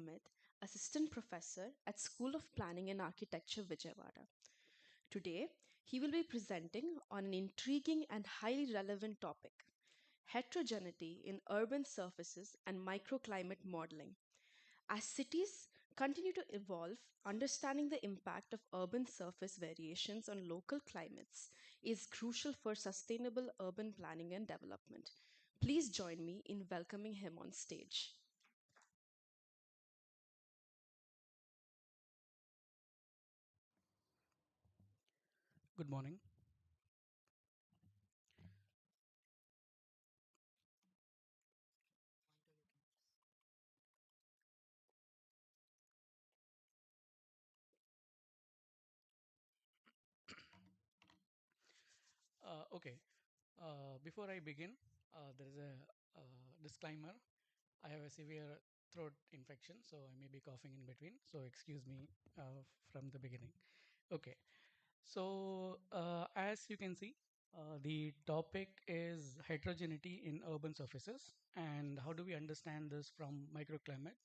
Amit, Assistant Professor at School of Planning and Architecture, Vijayawada. Today, he will be presenting on an intriguing and highly relevant topic: heterogeneity in urban surfaces and microclimate modeling. As cities continue to evolve, understanding the impact of urban surface variations on local climates is crucial for sustainable urban planning and development. Please join me in welcoming him on stage. Good morning. Okay, before I begin, there is a disclaimer. I have a severe throat infection, so I may be coughing in between. So excuse me from the beginning. Okay, so as you can see, the topic is heterogeneity in urban surfaces, and how do we understand this from microclimate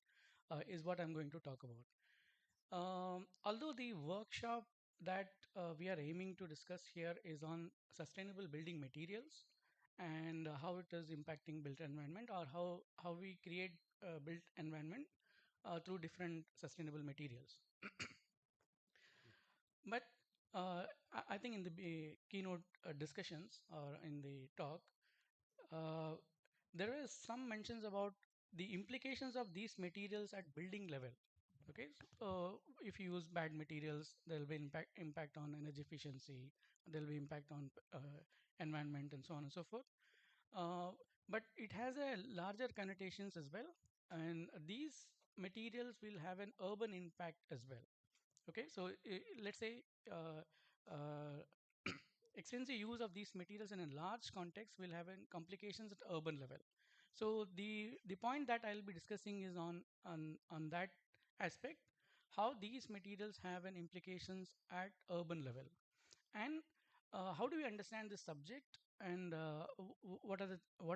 is what I'm going to talk about. Although the workshop that we are aiming to discuss here is on sustainable building materials and how it is impacting built environment, or how we create built environment through different sustainable materials. But I think in the keynote discussions or in the talk, uh, there is some mentions about the implications of these materials at building level. Okay, so if you use bad materials, there will be impact on energy efficiency, there will be impact on environment, and so on and so forth. uh, but it has a larger connotations as well, and these materials will have an urban impact as well. Okay, so let's say extensive use of these materials in a large context will have an complications at urban level. So the point that I'll be discussing is on that aspect, how these materials have an implications at urban level, and how do we understand this subject, and what are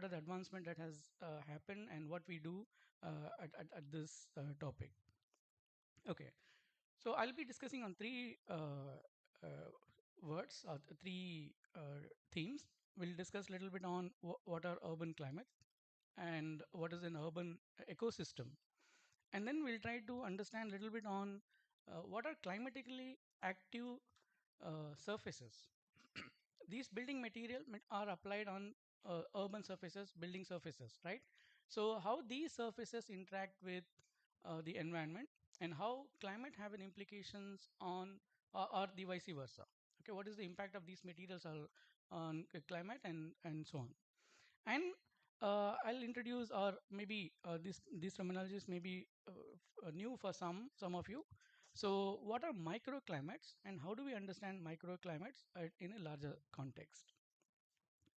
the advancement that has happened, and what we do at this topic. Okay, so I'll be discussing on three words, or three themes. We'll discuss a little bit on what are urban climate and what is an urban ecosystem, and then we'll try to understand a little bit on what are climatically active surfaces. These building material are applied on urban surfaces, building surfaces, right? So how these surfaces interact with the environment, and how climate have an implications on, or the vice versa. Okay, what is the impact of these materials on climate, and so on. And I'll introduce, or maybe this these terminologies may be new for some of you. So what are microclimates, and how do we understand microclimates in a larger context?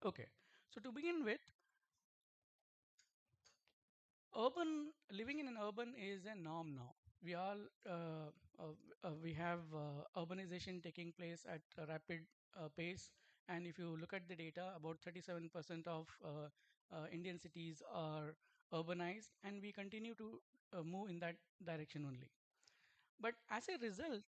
Okay, so to begin with, urban living in an urban is a norm now. We all we have urbanization taking place at a rapid pace, and if you look at the data, about 37% of Indian cities are urbanized, and we continue to move in that direction only. But as a result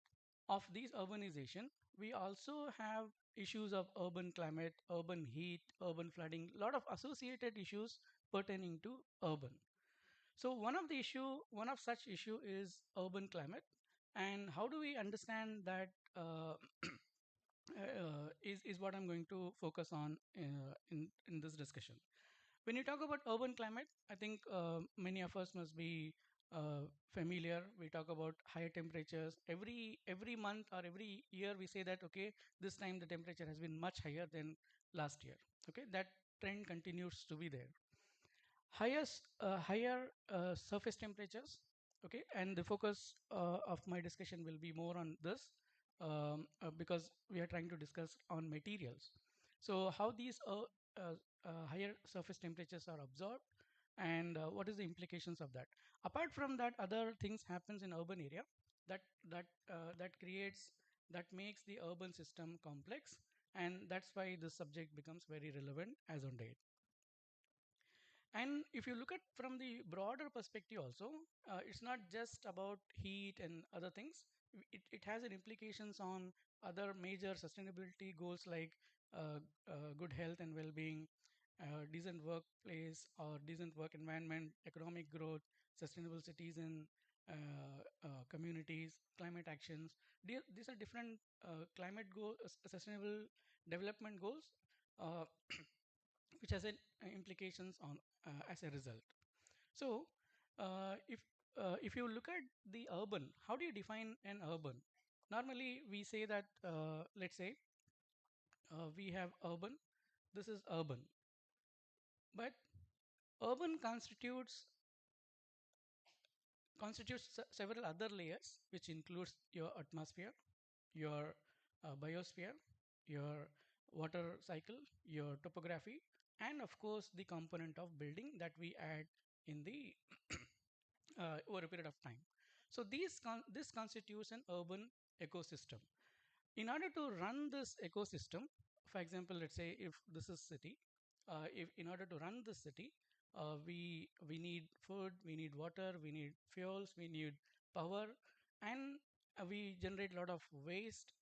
of these urbanization, we also have issues of urban climate, urban heat, urban flooding, a lot of associated issues pertaining to urban. So one of such issue is urban climate, and how do we understand that is what I'm going to focus on in this discussion. When you talk about urban climate, I think many of us must be familiar. We talk about higher temperatures every month or every year. We say that, okay, this time the temperature has been much higher than last year. Okay, that trend continues to be there. Higher surface temperatures. Okay, and the focus of my discussion will be more on this, because we are trying to discuss on materials. So how these higher surface temperatures are absorbed, and what is the implications of that. Apart from that, other things happens in urban area that that creates, that makes the urban system complex, and that's why this subject becomes very relevant as on date. And if you look at from the broader perspective also, it's not just about heat and other things. It has an implications on other major sustainability goals like good health and well-being, decent workplace or decent work environment, economic growth, sustainable cities and communities, climate actions. These are different climate goals, sustainable development goals, uh, which has an implications on as a result. So, if you look at the urban, how do you define an urban? Normally, we say that let's say we have urban. This is urban, but urban constitutes several other layers, which includes your atmosphere, your biosphere, your water cycle, your topography, and of course the component of building that we add in the over a period of time. So this constitutes an urban ecosystem. In order to run this ecosystem, for example, let's say if this is city, if in order to run the city, we need food, we need water, we need fuels, we need power, and we generate a lot of waste.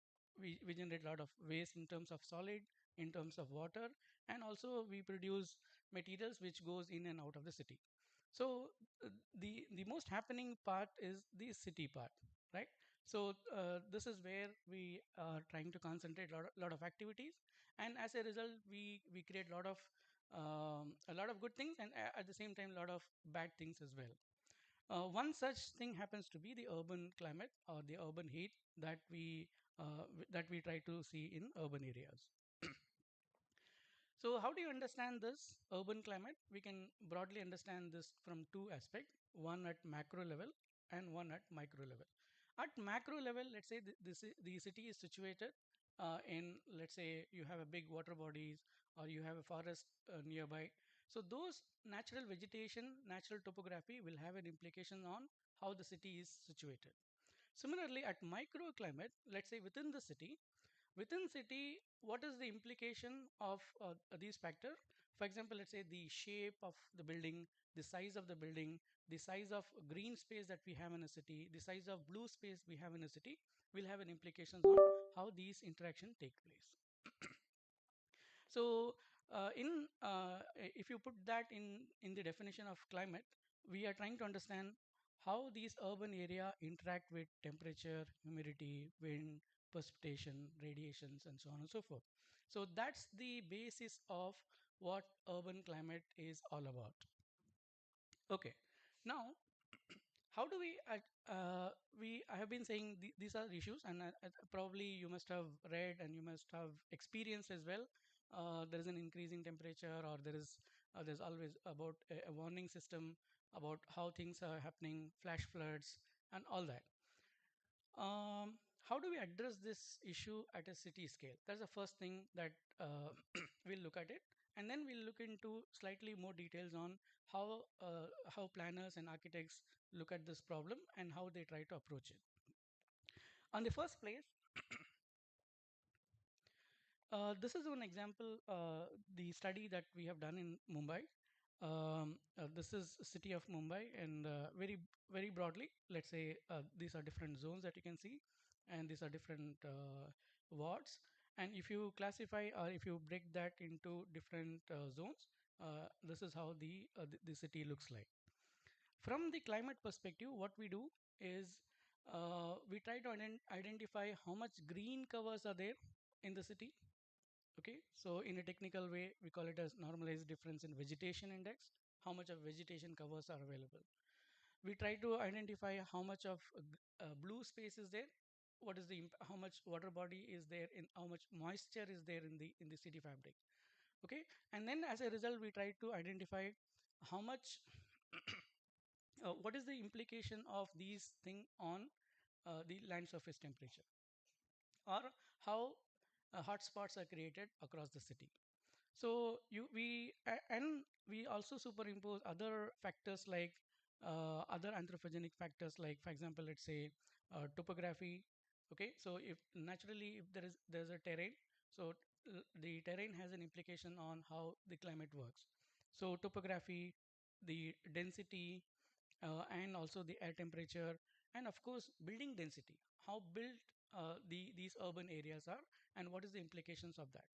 We generate a lot of waste in terms of solid, in terms of water, and also we produce materials which goes in and out of the city. So the most happening part is the city part, right? So this is where we are trying to concentrate lot of activities, and as a result, we create a lot of good things, and at the same time, a lot of bad things as well. One such thing happens to be the urban climate or the urban heat that we try to see in urban areas. So, how do you understand this urban climate? We can broadly understand this from two aspects, one at macro level and one at micro level. At macro level, let's say the city is situated in, let's say, you have a big water bodies or you have a forest nearby. So, those natural vegetation, natural topography will have an implication on how the city is situated. Similarly, at microclimate, let's say within city, what is the implication of these factors? For example, let's say the shape of the building, the size of the building, the size of green space that we have in a city, the size of blue space we have in a city will have an implications on how these interaction take place. So, if you put that in the definition of climate, we are trying to understand how these urban area interact with temperature, humidity, wind, precipitation, radiations, and so on and so forth. So that's the basis of what urban climate is all about. Okay, now how do we I have been saying these are issues, and probably you must have read and you must have experienced as well. There is an increase in temperature, or there's always about a warning system about how things are happening, flash floods, and all that. How do we address this issue at a city scale? That's the first thing that we'll look at it, and then we'll look into slightly more details on how planners and architects look at this problem and how they try to approach it. On the first place, this is one example, the study that we have done in Mumbai. This is city of Mumbai, and very broadly, let's say these are different zones that you can see, and these are different wards. And if you classify or if you break that into different zones, this is how the city looks like. From the climate perspective, what we do is we try to identify how much green covers are there in the city. Okay, so in a technical way, we call it as normalized difference in vegetation index, how much of vegetation covers are available. We try to identify how much of blue space is there, what is the how much water body is there, in how much moisture is there in the city fabric. Okay, and then as a result, we try to identify how much what is the implication of these thing on the land surface temperature, or how hotspots are created across the city. So and we also superimpose other factors like other anthropogenic factors, like for example, let's say topography. Okay, so if naturally if there's a terrain, so the terrain has an implication on how the climate works. So topography, the density, and also the air temperature, and of course building density, how built these urban areas are, and what is the implications of that.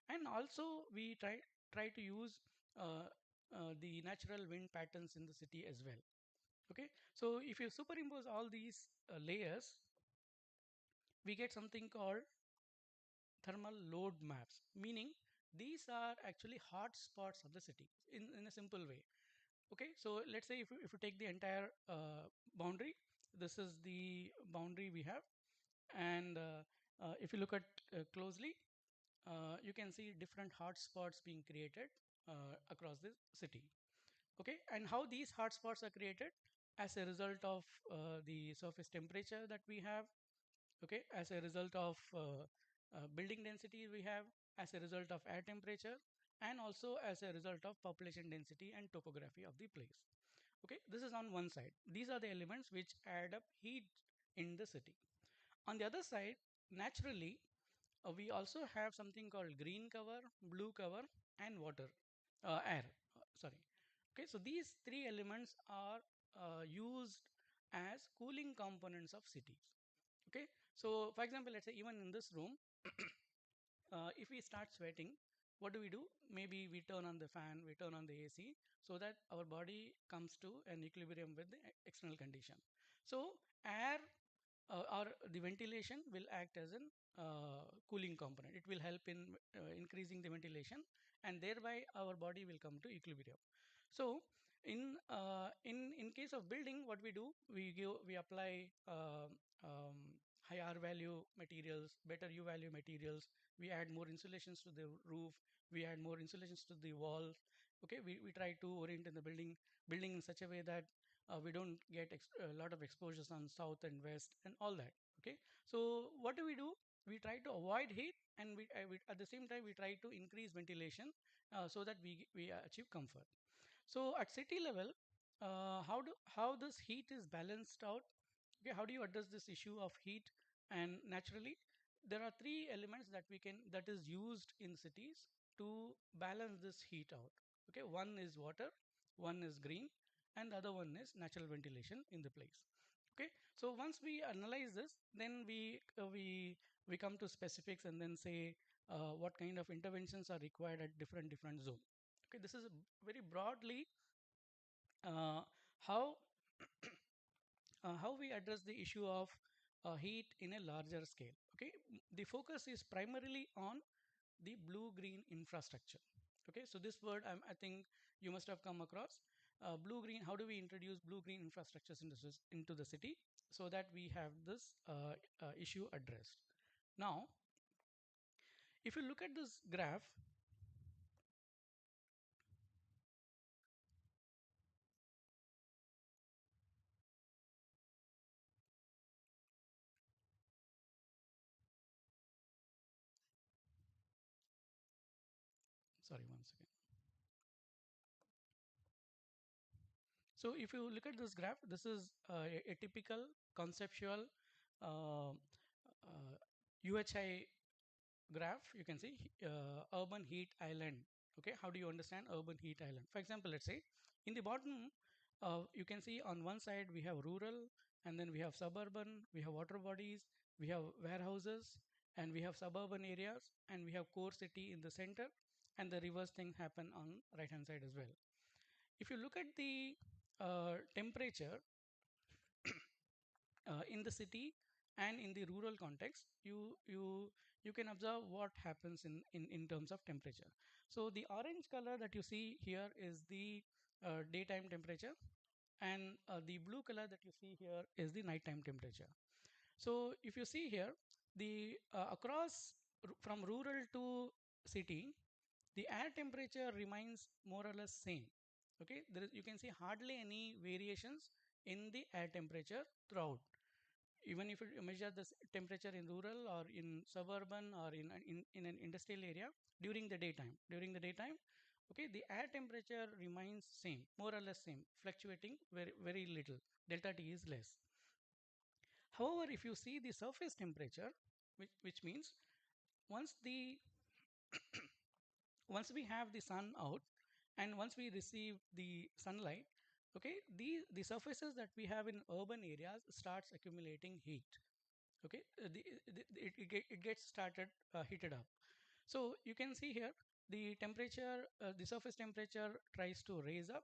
And also we try to use uh, the natural wind patterns in the city as well. Okay, so if you superimpose all these layers, we get something called thermal load maps, meaning these are actually hot spots of the city in a simple way. Okay, so let's say if you take the entire boundary, this is the boundary we have, and if you look at closely, you can see different hot spots being created across the city. Okay, and how these hot spots are created as a result of the surface temperature that we have. Okay, as a result of building density we have, as a result of air temperature, and also as a result of population density and topography of the place. Okay, this is on one side. These are the elements which add up heat in the city. On the other side, naturally, we also have something called green cover, blue cover, and water, air. Sorry. Okay, so these three elements are used as cooling components of cities. Okay, so for example, let's say even in this room, if we start sweating, what do? Maybe we turn on the fan, we turn on the AC, so that our body comes to an equilibrium with the external condition. So air or the ventilation will act as an cooling component. It will help in increasing the ventilation, and thereby our body will come to equilibrium. So in case of building, what we do, we apply high R value materials, better U value materials. We add more insulations to the roof. We add more insulations to the walls. Okay, we try to orient in the building in such a way that we don't get a lot of exposures on south and west and all that. Okay, so what do? We try to avoid heat, and we at the same time we try to increase ventilation so that we achieve comfort. So at city level, how this heat is balanced out? Okay, how do you address this issue of heat? And naturally, there are three elements that is used in cities to balance this heat out. Okay, one is water, one is green, and the other one is natural ventilation in the place. Okay, so once we analyze this, then we come to specifics and then say what kind of interventions are required at different zone. Okay, this is very broadly uh, how how we address the issue of heat in a larger scale. Okay, the focus is primarily on the blue green infrastructure. Okay, so this word I think you must have come across. Blue green, how do we introduce blue green infrastructures into the city so that we have this issue addressed? Now, if you look at this graph, sorry, one second. So if you look at this graph, this is a typical conceptual uh, UHI graph. You can see urban heat island. Okay, how do you understand urban heat island? For example, let's say in the bottom, you can see on one side we have rural, and then we have suburban, we have water bodies, we have warehouses, and we have suburban areas, and we have core city in the center, and the reverse thing happen on right hand side as well. If you look at the temperature in the city and in the rural context, you can observe what happens in terms of temperature. So the orange color that you see here is the daytime temperature, and the blue color that you see here is the nighttime temperature. So if you see here, the across from rural to city, the air temperature remains more or less same. Okay, you can see hardly any variations in the air temperature throughout, even if you measure the temperature in rural or in suburban or in an industrial area during the daytime. Okay, the air temperature remains same, more or less same, fluctuating very little. Delta T is less. However, if you see the surface temperature, which means once the once we have the sun out, and once we receive the sunlight, okay, the surfaces that we have in urban areas starts accumulating heat. Okay, it gets started heated up. So you can see here the temperature, the surface temperature tries to raise up.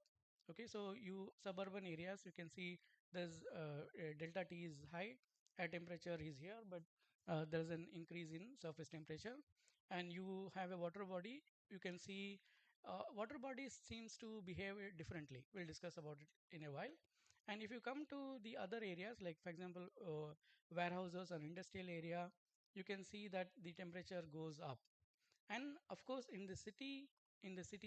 Okay, so you suburban areas, you can see there's delta T is high, air temperature is here, but there's an increase in surface temperature, and you have a water body. You can see water bodies seems to behave differently. We'll discuss about it in a while. And if you come to the other areas, like for example, warehouses or industrial area, you can see that the temperature goes up. And of course, in the city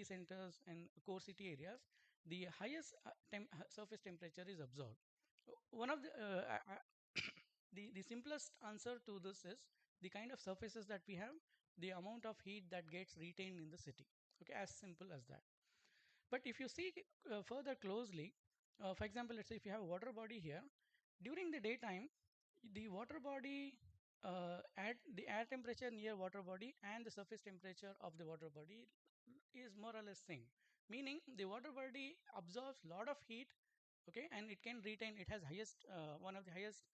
centers and core city areas, the highest surface temperature is absorbed. One of the simplest answer to this is the kind of surfaces that we have, the amount of heat that gets retained in the city. Okay, as simple as that. But if you see further closely, for example, let's say if you have a water body here, during the daytime, the water body at the air temperature near water body and the surface temperature of the water body is more or less same. Meaning the water body absorbs lot of heat, okay, and it can retain. It has highest one of the highest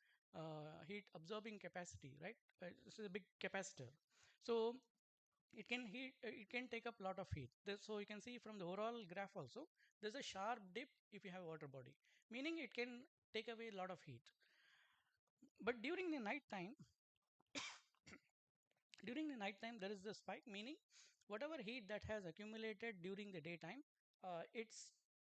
heat absorbing capacity, right? This is a big capacitor. So it can take up a lot of heat. So you can see from the overall graph also, there's a sharp dip if you have water body, meaning it can take away a lot of heat. But during the night time there is the spike, meaning whatever heat that has accumulated during the daytime, it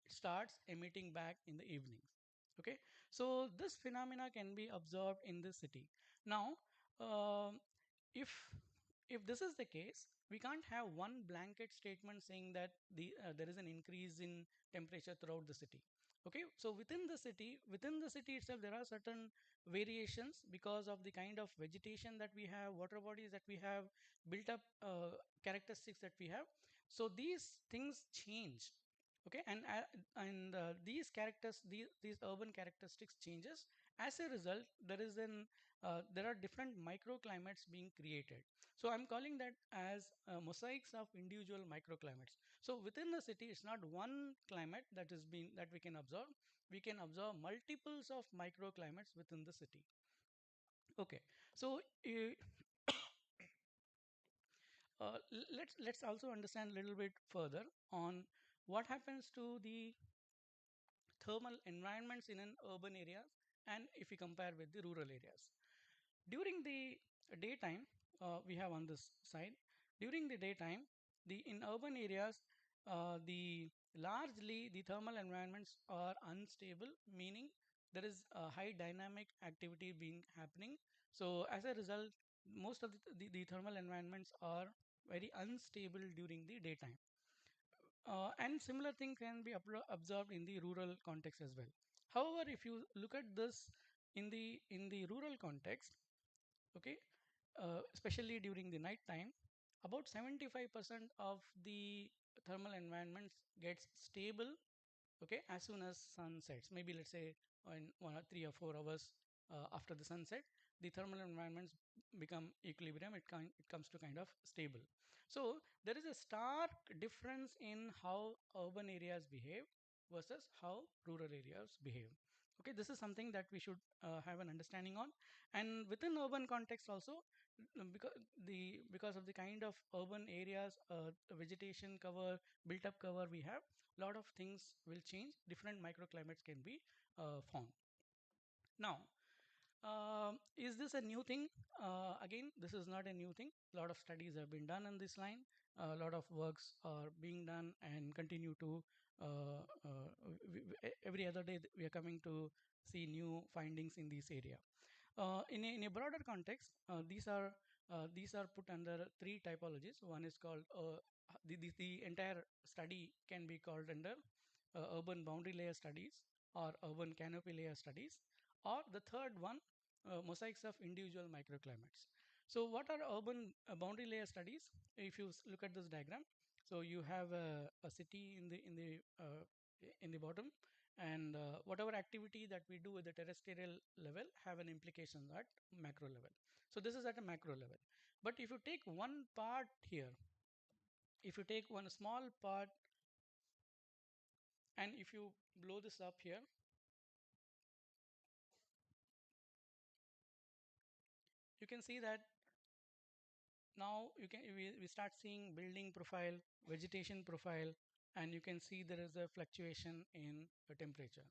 starts emitting back in the evenings. Okay, so this phenomena can be observed in the city. Now, um, if if this is the case, we can't have one blanket statement saying that there is an increase in temperature throughout the city. Okay, so within the city itself, there are certain variations because of the kind of vegetation that we have, water bodies that we have, built up characteristics that we have. So these things change. Okay, and these characters, these urban characteristics changes. As a result, there are different microclimates being created. So I'm calling that as mosaics of individual microclimates. So within the city, it's not one climate that we can observe. We can observe multiples of microclimates within the city. Okay, so let's also understand a little bit further on what happens to the thermal environments in an urban areas, and if we compare with the rural areas. During the daytime, we have on this side. During the daytime, the in urban areas, the largely the thermal environments are unstable, meaning there is a high dynamic activity being happening. So as a result, most of the thermal environments are very unstable during the daytime. And similar thing can be observed in the rural context as well. However, if you look at this in the rural context, okay, especially during the night time, about 75% of the thermal environments gets stable, okay, as soon as sun sets. Maybe let's say in 1 or 3 or 4 hours after the sunset, the thermal environments become equilibrium. It comes to kind of stable. So there is a stark difference in how urban areas behave versus how rural areas behave. Okay, this is something that we should have an understanding on. And within urban context also, because of the kind of urban areas, vegetation cover, built up cover we have, lot of things will change. Different microclimates can be found. Now, is this a new thing? Again, this is not a new thing. A lot of studies have been done on this line. A lot of works are being done and continue to. Every other day, we are coming to see new findings in this area. In a broader context, these are put under three typologies. One is called the entire study can be called under urban boundary layer studies or urban canopy layer studies, or the third one, mosaics of individual microclimates. So what are urban boundary layer studies? If you look at this diagram, so you have a city in the bottom, and whatever activity that we do at the terrestrial level have an implication at macro level. So this is at a macro level. But if you take one part here, if you take one small part And if you blow this up here, you can see that now we start seeing building profile, vegetation profile, and you can see there is a fluctuation in the temperature.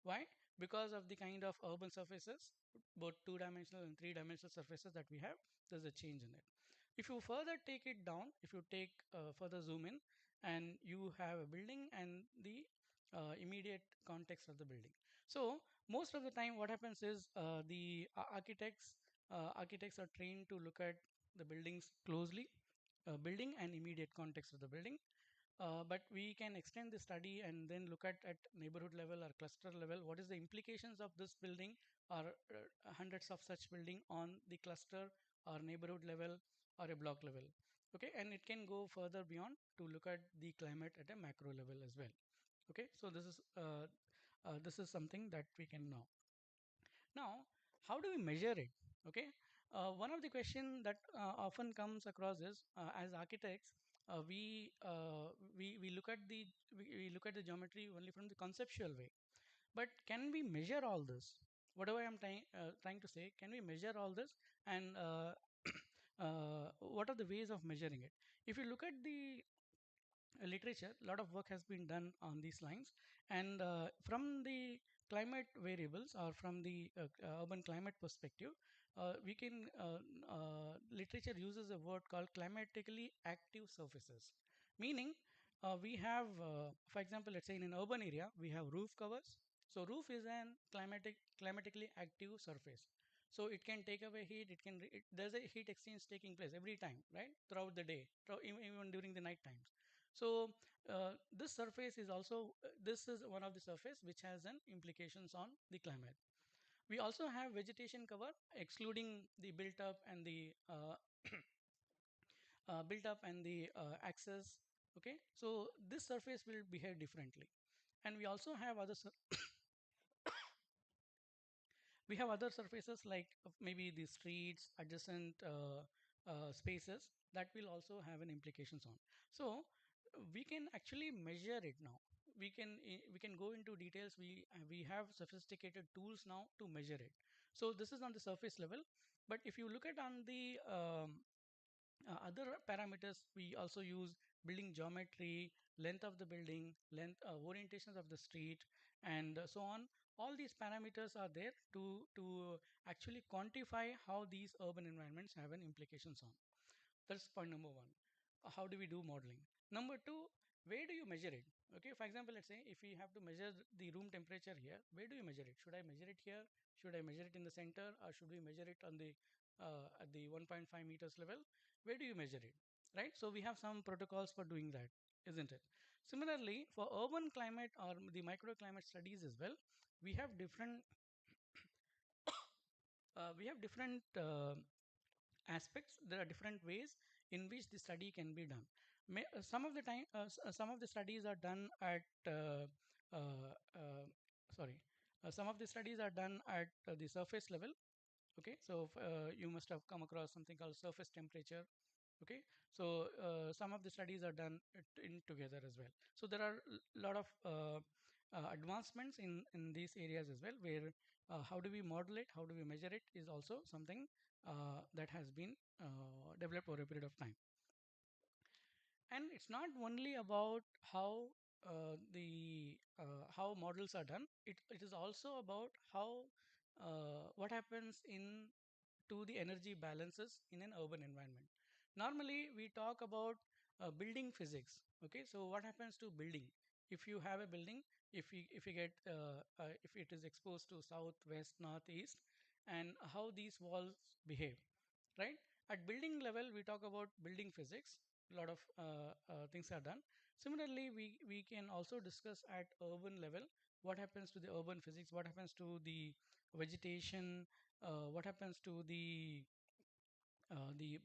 Why? Because of the kind of urban surfaces, both two-dimensional and three-dimensional surfaces that we have, there's a change in it. If you further take it down, if you take further zoom in, and you have a building and the immediate context of the building. So most of the time what happens is the architects are trained to look at the buildings closely, building and immediate context of the building. But we can extend the study and then look at neighborhood level or cluster level. What is the implications of this building or hundreds of such building on the cluster or neighborhood level or a block level? Okay, and it can go further beyond to look at the climate at a macro level as well. Okay, so this is something that we can know. Now, how do we measure it? Okay, one of the question that often comes across is as architects, we look at we look at the geometry only from the conceptual way. But can we measure all this? Whatever I'm trying to say, can we measure all this? And what are the ways of measuring it? If you look at the literature, a lot of work has been done on these lines, and from the climate variables or from the urban climate perspective, we can literature uses a word called climatically active surfaces, meaning we have for example, let's say in an urban area we have roof covers. So roof is an climatically active surface, so it can take away heat. There's a heat exchange taking place every time, right, throughout the day, even during the night times. So this surface is also this is one of the surface which has an implications on the climate. We also have vegetation cover, excluding the built up and the access. Okay, so this surface will behave differently. And we have other surfaces like maybe the streets, adjacent spaces that will also have an implications on. So we can actually measure it now. We can go into details. We have sophisticated tools now to measure it. So this is on the surface level. But if you look at on the other parameters, we also use building geometry, length of the building, orientations of the street, and so on. All these parameters are there to actually quantify how these urban environments have an implications on. That's point number one. How do we do modeling? Number two, where do you measure it? Okay, for example, let's say if we have to measure the room temperature here, where do you measure it? Should I measure it here? Should I measure it in the center, or should we measure it on the at the 1.5 meters level? Where do you measure it? Right. So we have some protocols for doing that, isn't it? Similarly, for urban climate or the microclimate studies as well, we have different aspects. There are different ways in which the study can be done. Some of the studies are done at uh, uh, sorry some of the studies are done at the surface level. Okay, so you must have come across something called surface temperature. Okay, so some of the studies are done in together as well. So there are a lot of advancements in these areas as well, where how do we model it, how do we measure it is also something that has been developed over a period of time. And it's not only about how models are done. It is also about how what happens in to the energy balances in an urban environment. Normally, we talk about building physics. Okay, so what happens to building? If you have a building, if it is exposed to south, west, north, east, and how these walls behave, right? At building level, we talk about building physics. A lot of things are done. Similarly, we can also discuss at urban level what happens to the urban physics, what happens to the vegetation, what happens to the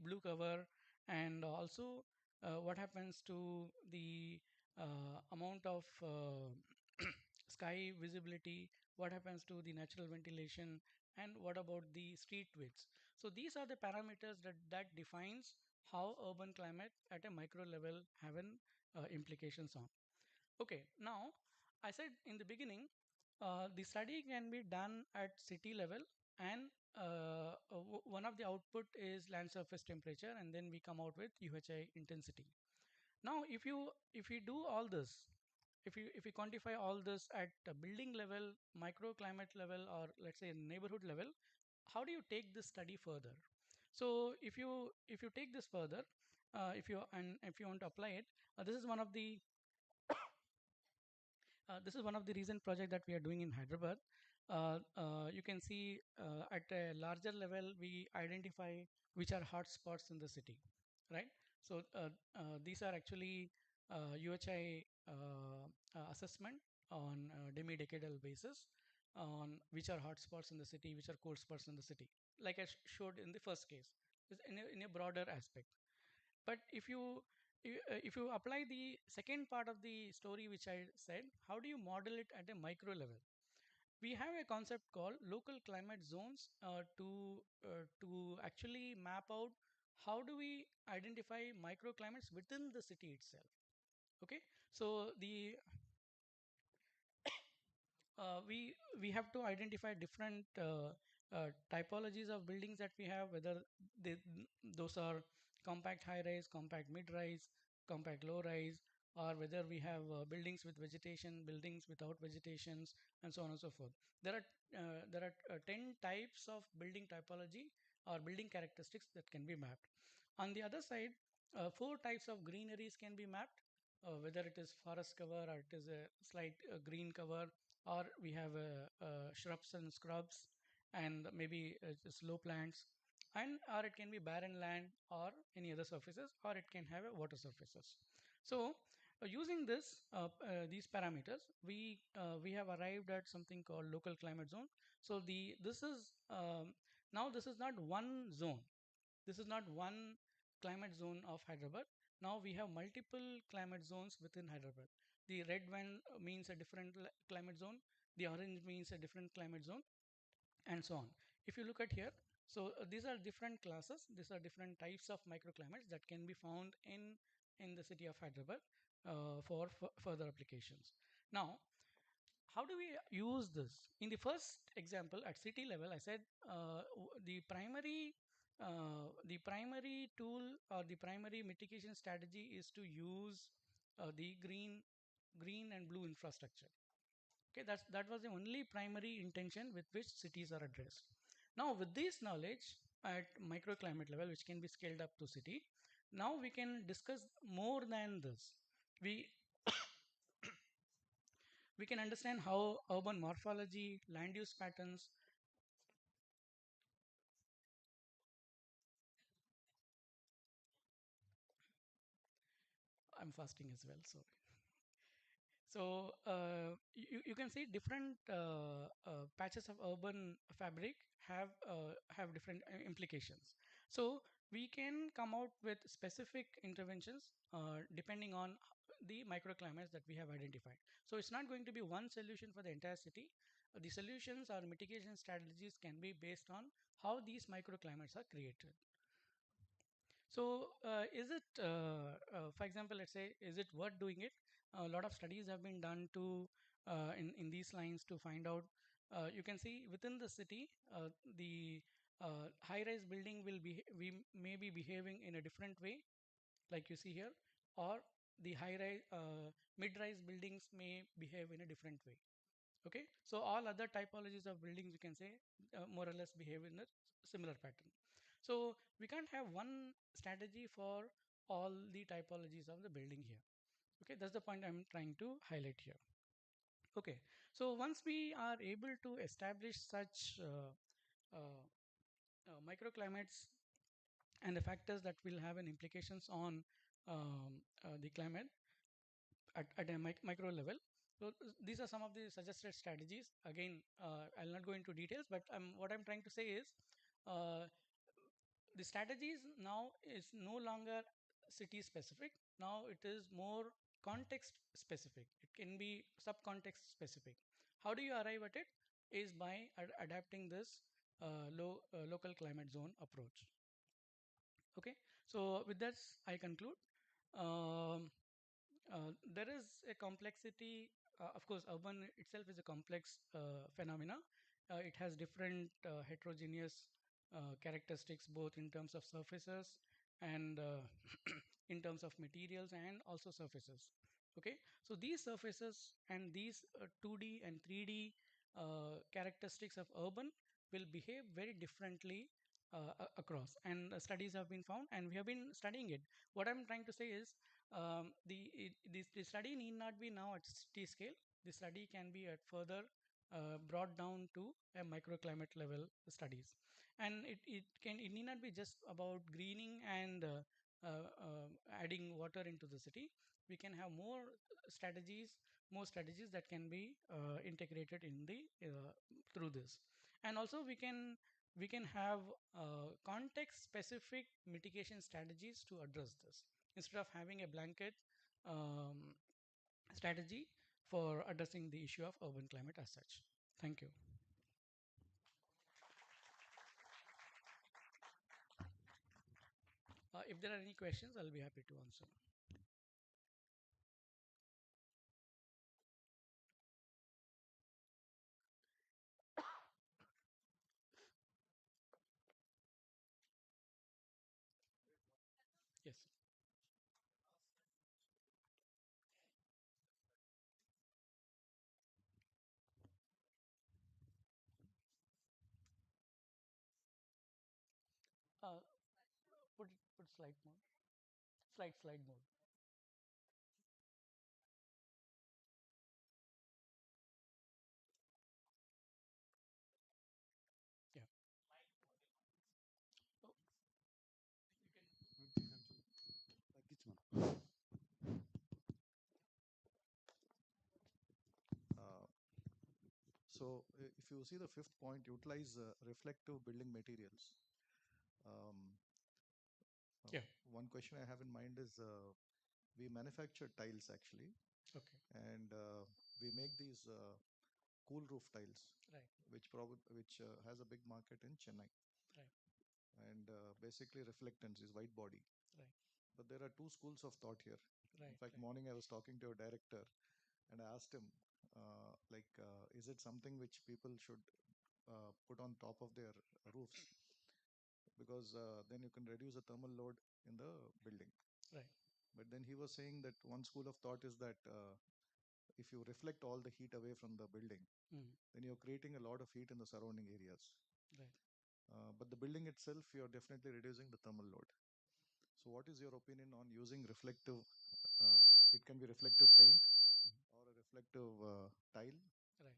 blue cover, and also what happens to the amount of sky visibility, what happens to the natural ventilation, and what about the street widths. So these are the parameters that defines how urban climate at a micro level have an implications on. Okay, now I said in the beginning, the study can be done at city level, and one of the output is land surface temperature, and then we come out with UHI intensity. Now, if you do all this, if you quantify all this at a building level, microclimate level, or let's say neighborhood level, how do you take this study further? So if you take this further, if you want to apply it, this is one of the this is one of the recent project that we are doing in Hyderabad. You can see at a larger level, we identify which are hotspots in the city, right? So these are actually UHI assessment on demi-decadal basis on which are hotspots in the city, which are cold spots in the city, like I showed in the first case, in a broader aspect. But if you apply the second part of the story which I said, how do you model it at a micro level? We have a concept called local climate zones to actually map out how do we identify microclimates within the city itself. Okay, so the we have to identify different typologies of buildings that we have, whether they, those are compact high rise, compact mid rise, compact low rise, or whether we have buildings with vegetation, buildings without vegetations, and so on and so forth. There are 10 types of building typology or building characteristics that can be mapped. On the other side, four types of greeneries can be mapped, whether it is forest cover or it is a slight green cover, or we have shrubs and scrubs, and maybe slow plants, and or it can be barren land or any other surfaces, or it can have a water surfaces. So using these parameters, we have arrived at something called local climate zone. So the this is now this is not one zone, this is not one climate zone of Hyderabad. Now we have multiple climate zones within Hyderabad. The red one means a different climate zone, the orange means a different climate zone, and so on. If you look at here, so these are different classes, these are different types of microclimates that can be found in the city of Hyderabad for further applications. Now, how do we use this? In the first example at city level, I said the primary tool or the primary mitigation strategy is to use the green and blue infrastructure. Okay, that was the only primary intention with which cities are addressed. Now, with this knowledge at microclimate level, which can be scaled up to city, now we can discuss more than this. We we can understand how urban morphology, land use patterns. I'm fasting as well, so you can see different patches of urban fabric have different implications. So we can come out with specific interventions depending on the microclimates that we have identified. So it's not going to be one solution for the entire city. The solutions or mitigation strategies can be based on how these microclimates are created. So, is it, for example, let's say, is it worth doing it? A lot of studies have been done to in these lines to find out. You can see within the city, the high-rise building will be we may be behaving in a different way, like you see here, or the high-rise, mid-rise buildings may behave in a different way. Okay, so all other typologies of buildings you can say more or less behave in a similar pattern. So we can't have one strategy for all the typologies of the building here. Okay, that's the point I'm trying to highlight here. Okay, so once we are able to establish such microclimates and the factors that will have an implications on the climate at a micro level. So these are some of the suggested strategies. Again, I'll not go into details, but what I'm trying to say is uh, the strategies now is no longer city specific. Now it is more context specific. It can be subcontext specific. How do you arrive at it? Is by adapting this local climate zone approach. Okay. So with that, I conclude. Um, There is a complexity. Of course, urban itself is a complex phenomena. It has different heterogeneous characteristics, both in terms of surfaces and in terms of materials and also surfaces. Okay, so these surfaces and these 2D and 3D characteristics of urban will behave very differently across, and studies have been found, and we have been studying it. What I'm trying to say is the study need not be now at T scale. The study can be at further brought down to a microclimate level studies, and it need not be just about greening and adding water into the city. We can have strategies, more strategies that can be integrated in the through this, and also we can have context specific mitigation strategies to address this instead of having a blanket um, strategy for addressing the issue of urban climate as such. Thank you. If there are any questions, I'll be happy to answer. Yes. Uh, put slide mode. Slide mode. Yeah. Oh, Uh, if you see the fifth point, utilize reflective building materials. Um, yeah. One question I have in mind is we manufacture tiles actually, Okay. and we make these cool roof tiles, Right. which has a big market in Chennai, Right. and basically reflectance is white body. Right. But there are two schools of thought here. In Right. fact, Right. morning I was talking to a director, and I asked him, is it something which people should put on top of their roofs? Because then you can reduce the thermal load in the building. Right. But then he was saying that one school of thought is that if you reflect all the heat away from the building, Mm. then you're creating a lot of heat in the surrounding areas. Right. But the building itself, you're definitely reducing the thermal load. So, what is your opinion on using reflective? Uh, it can be reflective paint Mhm. or a reflective tile, Right.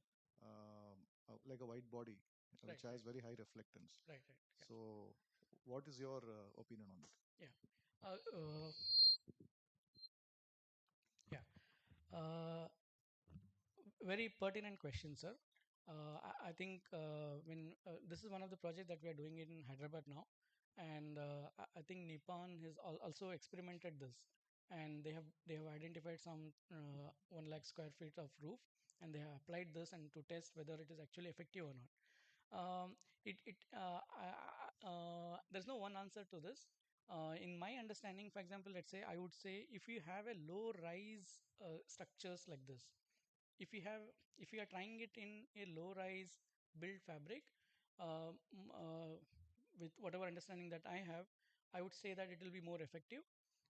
like a white body, Right. which Right. has very high reflectance. Right. Right. Yeah. So, what is your opinion on that? Yeah. Uh, uh, yeah. Uh, Very pertinent question, sir. I think when this is one of the projects that we are doing in Hyderabad now, and I think Nippon has also experimented this, and they have identified some 1 lakh square feet of roof, and they have applied this and to test whether it is actually effective or not. There's no one answer to this. In my understanding, for example, let's say I would say if you have a low rise structures like this, if you have if you are trying it in a low rise build fabric, uh, m- uh, with whatever understanding that I have, I would say that it will be more effective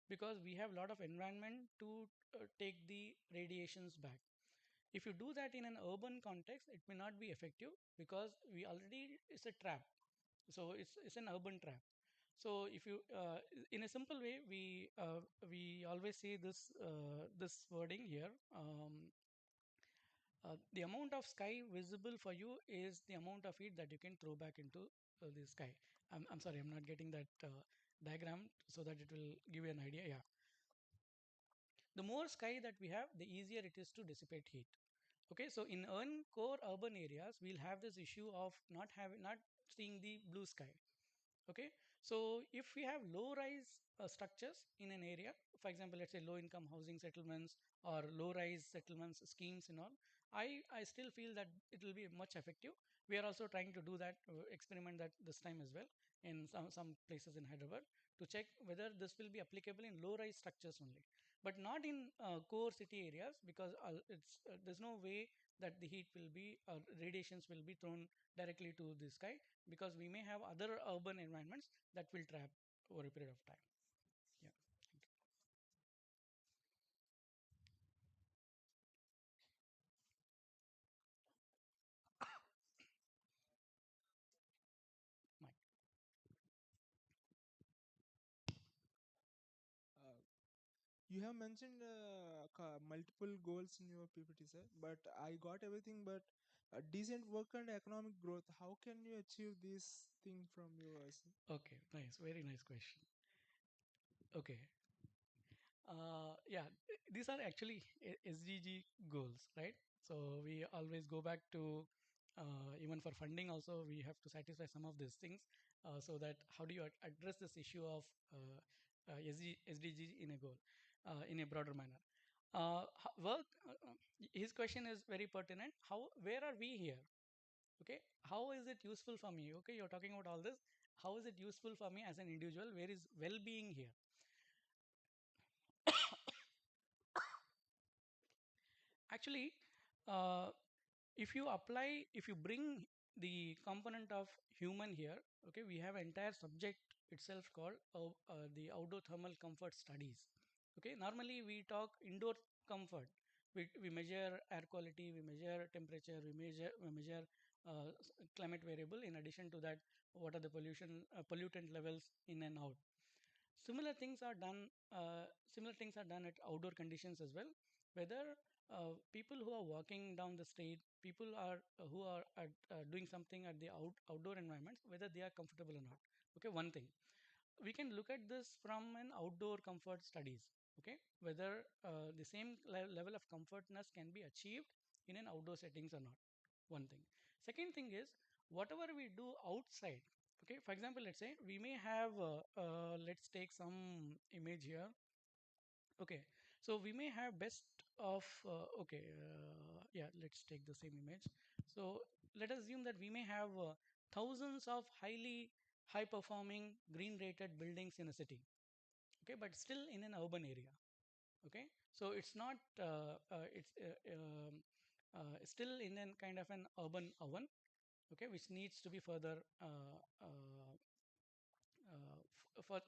because we have a lot of environment to take the radiations back. If you do that in an urban context, it may not be effective because we already it's a trap. So it's an urban trap. So if you in a simple way, we always say this wording here. The amount of sky visible for you is the amount of heat that you can throw back into the sky. I'm sorry, I'm not getting that diagram so that it will give you an idea. Yeah, the more sky that we have, the easier it is to dissipate heat. Okay, so in core urban areas, we'll have this issue of not seeing the blue sky. Okay, so if we have low rise structures in an area, for example, let's say low income housing settlements or low rise settlements schemes and all, I still feel that it will be much effective. We are also trying to do that experiment that this time as well in some places in Hyderabad to check whether this will be applicable in low rise structures only, but not in core city areas, because there's no way that the heat will be radiations will be thrown directly to the sky, because we may have other urban environments that will trap over a period of time. Yeah. Thank you, Mike. Uh, you have mentioned multiple goals in your PPT, sir, but I got everything. But decent work and economic growth. How can you achieve this thing from yours? Okay, nice, very nice question. Okay, yeah, these are actually SDG goals, right? So we always go back to even for funding also we have to satisfy some of these things. So that how do you address this issue of SDG in a goal, in a broader manner? Work. His question is very pertinent. How? Where are we here? Okay. How is it useful for me? Okay, you're talking about all this. How is it useful for me as an individual? Where is well-being here? Actually, uh, if you bring the component of human here, okay, we have entire subject itself called the outdoor thermal comfort studies. Okay, normally we talk indoor comfort. We measure air quality, we measure temperature, we measure climate variable. In addition to that, what are the pollutant levels in and out. Similar things are done. Similar things are done at outdoor conditions as well. Whether people who are walking down the street, people are who are doing something at the outdoor environments, whether they are comfortable or not. Okay, one thing we can look at this from an outdoor comfort studies. Okay, whether the same level of comfortness can be achieved in an outdoor settings or not. One thing. Second thing is whatever we do outside. Okay, for example, let's say we may have let's take some image here. Okay, so we may have best of yeah, let's take the same image. So let us assume that we may have thousands of high performing green rated buildings in a city. Okay, but still in an urban area. Okay, so it's not still in an kind of an urban oven. Okay, which needs to be further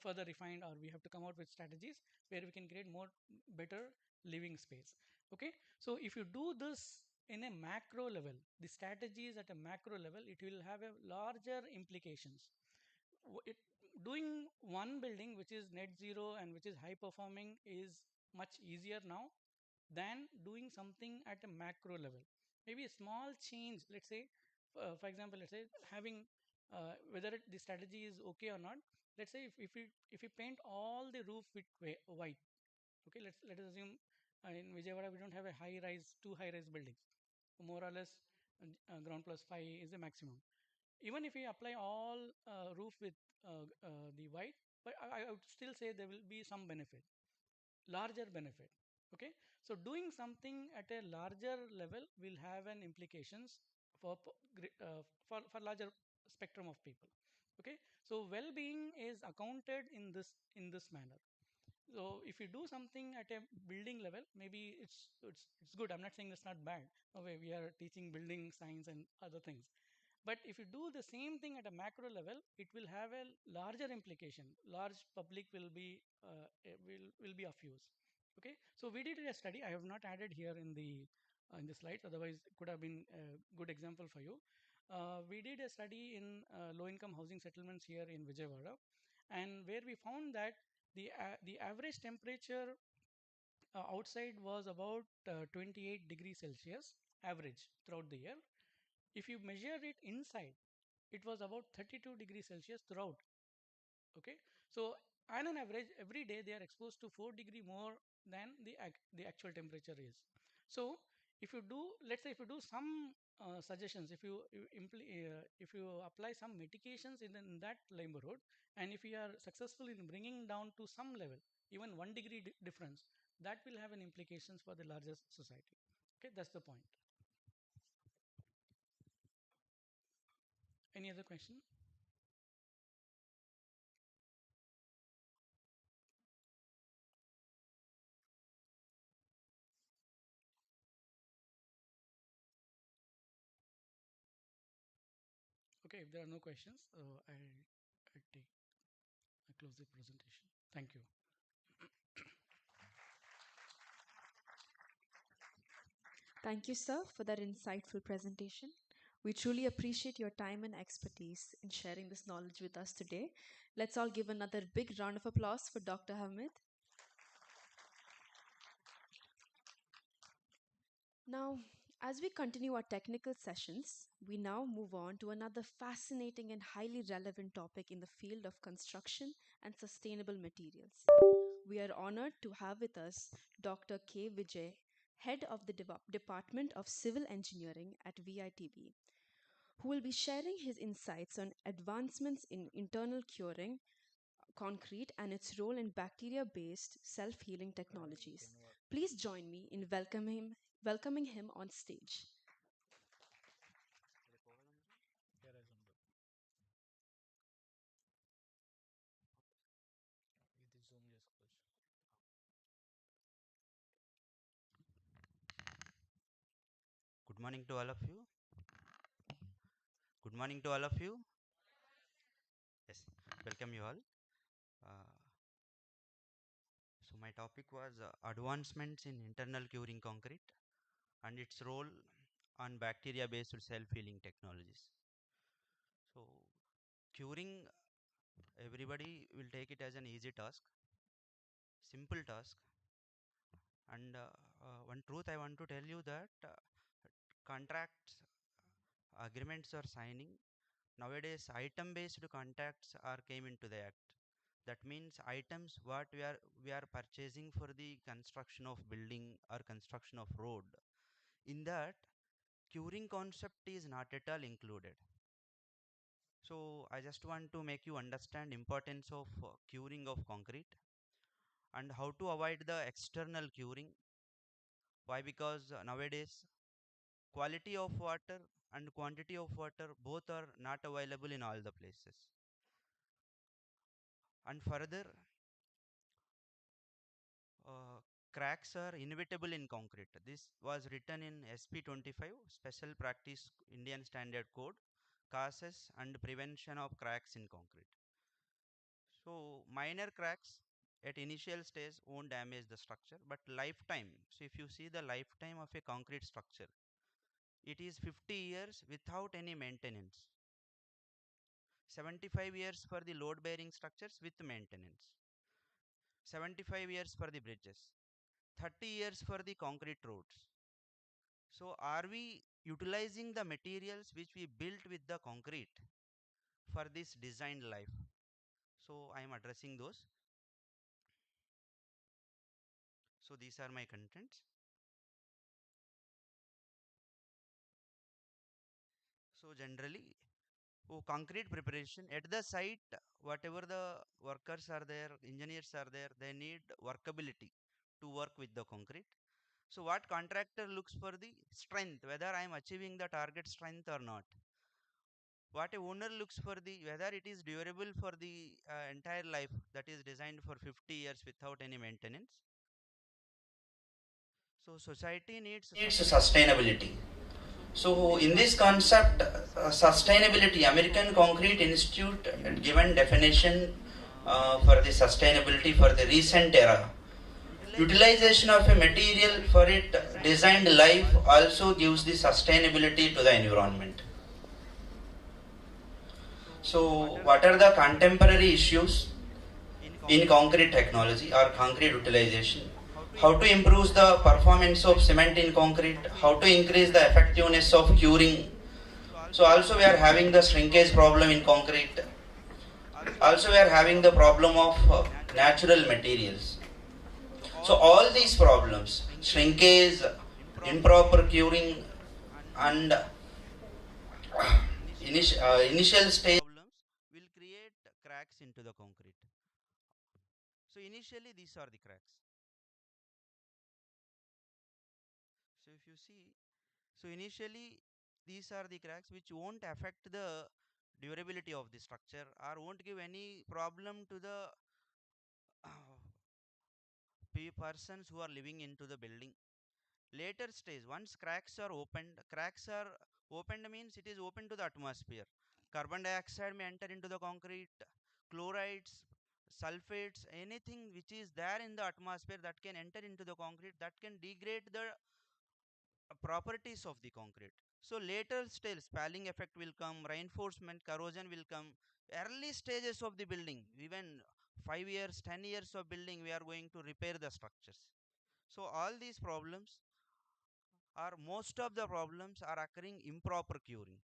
further refined, or we have to come out with strategies where we can create more better living space. Okay, so if you do this in a macro level, the strategies at a macro level, it will have a larger implications. It, doing one building which is net zero and which is high performing is much easier now than doing something at a macro level. Maybe a small change, let's say, for example, let's say having whether the strategy is okay or not. Let's say if we paint all the roof with white. Okay, let us assume in Vijayawada we don't have a high rise buildings. More or less, ground plus five is the maximum. Even if we apply all roof with the white, but I would still say there will be some benefit, larger benefit. Okay, so doing something at a larger level will have an implications for for larger spectrum of people. Okay, so well-being is accounted in this manner. So if you do something at a building level, maybe it's good. I'm not saying it's not bad. Okay, we are teaching building science and other things, but if you do the same thing at a macro level, it will have a larger implication. Large public will be of use. Okay, so we did a study. I have not added here in the slides. Otherwise, it could have been a good example for you. We did a study in low-income housing settlements here in Vijayawada, and where we found that the average temperature outside was about 28 degrees Celsius average throughout the year. If you measure it inside, it was about 32 degrees Celsius throughout. Okay, so on an average, every day they are exposed to 4 degree more than the actual temperature is. So if you do, let's say if you do some suggestions, if you apply some medications in that neighborhood, and if you are successful in bringing down to some level, even 1 degree difference, that will have an implications for the larger society. Okay, that's the point. Any other question? Okay, if there are no questions, I take I close the presentation. Thank you. Thank you, sir, for that insightful presentation. We truly appreciate your time and expertise in sharing this knowledge with us today. Let's all give another big round of applause for Dr. Hamid. Now, as we continue our technical sessions, we now move on to another fascinating and highly relevant topic in the field of construction and sustainable materials. We are honored to have with us Dr. K. Vijay, Head of the Department of Civil Engineering at VITB, who will be sharing his insights on advancements in internal curing concrete and its role in bacteria based self healing technologies. Please join me in welcoming him on stage. Good morning to all of you. Good morning to all of you. Yes, welcome you all. Uh, so my topic was advancements in internal curing concrete and its role on bacteria-based self-healing technologies. So curing, everybody will take it as an easy task, simple task. And one truth I want to tell you that contracts, agreements are signing. Nowadays, item-based contracts are came into the act. That means items what we are purchasing for the construction of building or construction of road. In that, curing concept is not at all included. So I just want to make you understand importance of curing of concrete and how to avoid the external curing. Why? Because nowadays quality of water and quantity of water both are not available in all the places. And further, uh, cracks are inevitable in concrete. This was written in SP25 Special Practice Indian Standard Code, causes and prevention of cracks in concrete. So minor cracks at initial stage won't damage the structure, but lifetime. So if you see the lifetime of a concrete structure, it is 50 years without any maintenance. 75 years for the load bearing structures with maintenance. 75 years for the bridges. 30 years for the concrete roads. So, are we utilizing the materials which we built with the concrete for this designed life? So, I am addressing those. So, these are my contents. So, generally, concrete preparation at the site, whatever the workers are there, engineers are there, they need workability to work with the concrete. So, what contractor looks for the strength, whether I am achieving the target strength or not. What a owner looks for the whether it is durable for the entire life, that is designed for 50 years without any maintenance. So society needs It's sustainability. sustainability. So in So, this in this concept, concept, sustainability, sustainability, American American Concrete Concrete Institute Institute given given definition definition for for the the sustainability sustainability for for the the recent recent era. era. Utilization Utilization of of a a material material for for it it designed designed life life also also gives gives the the sustainability sustainability to to the the environment. environment. So So, what what are are the the contemporary contemporary issues issues in in concrete concrete technology technology or or concrete concrete utilization? utilization? How How to to improve improve the the performance performance of of cement cement in in concrete? concrete? How How to to increase increase the the effectiveness effectiveness of of curing? curing? So So, also also, we we are are having having the the shrinkage shrinkage problem problem in in concrete. concrete. Also Also, we we are are having having the the problem problem of of natural natural materials. materials. So So, all these all these problems, problems shrinkage, shrinkage, improper improper curing, curing, and and initial initial stage stage. problems will create cracks into the concrete. So initially these are the cracks. So if you see, so initially these are the cracks which won't affect the durability of the structure or won't give any problem to the persons who are living into the building. Later stage, once cracks are opened means it is open to the atmosphere. Carbon dioxide may enter into the concrete, chlorides, sulfates, anything which is there in the atmosphere that can enter into the concrete that can degrade the properties of the concrete. So later still spalling effect will come, reinforcement, corrosion will come. Early stages of the building, even 5 years, 10 years of building, we are going to repair the structures. So all these problems or most of the problems are occurring improper curing.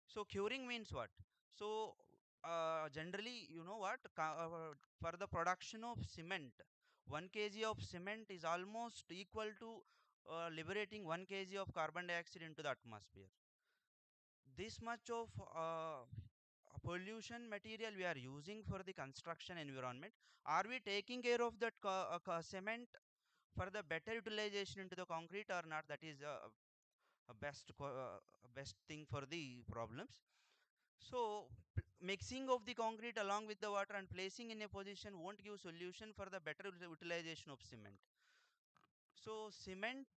So curing means what? So generally, you know what? For the production of cement, 1 kg of cement is almost equal to liberating 1 kg of carbon dioxide into the atmosphere. This much of pollution material we are using for the construction environment. Are we taking care of that cement for the better utilization into the concrete or not? That is a best thing for the problems. So mixing of the concrete along with the water and placing in a position won't give solution for the better utilization of cement. So cement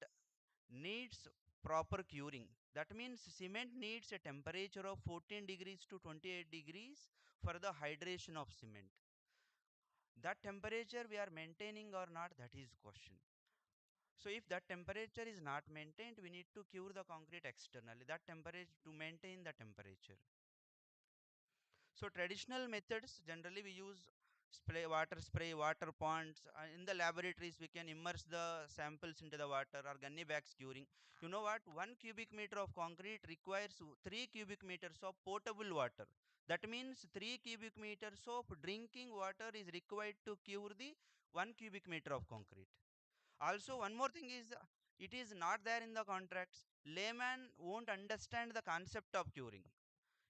needs proper curing. That means cement needs a temperature of 14 degrees to 28 degrees for the hydration of cement. That temperature we are maintaining or not, that is question. So if that temperature is not maintained, we need to cure the concrete externally. That temperature to maintain the temperature. So traditional methods generally we use spray, water ponds. In the laboratories, we can immerse the samples into the water or gunny bags curing. You know what? 1 cubic meter of concrete requires 3 cubic meters of potable water. That means 3 cubic meters of drinking water is required to cure the 1 cubic meter of concrete. Also, one more thing is it is not there in the contracts. Layman won't understand the concept of curing.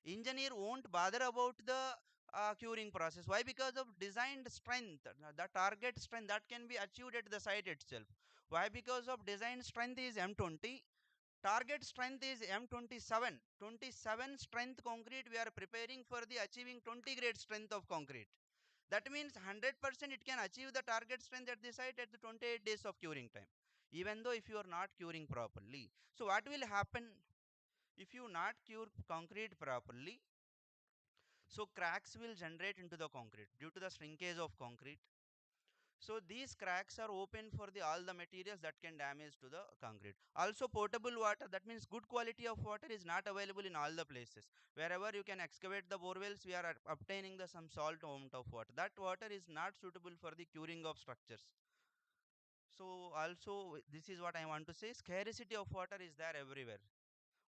Engineer won't bother about the curing process. Why? Because of designed strength, the target strength that can be achieved at the site itself. Why? Because of design strength is M20, target strength is M27. 27 strength concrete we are preparing for the achieving 20 grade strength of concrete. That means 100% it can achieve the target strength at the site at the 28 days of curing time, even though if you are not curing properly. So what will happen if you not cure concrete properly? So cracks will generate into the concrete due to the shrinkage of concrete. So these cracks are open for the all the materials that can damage to the concrete. Also potable water, that means good quality of water is not available in all the places. Wherever you can excavate the bore wells, we are obtaining the some salt amount of water. That water is not suitable for the curing of structures. So also this is what I want to say, scarcity of water is there everywhere.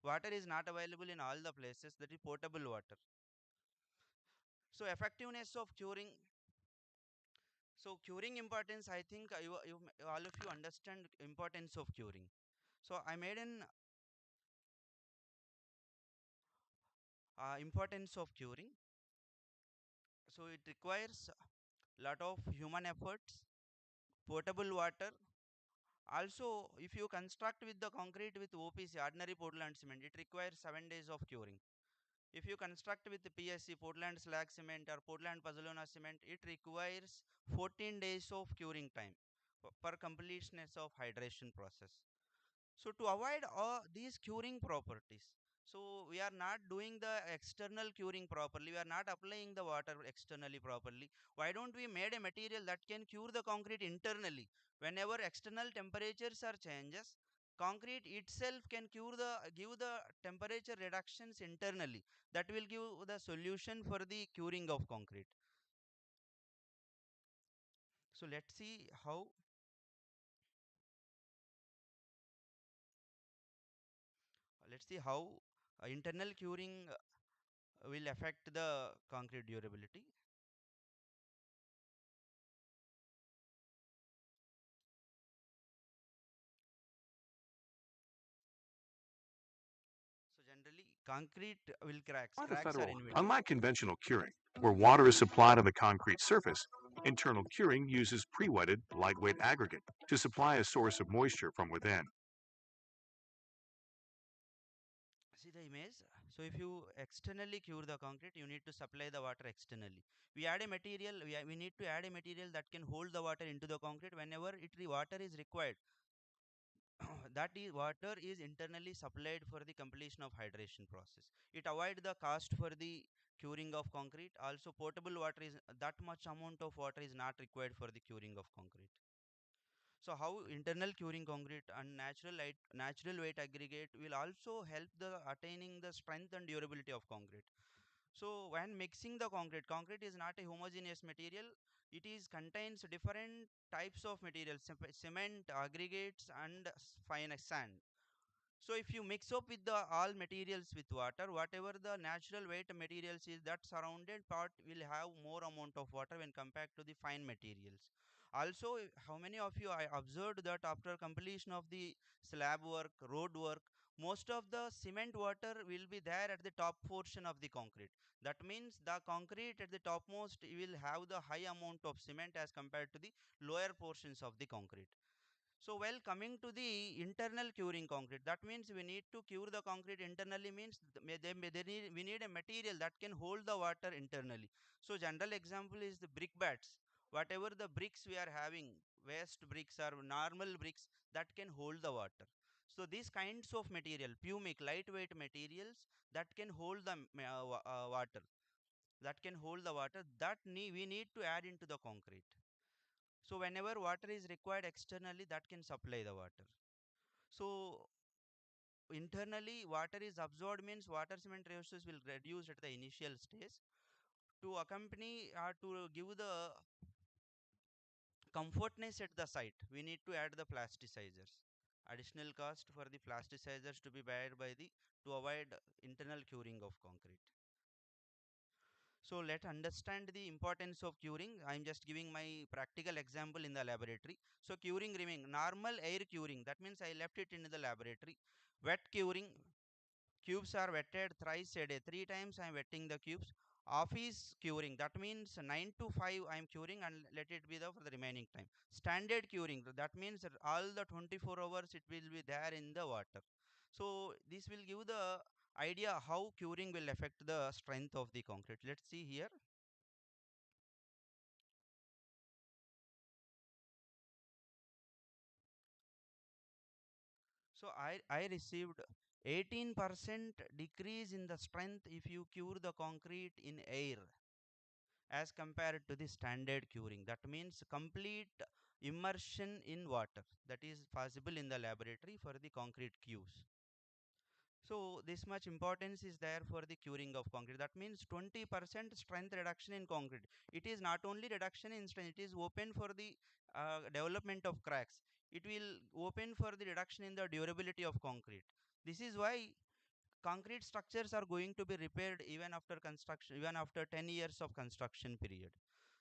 Water is not available in all the places, that is potable water. So effectiveness of curing. So curing importance, I think all of you understand importance of curing. So I made an importance of curing. So it requires lot of human efforts, potable water. Also, if you construct with the concrete with OPC, ordinary Portland cement, it requires 7 days of curing. If you construct with PSC, Portland slag cement or Portland Pozzolana cement, it requires 14 days of curing time per completeness of hydration process. So to avoid all these curing properties, so we are not doing the external curing properly. We are not applying the water externally properly. Why don't we made a material that can cure the concrete internally? Whenever external temperatures are changes, concrete itself can give the temperature reductions internally. That will give the solution for the curing of concrete. So let's see how internal curing will affect the concrete durability. So generally, concrete will cracks. By the Cracks are federal, inevitable. unlike conventional curing, where water is supplied on the concrete surface, internal curing uses pre-wetted, lightweight aggregate to supply a source of moisture from within. See the image. So if you externally cure the concrete, you need to supply the water externally. We add a material, we need to add a material that can hold the water into the concrete whenever water is required. That is water is internally supplied for the completion of hydration process. It avoid the cost for the curing of concrete. Also potable water is that much amount of water is not required for the curing of concrete. So how internal curing concrete and natural weight aggregate will also help the attaining the strength and durability of concrete. So when mixing the concrete is not a homogeneous material. It is contains different types of materials, cement, aggregates, and fine sand. So if you mix up with the all materials with water, whatever the natural weight materials is, that surrounded part will have more amount of water when compared to the fine materials. Also, how many of you I observed that after completion of the slab work, road work, most of the cement water will be there at the top portion of the concrete. That means the concrete at the topmost will have the high amount of cement as compared to the lower portions of the concrete. So while coming to the internal curing concrete, that means we need to cure the concrete internally means we need a material that can hold the water internally. So general example is the brick bats. Whatever the bricks we are having, waste bricks or normal bricks that can hold the water. So these kinds of material, pumic, lightweight materials that can hold the water, that can hold the water that we need to add into the concrete. So whenever water is required externally, that can supply the water. So internally, water is absorbed means water cement ratios will reduce at the initial stage. To accompany or to give the comfortness at the site, we need to add the plasticizers. Additional cost for the plasticizers to be borne by the to avoid internal curing of concrete. So let's understand the importance of curing. I'm just giving my practical example in the laboratory. So curing remain normal air curing. That means I left it in the laboratory. Wet curing, cubes are wetted thrice a day. Three times I'm wetting the cubes. Office curing. That means 9 to 5 I'm curing and let it be there for the remaining time. Standard curing. That means that all the 24 hours it will be there in the water. So this will give the idea how curing will affect the strength of the concrete. Let's see here. So I received 18% decrease in the strength if you cure the concrete in air as compared to the standard curing. That means complete immersion in water that is possible in the laboratory for the concrete cubes. So this much importance is there for the curing of concrete. That means 20% strength reduction in concrete. It is not only reduction in strength, it is open for the development of cracks. It will open for the reduction in the durability of concrete. This is why concrete structures are going to be repaired even after construction, even after 10 years of construction period.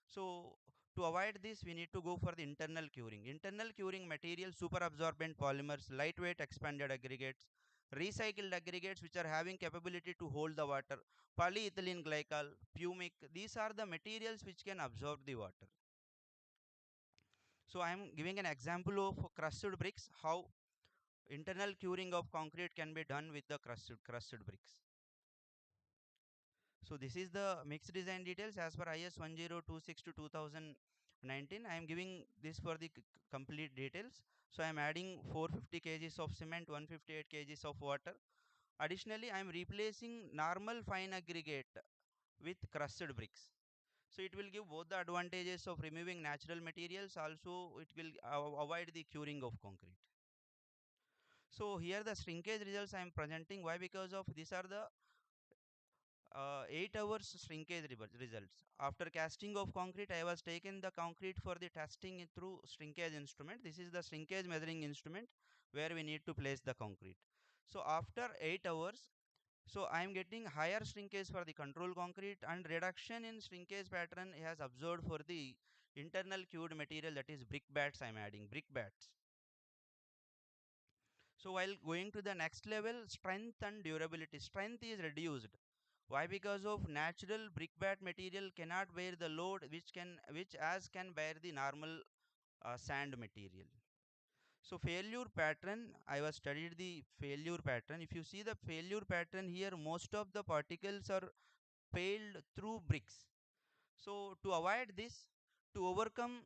So to avoid this, we need to go for the internal curing. Internal curing material, super absorbent polymers, lightweight expanded aggregates, recycled aggregates which are having capability to hold the water, polyethylene glycol, pumic. These are the materials which can absorb the water. So I am giving an example of crushed bricks, how internal curing of concrete can be done with the crushed bricks. So this is the mixed design details as per IS 1026 to 2019. I am giving this for the complete details. So I am adding 450 kgs of cement, 158 kgs of water. Additionally, I am replacing normal fine aggregate with crushed bricks. So it will give both the advantages of removing natural materials. Also, it will avoid the curing of concrete. So here the shrinkage results I am presenting. Why? Because of these are the 8 hours shrinkage results. After casting of concrete, I was taken the concrete for the testing through shrinkage instrument. This is the shrinkage measuring instrument where we need to place the concrete. So after 8 hours, so I am getting higher shrinkage for the control concrete and reduction in shrinkage pattern has observed for the internal cured material, that is brick bats. I am adding brick bats. So while going to the next level, strength and durability, strength is reduced. Why? Because of natural brickbat material cannot bear the load which as can bear the normal sand material. So failure pattern, I was studied the failure pattern. If you see the failure pattern here, most of the particles are failed through bricks. So to avoid this, to overcome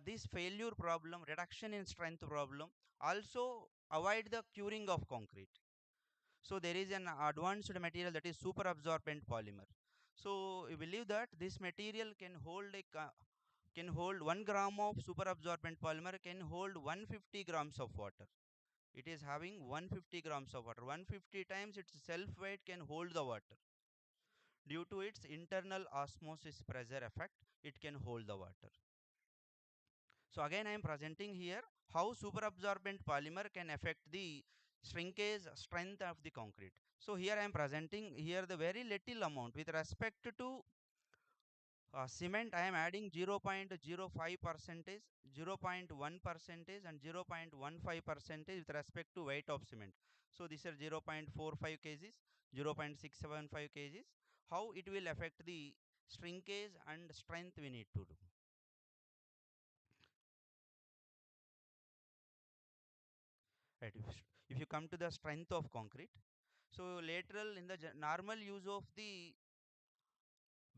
this failure problem, reduction in strength problem, also avoid the curing of concrete. So there is an advanced material that is super absorbent polymer. So we believe that this material can hold can hold 1 gram of super absorbent polymer can hold 150 grams of water. It is having 150 grams of water. 150 times its self weight can hold the water. Due to its internal osmosis pressure effect, it can hold the water. So again, I am presenting here how superabsorbent polymer can affect the shrinkage strength of the concrete. So here I am presenting here the very little amount with respect to cement. I am adding 0.05 percentage, 0.1 percentage, and 0.15 percentage with respect to weight of cement. So these are 0.45 kgs, 0.675 kgs. How it will affect the shrinkage and strength we need to do. Right. If you come to the strength of concrete, so lateral in the normal use of the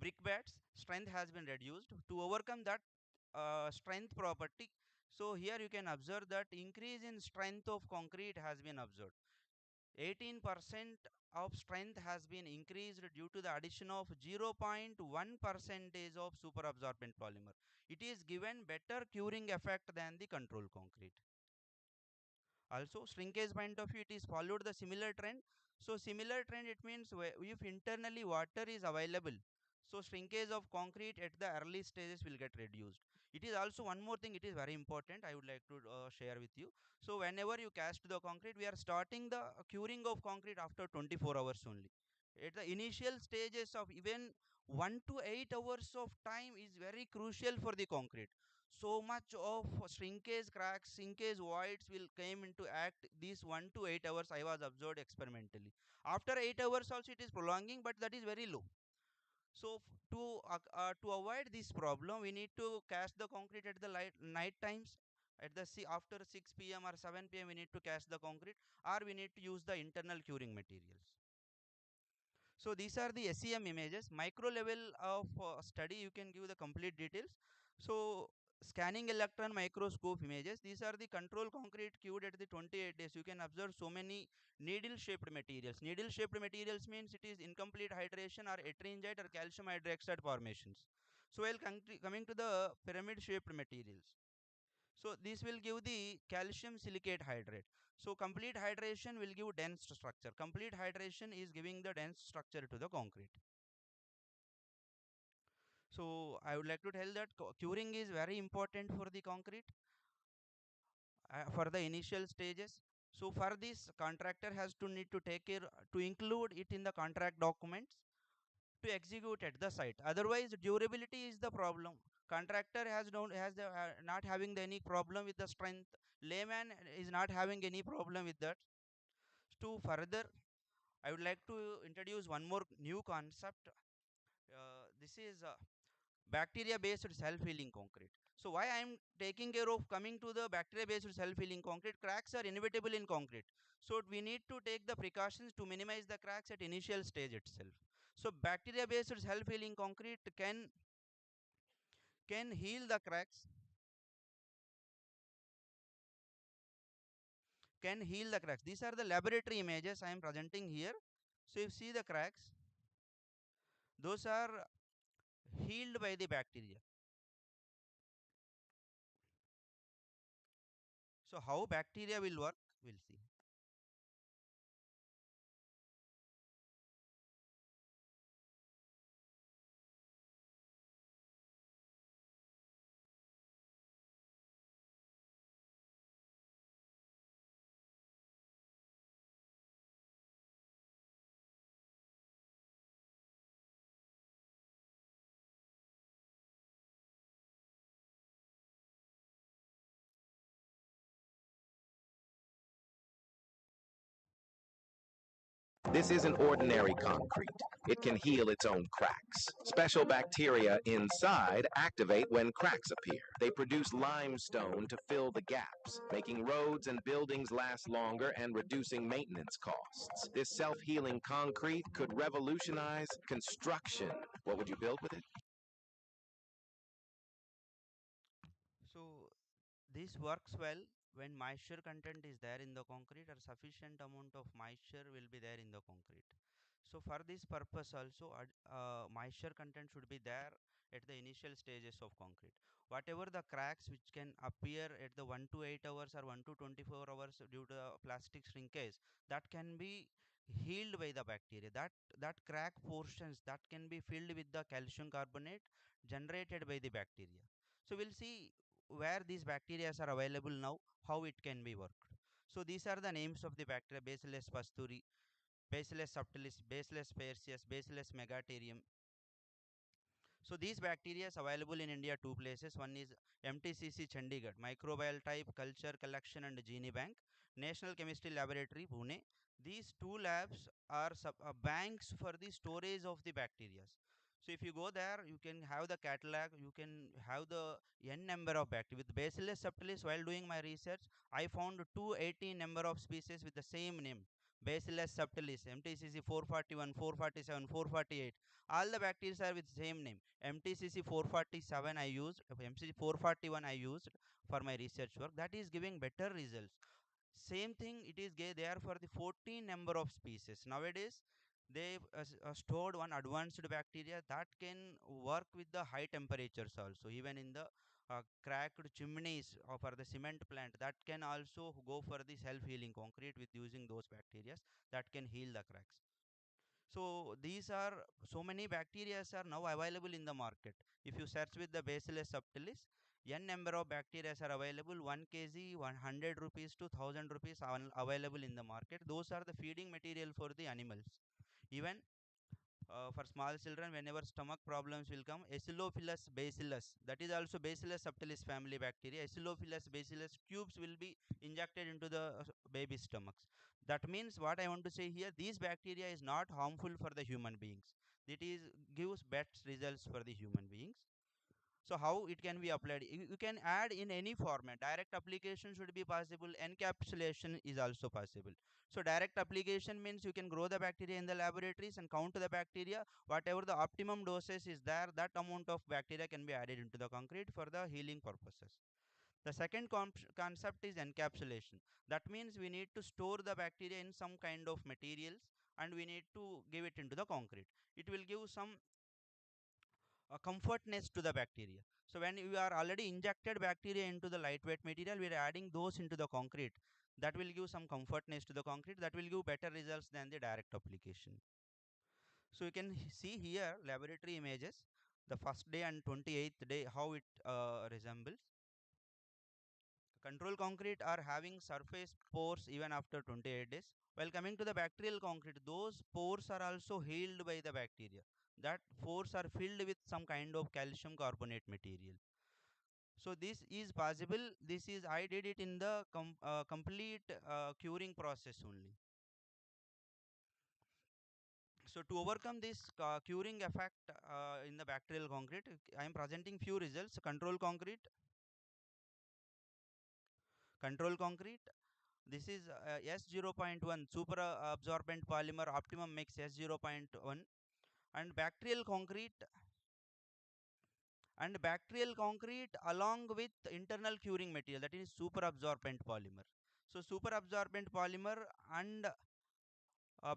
brick bats, strength has been reduced. To overcome that strength property, so here you can observe that increase in strength of concrete has been observed. 18% of strength has been increased due to the addition of 0.1 percentage of super absorbent polymer. It is given better curing effect than the control concrete. Also shrinkage point of view, it is followed the similar trend. So similar trend, it means if internally water is available, so shrinkage of concrete at the early stages will get reduced. It is also one more thing, it is very important, I would like to share with you. So whenever you cast the concrete, we are starting the curing of concrete after 24 hours only. At the initial stages of even 1 to 8 hours of time is very crucial for the concrete. So much of shrinkage cracks, shrinkage voids will come into act these 1 to 8 hours I was observed experimentally. After 8 hours also it is prolonging, but that is very low. So to avoid this problem, we need to cast the concrete at the night times. At the after 6 p.m. or 7 p.m. we need to cast the concrete, or we need to use the internal curing materials. So these are the SEM images, micro level of study. You can give the complete details. So scanning electron microscope images. These are the control concrete cured at the 28 days. You can observe so many needle shaped materials. Needle shaped materials means it is incomplete hydration or ettringite or calcium hydroxide formations. So while coming to the pyramid shaped materials. So this will give the calcium silicate hydrate. So complete hydration will give dense structure. Complete hydration is giving the dense structure to the concrete. So I would like to tell that curing is very important for the concrete for the initial stages. So for this, contractor has to need to take care to include it in the contract documents to execute at the site. Otherwise, durability is the problem. Contractor not having any problem with the strength. Layman is not having any problem with that. To further, I would like to introduce one more new concept. This is bacteria based self healing concrete. So why I am taking care of coming to the bacteria based self healing concrete? Cracks are inevitable in concrete, so we need to take the precautions to minimize the cracks at initial stage itself. So bacteria based self healing concrete can heal the cracks, can heal the cracks. These are the laboratory images I am presenting here. So you see the cracks, those are healed by the bacteria. So how bacteria will work, we'll see. This isn't ordinary concrete. It can heal its own cracks. Special bacteria inside activate when cracks appear. They produce limestone to fill the gaps, making roads and buildings last longer and reducing maintenance costs. This self healing concrete could revolutionize construction. What would you build with it? So this works well when moisture content is there in the concrete or sufficient amount of moisture will be there in the concrete. So for this purpose also moisture content should be there at the initial stages of concrete. Whatever the cracks which can appear at the 1 to 8 hours or 1 to 24 hours due to plastic shrinkage, that can be healed by the bacteria. That crack portions that can be filled with the calcium carbonate generated by the bacteria. So we'll see where these bacteria are available now, how it can be worked. So these are the names of the bacteria: Bacillus pasteurii, Bacillus subtilis, Bacillus spearcius, Bacillus megaterium. So these bacteria is available in India two places. One is MTCC Chandigarh, Microbial Type Culture Collection and Gene Bank, National Chemistry Laboratory, Pune. These two labs are banks for the storage of the bacteria. So if you go there, you can have the catalog, you can have the n number of bacteria. With Bacillus subtilis, while doing my research, I found 280 number of species with the same name. Bacillus subtilis, MTCC 441, 447, 448. All the bacteria are with same name. MTCC 447 I used, MTCC 441 I used for my research work. That is giving better results. Same thing it is there for the 14 number of species. Nowadays, they stored one advanced bacteria that can work with the high temperatures also, even in the cracked chimneys or for the cement plant, that can also go for the self-healing concrete with using those bacteria that can heal the cracks. So these are so many bacteria are now available in the market. If you search with the Bacillus subtilis, n number of bacteria are available. 1 kg, 100 rupees to 1000 rupees are available in the market. Those are the feeding material for the animals. Even for small children, whenever stomach problems will come, Acidophilus bacillus, that is also Bacillus subtilis family bacteria, Acidophilus bacillus tubes will be injected into the baby stomachs. That means what I want to say here, these bacteria is not harmful for the human beings. It is gives best results for the human beings. So how it can be applied? You can add in any format. Direct application should be possible. Encapsulation is also possible. So direct application means you can grow the bacteria in the laboratories and count the bacteria. Whatever the optimum doses is there, that amount of bacteria can be added into the concrete for the healing purposes. The second concept is encapsulation. That means we need to store the bacteria in some kind of materials and we need to give it into the concrete. It will give some comfortness to the bacteria. So when you are already injected bacteria into the lightweight material, we are adding those into the concrete. That will give some comfortness to the concrete. That will give better results than the direct application. So you can see here laboratory images, the first day and 28th day, how it resembles. Control concrete are having surface pores even after 28 days. While coming to the bacterial concrete, those pores are also healed by the bacteria. That pores are filled with some kind of calcium carbonate material. So this is possible. This is I did it in the complete curing process only. So to overcome this curing effect in the bacterial concrete, I am presenting few results. Control concrete. This is S0.1 super absorbent polymer optimum mix S0.1, and bacterial concrete along with internal curing material, that is super absorbent polymer. So super absorbent polymer and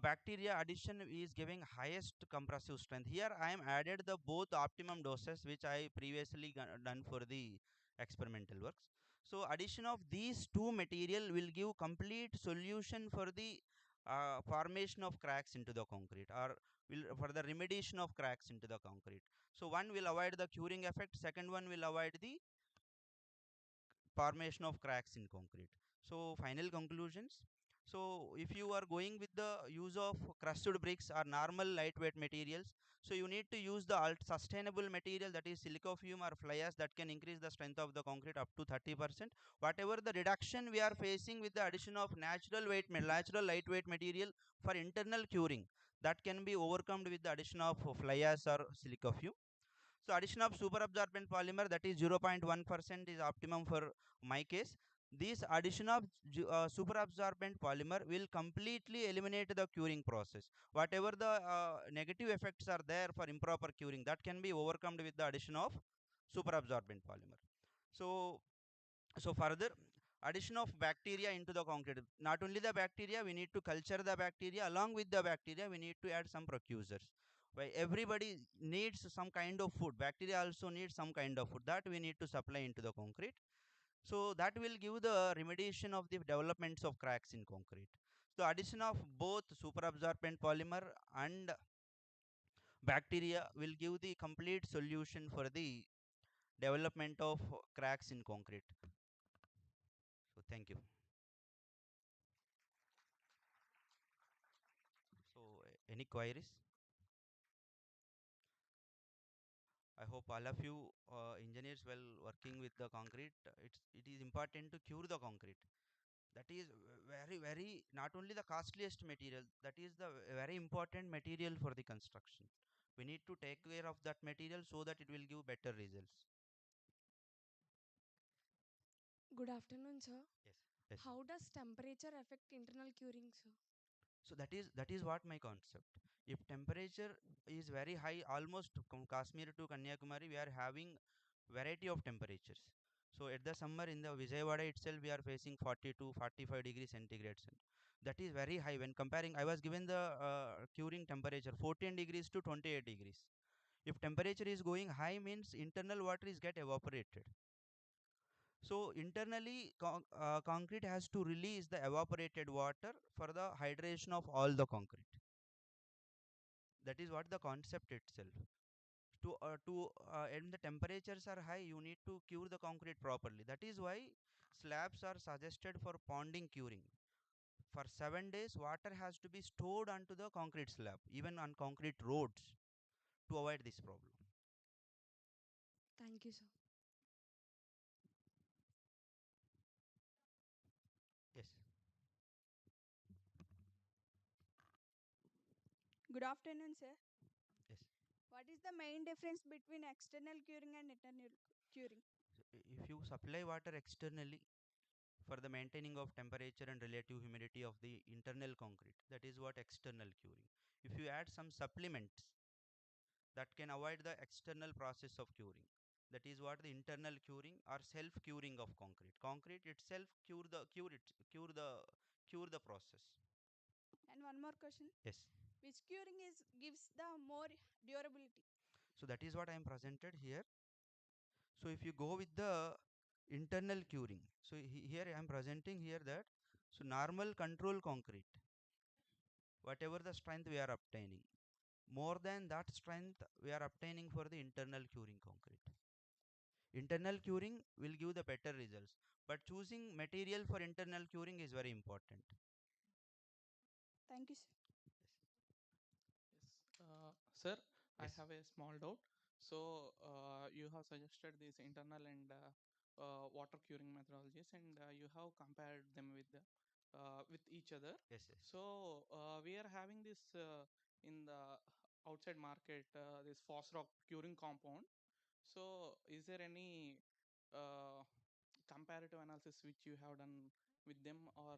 bacteria addition is giving highest compressive strength. Here I am added the both optimum doses which I previously done for the experimental works. So addition of these two material will give complete solution for the formation of cracks into the concrete, or will for the remediation of cracks into the concrete. So one will avoid the curing effect, second one will avoid the formation of cracks in concrete. So final conclusions. So if you are going with the use of crushed bricks or normal lightweight materials, so you need to use the sustainable material, that is silica fume or fly ash, that can increase the strength of the concrete up to 30%. Whatever the reduction we are facing with the addition of natural lightweight material for internal curing, that can be overcome with the addition of fly ash or silica fume. So addition of super absorbent polymer, that is 0.1% is optimum for my case. This addition of super absorbent polymer will completely eliminate the curing process. Whatever the negative effects are there for improper curing, that can be overcome with the addition of super absorbent polymer. So further, addition of bacteria into the concrete. Not only the bacteria, we need to culture the bacteria. Along with the bacteria, we need to add some precursors. Why everybody needs some kind of food. Bacteria also needs some kind of food that we need to supply into the concrete. So that will give the remediation of the developments of cracks in concrete. So addition of both super absorbent polymer and bacteria will give the complete solution for the development of cracks in concrete. So thank you. So any queries? I hope all of you engineers while working with the concrete, it is important to cure the concrete. That is very not only the costliest material, that is the very important material for the construction. We need to take care of that material so that it will give better results. Good afternoon, sir. Yes. Yes. How does temperature affect internal curing, sir? So that is what my concept. If temperature is very high, almost from Kashmir to Kanyakumari, we are having variety of temperatures. So at the summer in the Vijayawada itself, we are facing 40 to 45 degrees centigrade. That is very high when comparing. I was given the curing temperature 14 degrees to 28 degrees. If temperature is going high, means internal water is get evaporated. So internally, concrete has to release the evaporated water for the hydration of all the concrete. That is what the concept itself. And the temperatures are high, you need to cure the concrete properly. That is why slabs are suggested for ponding curing. For 7 days, water has to be stored onto the concrete slab, even on concrete roads, to avoid this problem. Thank you, sir. Yes. Good afternoon, sir. Yes. What is the main difference between external curing and internal curing? If you supply water externally for the maintaining of temperature and relative humidity of the internal concrete, that is what external curing. If you add some supplements that can avoid the external process of curing, that is what the internal curing or self curing of concrete. Concrete itself cure the process. And one more question. Yes. Which curing is gives the more durability? So that is what I am presented here. So if you go with the internal curing, so here I am presenting here that, so normal control concrete, whatever the strength we are obtaining, more than that strength we are obtaining for the internal curing concrete. Internal curing will give the better results, but choosing material for internal curing is very important. Thank you, sir. Yes, sir, I Yes. have a small doubt. So, you have suggested these internal and water curing methodologies, and you have compared them with each other. Yes. Yes. So, we are having this in the outside market, this phos rock curing compound. So, is there any uh, comparative analysis which you have done with them, or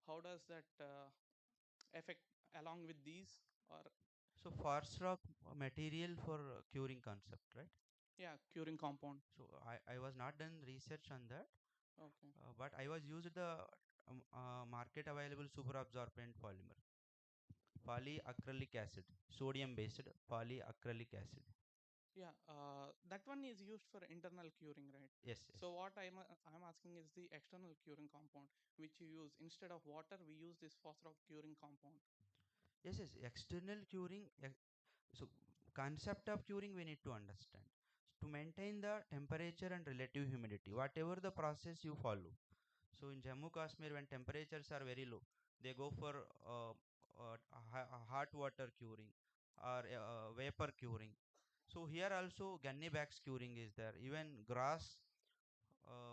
how does that affect along with these, or So forest rock material for curing concept, right? yeah, curing compound? So I was not done research on that, Okay. but I was used the market available super absorbent polymer, polyacrylic acid, sodium based polyacrylic acid. Yeah, that one is used for internal curing, right? Yes. Yes. So what I'm asking is the external curing compound, which you use instead of water. We use this phosphorus curing compound. Yes. Yes. External curing. So concept of curing we need to understand to maintain the temperature and relative humidity, whatever the process you follow. So in Jammu Kashmir, when temperatures are very low, They go for hot water curing or vapor curing. So here also gunny bags curing is there. Even grass,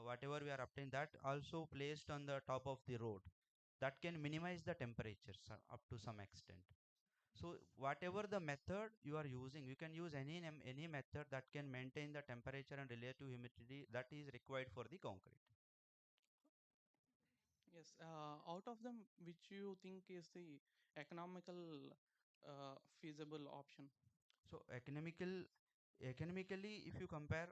whatever we are obtaining, that also placed on the top of the road, that can minimize the temperatures up to some extent. So whatever the method you are using, you can use any method that can maintain the temperature and relative humidity that is required for the concrete. Yes, out of them, which you think is the economical feasible option? So economically, if you compare,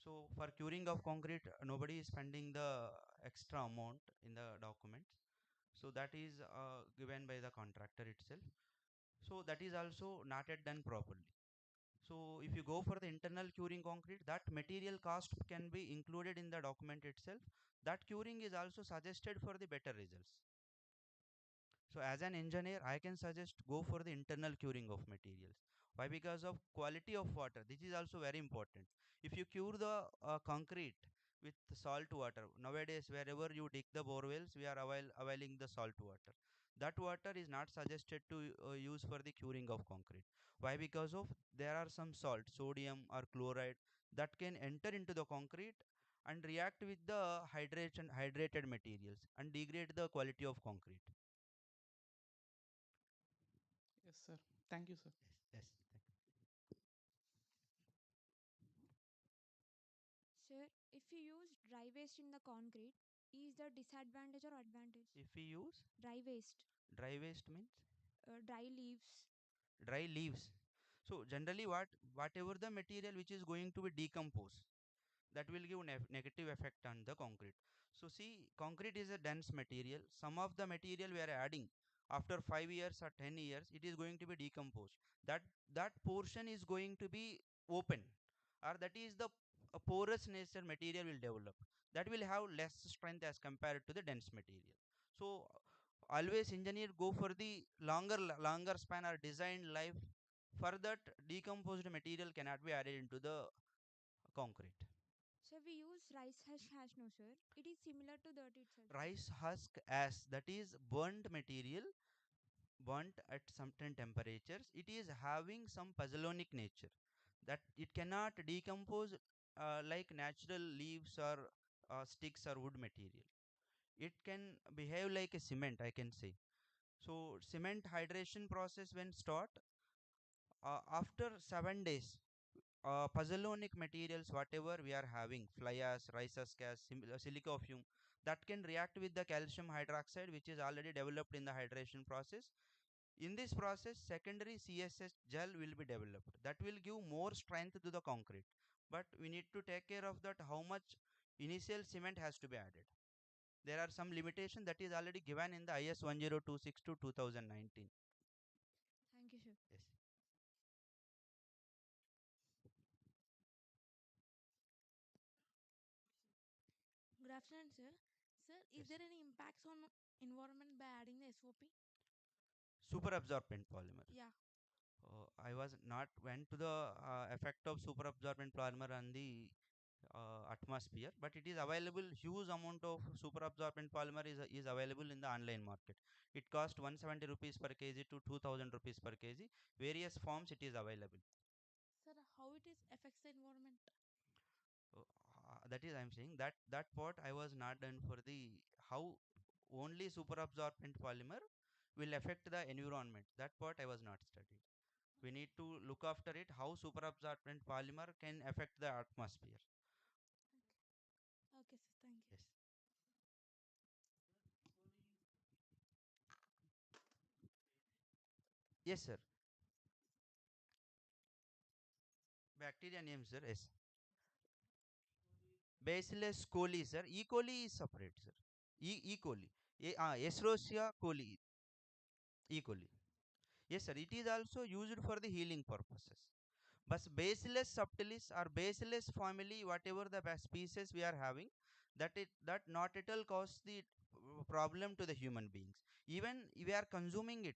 so for curing of concrete, nobody is spending the extra amount in the documents. So that is given by the contractor itself. So that is also not yet done properly. So if you go for the internal curing concrete, that material cost can be included in the document itself. That curing is also suggested for the better results. So as an engineer, I can suggest go for the internal curing of materials. Why? Because of quality of water. This is also very important. If you cure the concrete with salt water, nowadays wherever you dig the bore wells, we are availing the salt water. That water is not suggested to use for the curing of concrete. Why? Because of there are some salt, sodium or chloride, that can enter into the concrete and react with the hydrated materials and degrade the quality of concrete. Yes, sir. Thank you, sir. Yes. Sir, if you use dry waste in the concrete, is the disadvantage or advantage? If we use Dry waste, dry waste means dry leaves. dry leaves. So generally, whatever the material which is going to be decomposed, that will give negative effect on the concrete. So see, concrete is a dense material. Some of the material we are adding after 5 years or 10 years, it is going to be decomposed. That that portion is going to be open, or that is the a porous nature material will develop. That will have less strength as compared to the dense material. So always engineer go for the longer span or design life. For that, decomposed material cannot be added into the concrete. So we use rice hash no sir. It is similar to that itself. Rice husk ash, that is burnt material, burnt at certain temperatures, it is having some pozzolanic nature, that it cannot decompose like natural leaves or sticks or wood material. It can behave like a cement, I can say. So cement hydration process when start, after 7 days, pozzolanic materials whatever we are having, fly ash, rice husk ash, silica fume, that can react with the calcium hydroxide which is already developed in the hydration process. In this process, secondary CSS gel will be developed. That will give more strength to the concrete. But we need to take care of that how much initial cement has to be added. There are some limitation that is already given in the IS 1026 to 2019. Thank you, sir. Yes. Good afternoon, sir. Sir, is Yes. there any impacts on environment by adding the SOP? Super absorbent polymer. Yeah. I was not went to the effect of super absorbent polymer on the atmosphere, but it is available. Huge amount of super absorbent polymer is available in the online market. It cost 170 rupees per kg to 2000 rupees per kg. Various forms it is available. Sir, how it is affects the environment? That is, I'm saying that that part I was not done for the how only super absorbent polymer will affect the environment. That part I was not studied. We need to look after it how super absorbent polymer can affect the atmosphere. Okay. Okay, sir. Thank you. Yes. Yes, sir. Bacteria name, sir. Yes. Bacillus coli, sir. E. coli is separate, sir. E. coli. Escherichia coli. E. coli. Yes, sir. It is also used for the healing purposes. But Bacillus subtilis or Bacillus family, whatever the species we are having, that not at all cause the problem to the human beings. Even we are consuming it,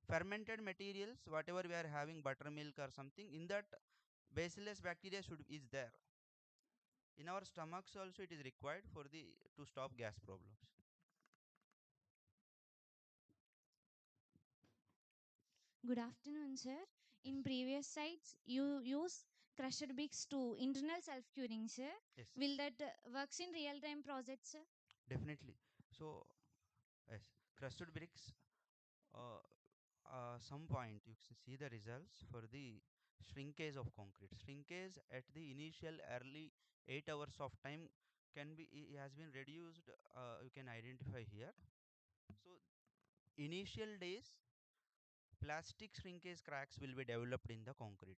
fermented materials, whatever we are having, buttermilk or something, in that Bacillus bacteria should is there. In our stomachs also it is required for the to stop gas problems. Good afternoon, sir. Yes, In previous sites, you use crushed bricks to internal self-curing, sir. yes, Will that works in real-time projects, sir? definitely. So, yes, crusted bricks. Uh, some point you can see the results for the shrinkage of concrete. Shrinkage at the initial early 8 hours of time can be has been reduced. You can identify here. So, initial days plastic shrinkage cracks will be developed in the concrete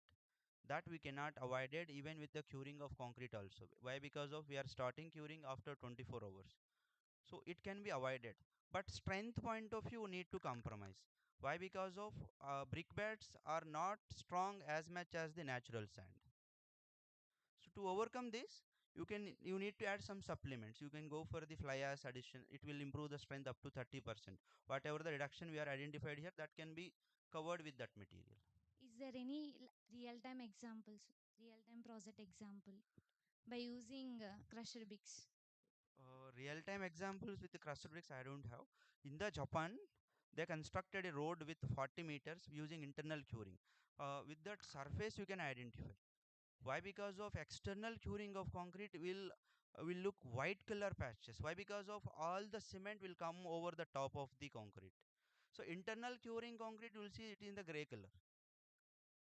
that we cannot avoid it even with the curing of concrete also. Why? Because of we are starting curing after 24 hours, so it can be avoided, but strength point of view need to compromise. Why? Because of brick beds are not strong as much as the natural sand. So to overcome this, you need to add some supplements. You can go for the fly ash addition. It will improve the strength up to 30%. Whatever the reduction we are identified here, that can be covered with that material. Is there any real-time examples, real-time project example by using crushed bricks? Real-time examples with the crushed bricks I don't have. In the Japan, they constructed a road with 40 meters using internal curing. With that surface, you can identify. Why? Because of external curing of concrete will look white color patches. Why? Because of all the cement will come over the top of the concrete. So internal curing concrete, you will see it in the gray color.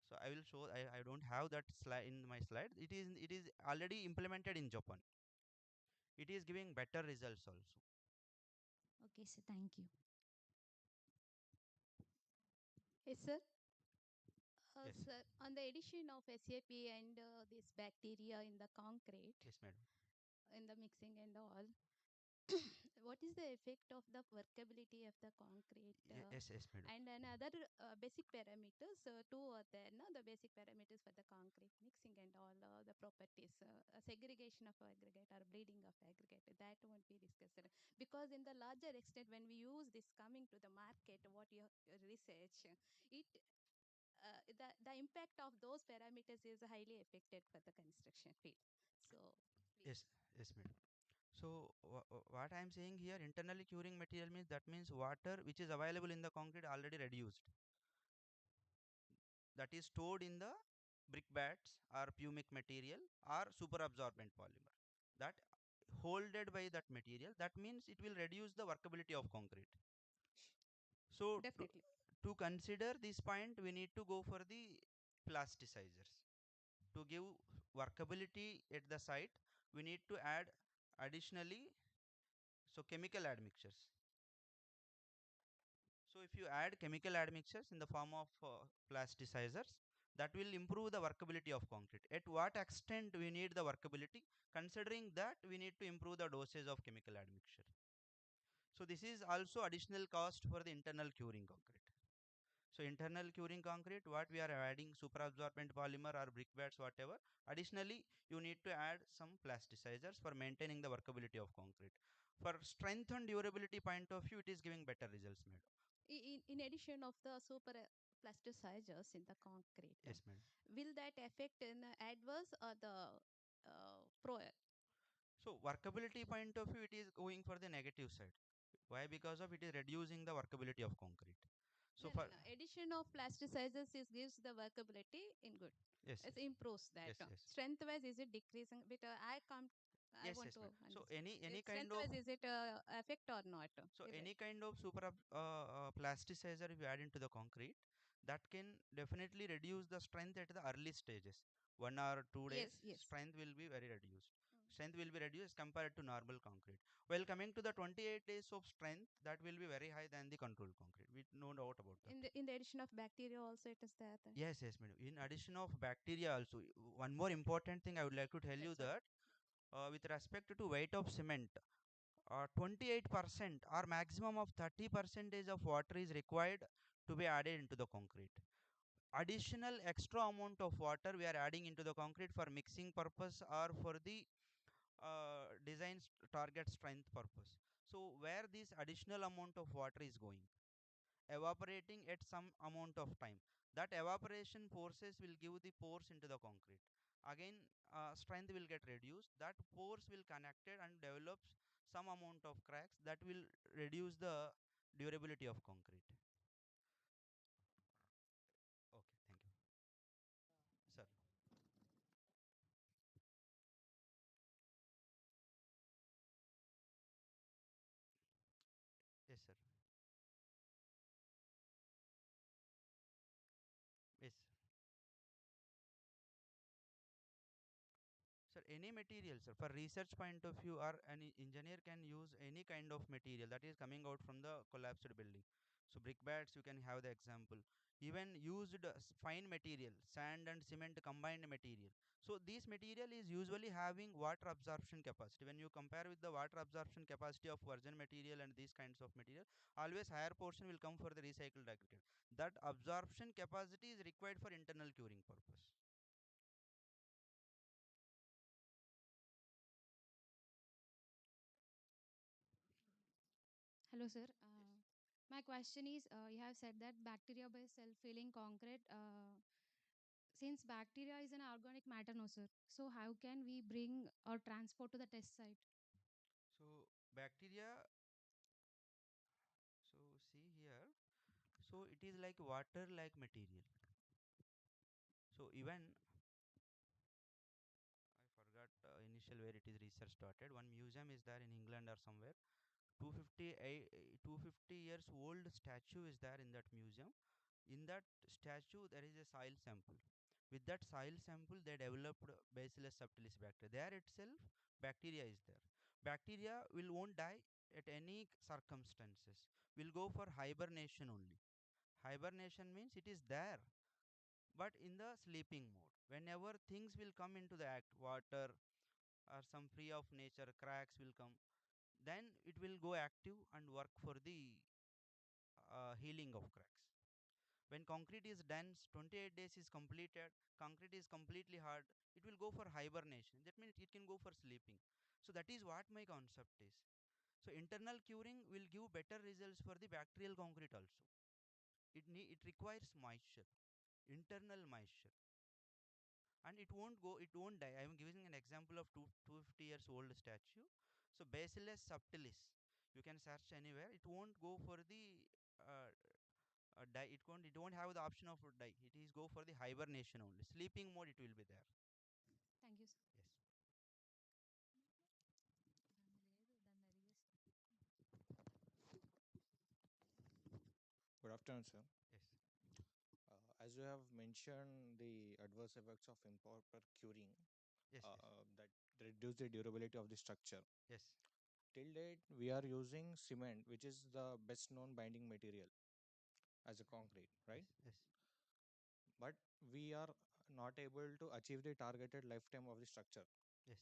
So I will show. I don't have that slide in my slide. It is already implemented in Japan. It is giving better results also. Okay, sir. Thank you. Yes, sir. Yes. Sir, on the addition of SAP and this bacteria in the concrete, Yes, madam. in the mixing and all, what is the effect of the workability of the concrete? Yes, yes, madam. And another basic parameters, two are there, no? The basic parameters for the concrete mixing and all the properties, segregation of aggregate or bleeding of aggregate, that won't be discussed. Because in the larger extent, when we use this coming to the market, what you research, it the impact of those parameters is highly affected for the construction field. So, please. Yes, yes, madam. So what I am saying here, internally curing material means that means water which is available in the concrete already reduced, that is stored in the brick bats or pumic material or super absorbent polymer, that holded by that material. That means it will reduce the workability of concrete. So Definitely. to consider this point, we need to go for the plasticizers. To give workability at the site, we need to add additionally so chemical admixtures. So if you add chemical admixtures in the form of plasticizers, that will improve the workability of concrete. At what extent we need the workability? Considering that we need to improve the dosage of chemical admixture. So this is also additional cost for the internal curing concrete. So internal curing concrete, what we are adding super absorbent polymer or brick bats, whatever. Additionally, you need to add some plasticizers for maintaining the workability of concrete. For strength and durability point of view, it is giving better results, madam. In addition of the super plasticizers in the concrete, Yes, madam. will that affect in adverse or the pro? So workability point of view, it is going for the negative side. Why? Because of it is reducing the workability of concrete. So No, no, for no. Addition of plasticizers is gives the workability in good. yes, It yes, improves that. yes, yes, Strength wise, is it decreasing? But I can't. I yes, want yes, to madam. So understand. any kind Strength of wise, is it affect or not? so Is it? any kind of plasticizer if you add into the concrete, that can definitely reduce the strength at the early stages. 1 or 2 days, Yes, yes. strength will be very reduced. Strength will be reduced compared to normal concrete. While coming to the 28 days of strength, that will be very high than the controlled concrete. We no doubt about that. In the addition of bacteria also it is there. Then. Yes, yes, madam. In addition of bacteria also, one more important thing I would like to tell you That's what. that with respect to weight of cement, 28% or maximum of 30 percentage of water is required to be added into the concrete. Additional extra amount of water we are adding into the concrete for mixing purpose or for the design target strength purpose. So where this additional amount of water is going, evaporating at some amount of time, that evaporation forces will give the pores into the concrete. Again, strength will get reduced, that pores will connected and develops some amount of cracks that will reduce the durability of concrete. Sir, any material, sir, for research point of view, or an engineer can use any kind of material that is coming out from the collapsed building. So brickbats, you can have the example. Even used fine material, sand and cement combined material. So this material is usually having water absorption capacity. When you compare with the water absorption capacity of virgin material and these kinds of material, always higher portion will come for the recycled aggregate. That absorption capacity is required for internal curing purpose. Hello, sir. My question is, you have said that bacteria-based self-healing concrete. Since bacteria is an organic matter, no, sir. So how can we bring or transport to the test site? So bacteria, so see here, so it is like water like material. So even I forgot initial where it is research started. One museum is there in England or somewhere. 250 years old statue is there in that museum. In that statue there is a soil sample. With that soil sample they developed Bacillus subtilis bacteria. There itself bacteria is there. Bacteria will won't die at any circumstances. Will go for hibernation only. Hibernation means it is there, but in the sleeping mode. Whenever things will come into the act, water or some free of nature cracks will come, then it will go active and work for the healing of cracks. When concrete is dense, 28 days is completed, concrete is completely hard, it will go for hibernation. That means it can go for sleeping. So that is what my concept is. So internal curing will give better results for the bacterial concrete also. It requires moisture, internal moisture, and it won't die. I am giving an example of 250 years old statue. So Bacillus subtilis, you can search anywhere, it won't go for the uh, die. It won't have the option of die. It is go for the hibernation only, sleeping mode it will be there. Thank you, sir. Yes. Good afternoon, sir. Yes. As you have mentioned the adverse effects of improper curing, Yes. Yes. that reduce the durability of the structure. Yes. Till date, we are using cement, which is the best known binding material as a concrete, right? Yes. But we are not able to achieve the targeted lifetime of the structure. Yes.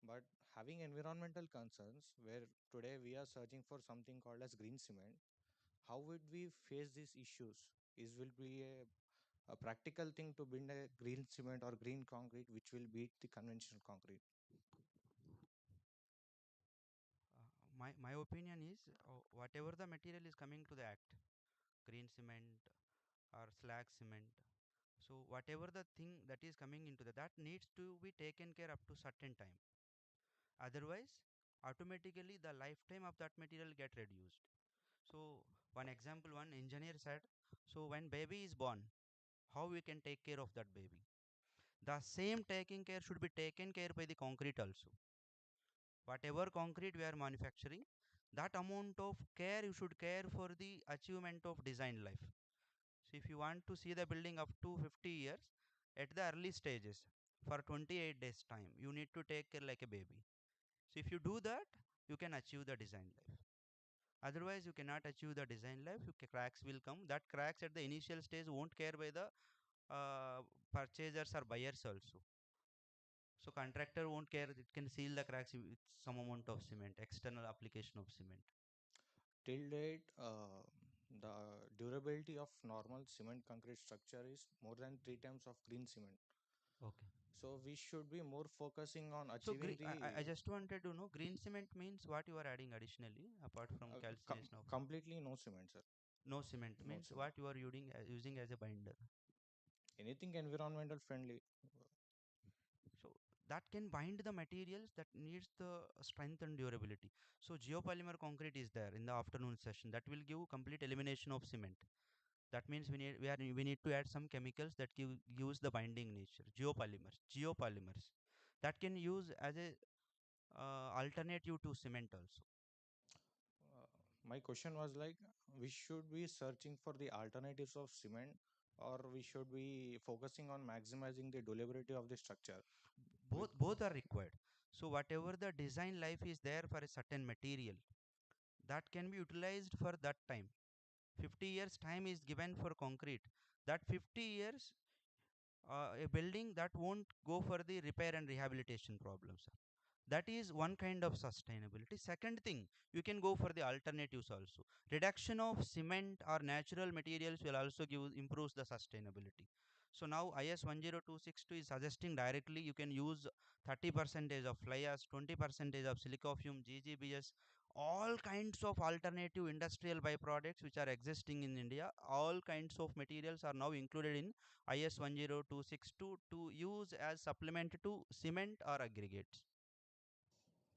But having environmental concerns, where today we are searching for something called as green cement, how would we face these issues? Is will be a practical thing to build a green cement or green concrete which will beat the conventional concrete? My opinion is, whatever the material is coming to the act, green cement or slag cement, so whatever the thing that is coming into that needs to be taken care up to certain time. Otherwise automatically the lifetime of that material get reduced. So one example, one engineer said, so when baby is born, how we can take care of that baby? The same taking care should be taken care by the concrete also. Whatever concrete we are manufacturing, that amount of care you should care for the achievement of design life. So if you want to see the building up to 50 years, at the early stages, for 28 days time, you need to take care like a baby. So if you do that, you can achieve the design life. Otherwise, you cannot achieve the design life. Cracks will come. That cracks at the initial stage won't care by the uh, purchasers or buyers also. So contractor won't care. It can seal the cracks with some amount of cement, external application of cement. Till date, the durability of normal cement concrete structure is more than 3 times of green cement. Okay. So we should be more focusing on So achieving I the just wanted to know, green cement means what you are adding additionally apart from calcination of completely no cement, sir. no cement No means cement. what you are using as a binder. Anything environmental friendly. So that can bind the materials that needs the strength and durability. So geopolymer concrete is there in the afternoon session that will give complete elimination of cement. That means we need to add some chemicals that use the binding nature. Geopolymers that can use as a alternative to cement also. Uh, my question was like, we should be searching for the alternatives of cement, or we should be focusing on maximizing the durability of the structure. Both are required. So whatever the design life is there for a certain material, that can be utilized for that time. 50 years time is given for concrete. That 50 years, a building that won't go for the repair and rehabilitation problems. That is one kind of sustainability. Second thing, you can go for the alternatives also. Reduction of cement or natural materials will also give improves the sustainability. So now IS 10262 is suggesting directly you can use 30 percentage of fly ash, 20 percentage of silica fume, GGBS, all kinds of alternative industrial byproducts which are existing in India. All kinds of materials are now included in IS 10262 to use as supplement to cement or aggregates.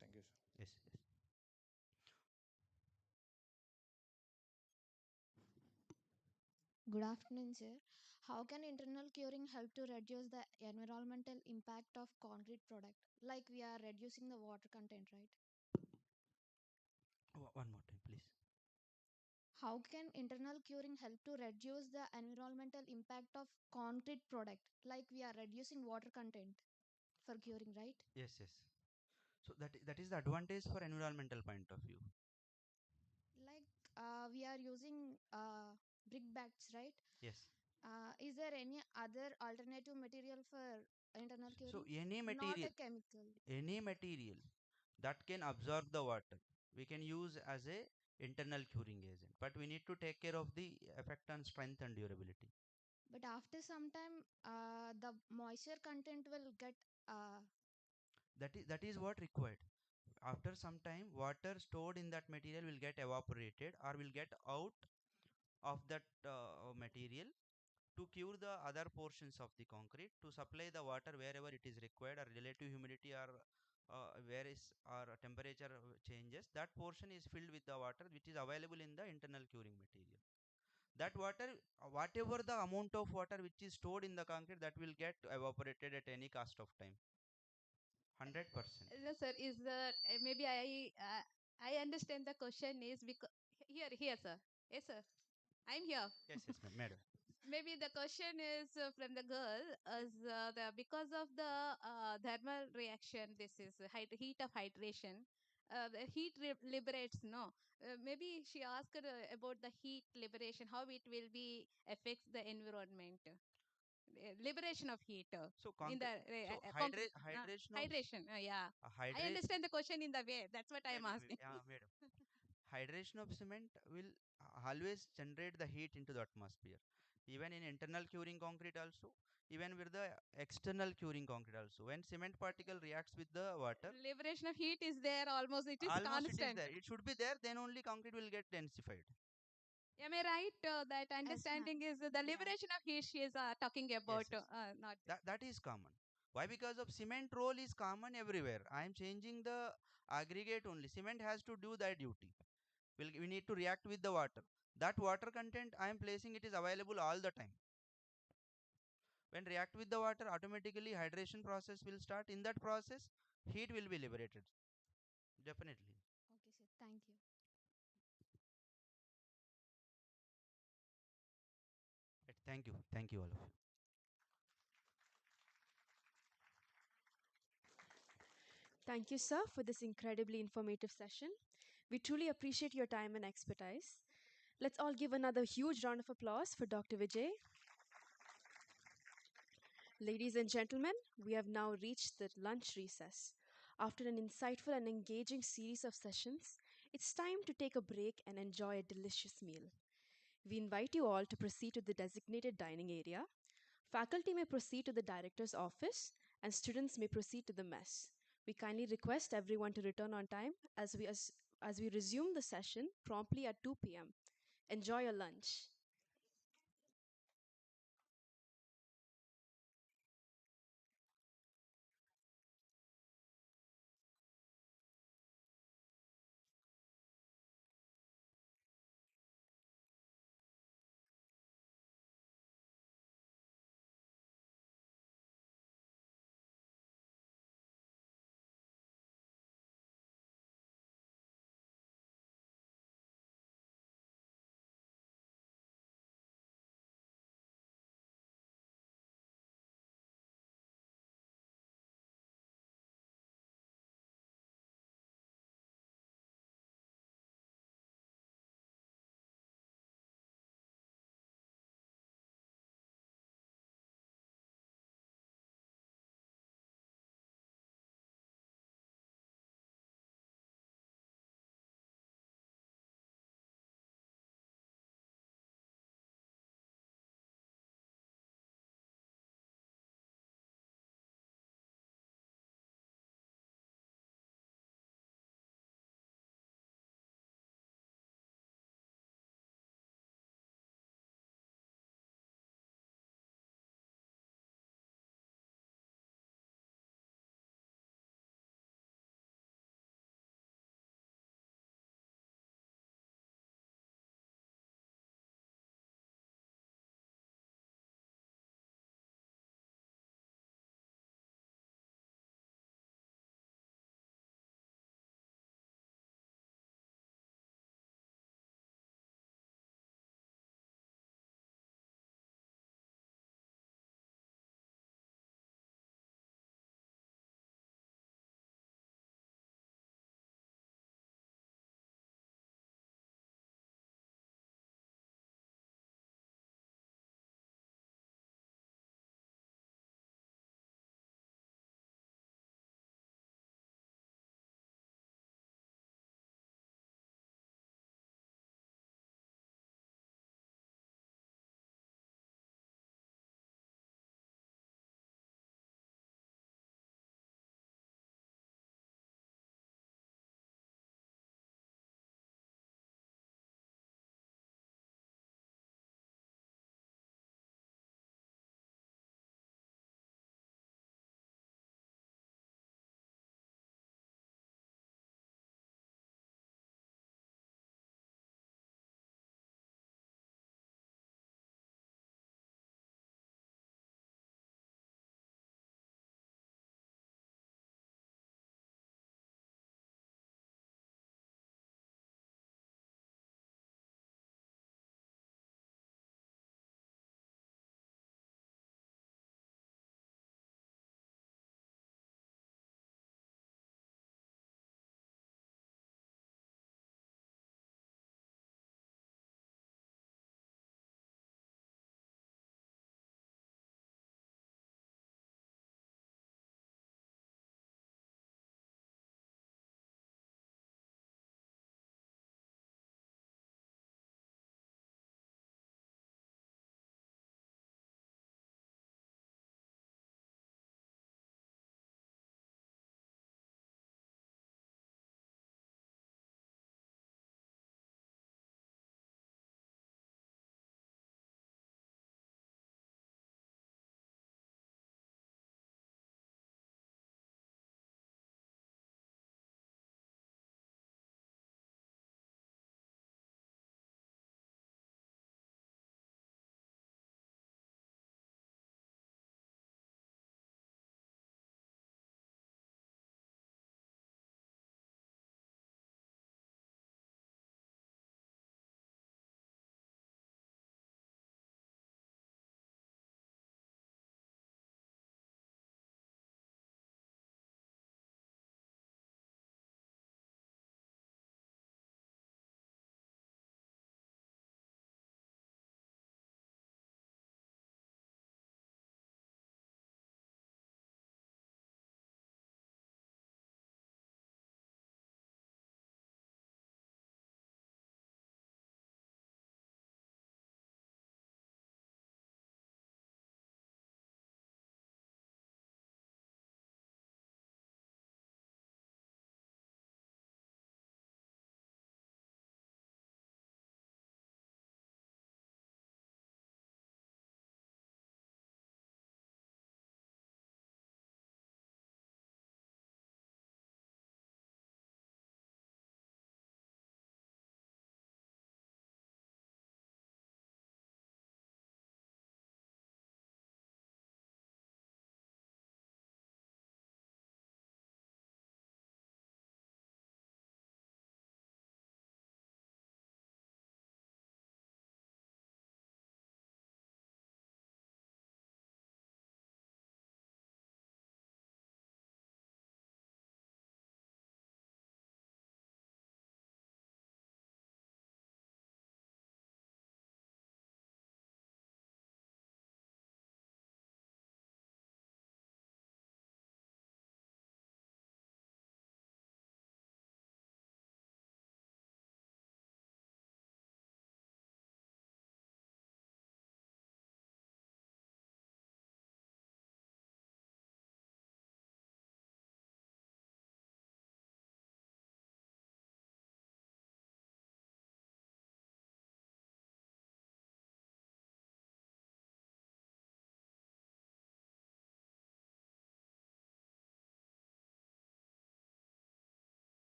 Thank you, sir. Yes, yes. Good afternoon, sir. How can internal curing help to reduce the environmental impact of concrete product? Like we are reducing the water content, right? One more time, please. How can internal curing help to reduce the environmental impact of concrete product? Like we are reducing water content for curing, right? Yes, yes. So that is the advantage for environmental point of view. Like we are using brick bats, right? Yes. Is there any other alternative material for internal So curing? any Not material, a chemical. any material that can absorb the water, we can use as a internal curing agent. But we need to take care of the effect on strength and durability. But after some time, the moisture content will get. That is what required. After some time, water stored in that material will get evaporated or will get out of that material to cure the other portions of the concrete, to supply the water wherever it is required, or relative humidity, or where is or temperature changes, that portion is filled with the water which is available in the internal curing material. That water, whatever the amount of water which is stored in the concrete, that will get evaporated at any cost of time. 100%. No, sir, is maybe I understand the question is because here, sir. Yes, sir. I'm here. Yes, yes, madam. Maybe the question is from the girl is because of the thermal reaction. This is heat of hydration. The heat liberates. No, maybe she asked about the heat liberation, how it will be affects the environment. Liberation of heat So in the hydration of hydration. Yeah, I hydra understand the question in the way. That's what I am asking. madam. Hydration of cement will always generate the heat into the atmosphere, even in internal curing concrete also, even with the external curing concrete also. When cement particle reacts with the water, Liberation of heat is there almost. It is almost it is constant. there, it should be there, then only concrete will get densified. Am I right? That Yes, ma'am. understanding is the Yeah. liberation of heat she is talking Yes, about. yes. Not That is common. Why? Because of cement role is common everywhere. I am changing the aggregate only. Cement has to do that duty. We need to react with the water. That water content I am placing, it is available all the time. When react with the water, automatically hydration process will start. In that process, heat will be liberated. Definitely. Okay, sir. Thank you. Right. Thank you. Thank you all of you. Thank you, sir, for this incredibly informative session. We truly appreciate your time and expertise. Let's all give another huge round of applause for Dr. Vijay. Ladies and gentlemen, we have now reached the lunch recess. After an insightful and engaging series of sessions, it's time to take a break and enjoy a delicious meal. We invite you all to proceed to the designated dining area. Faculty may proceed to the director's office, and students may proceed to the mess. We kindly request everyone to return on time as we resume the session promptly at 2 p.m. Enjoy your lunch.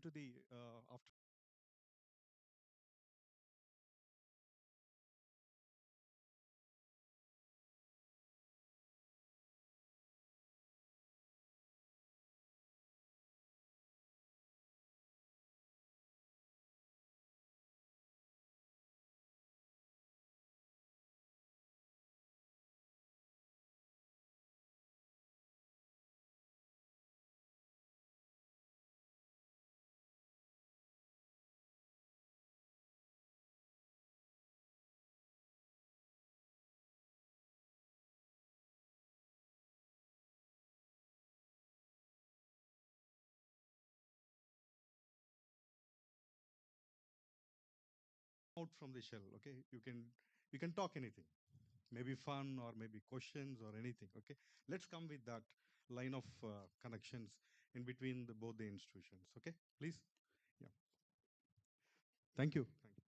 to the after. Out from the shell. Okay, you can talk anything, maybe fun or maybe questions or anything. Okay, let's come with that line of connections in between both the institutions. Okay, please. Yeah, thank you. Thank you.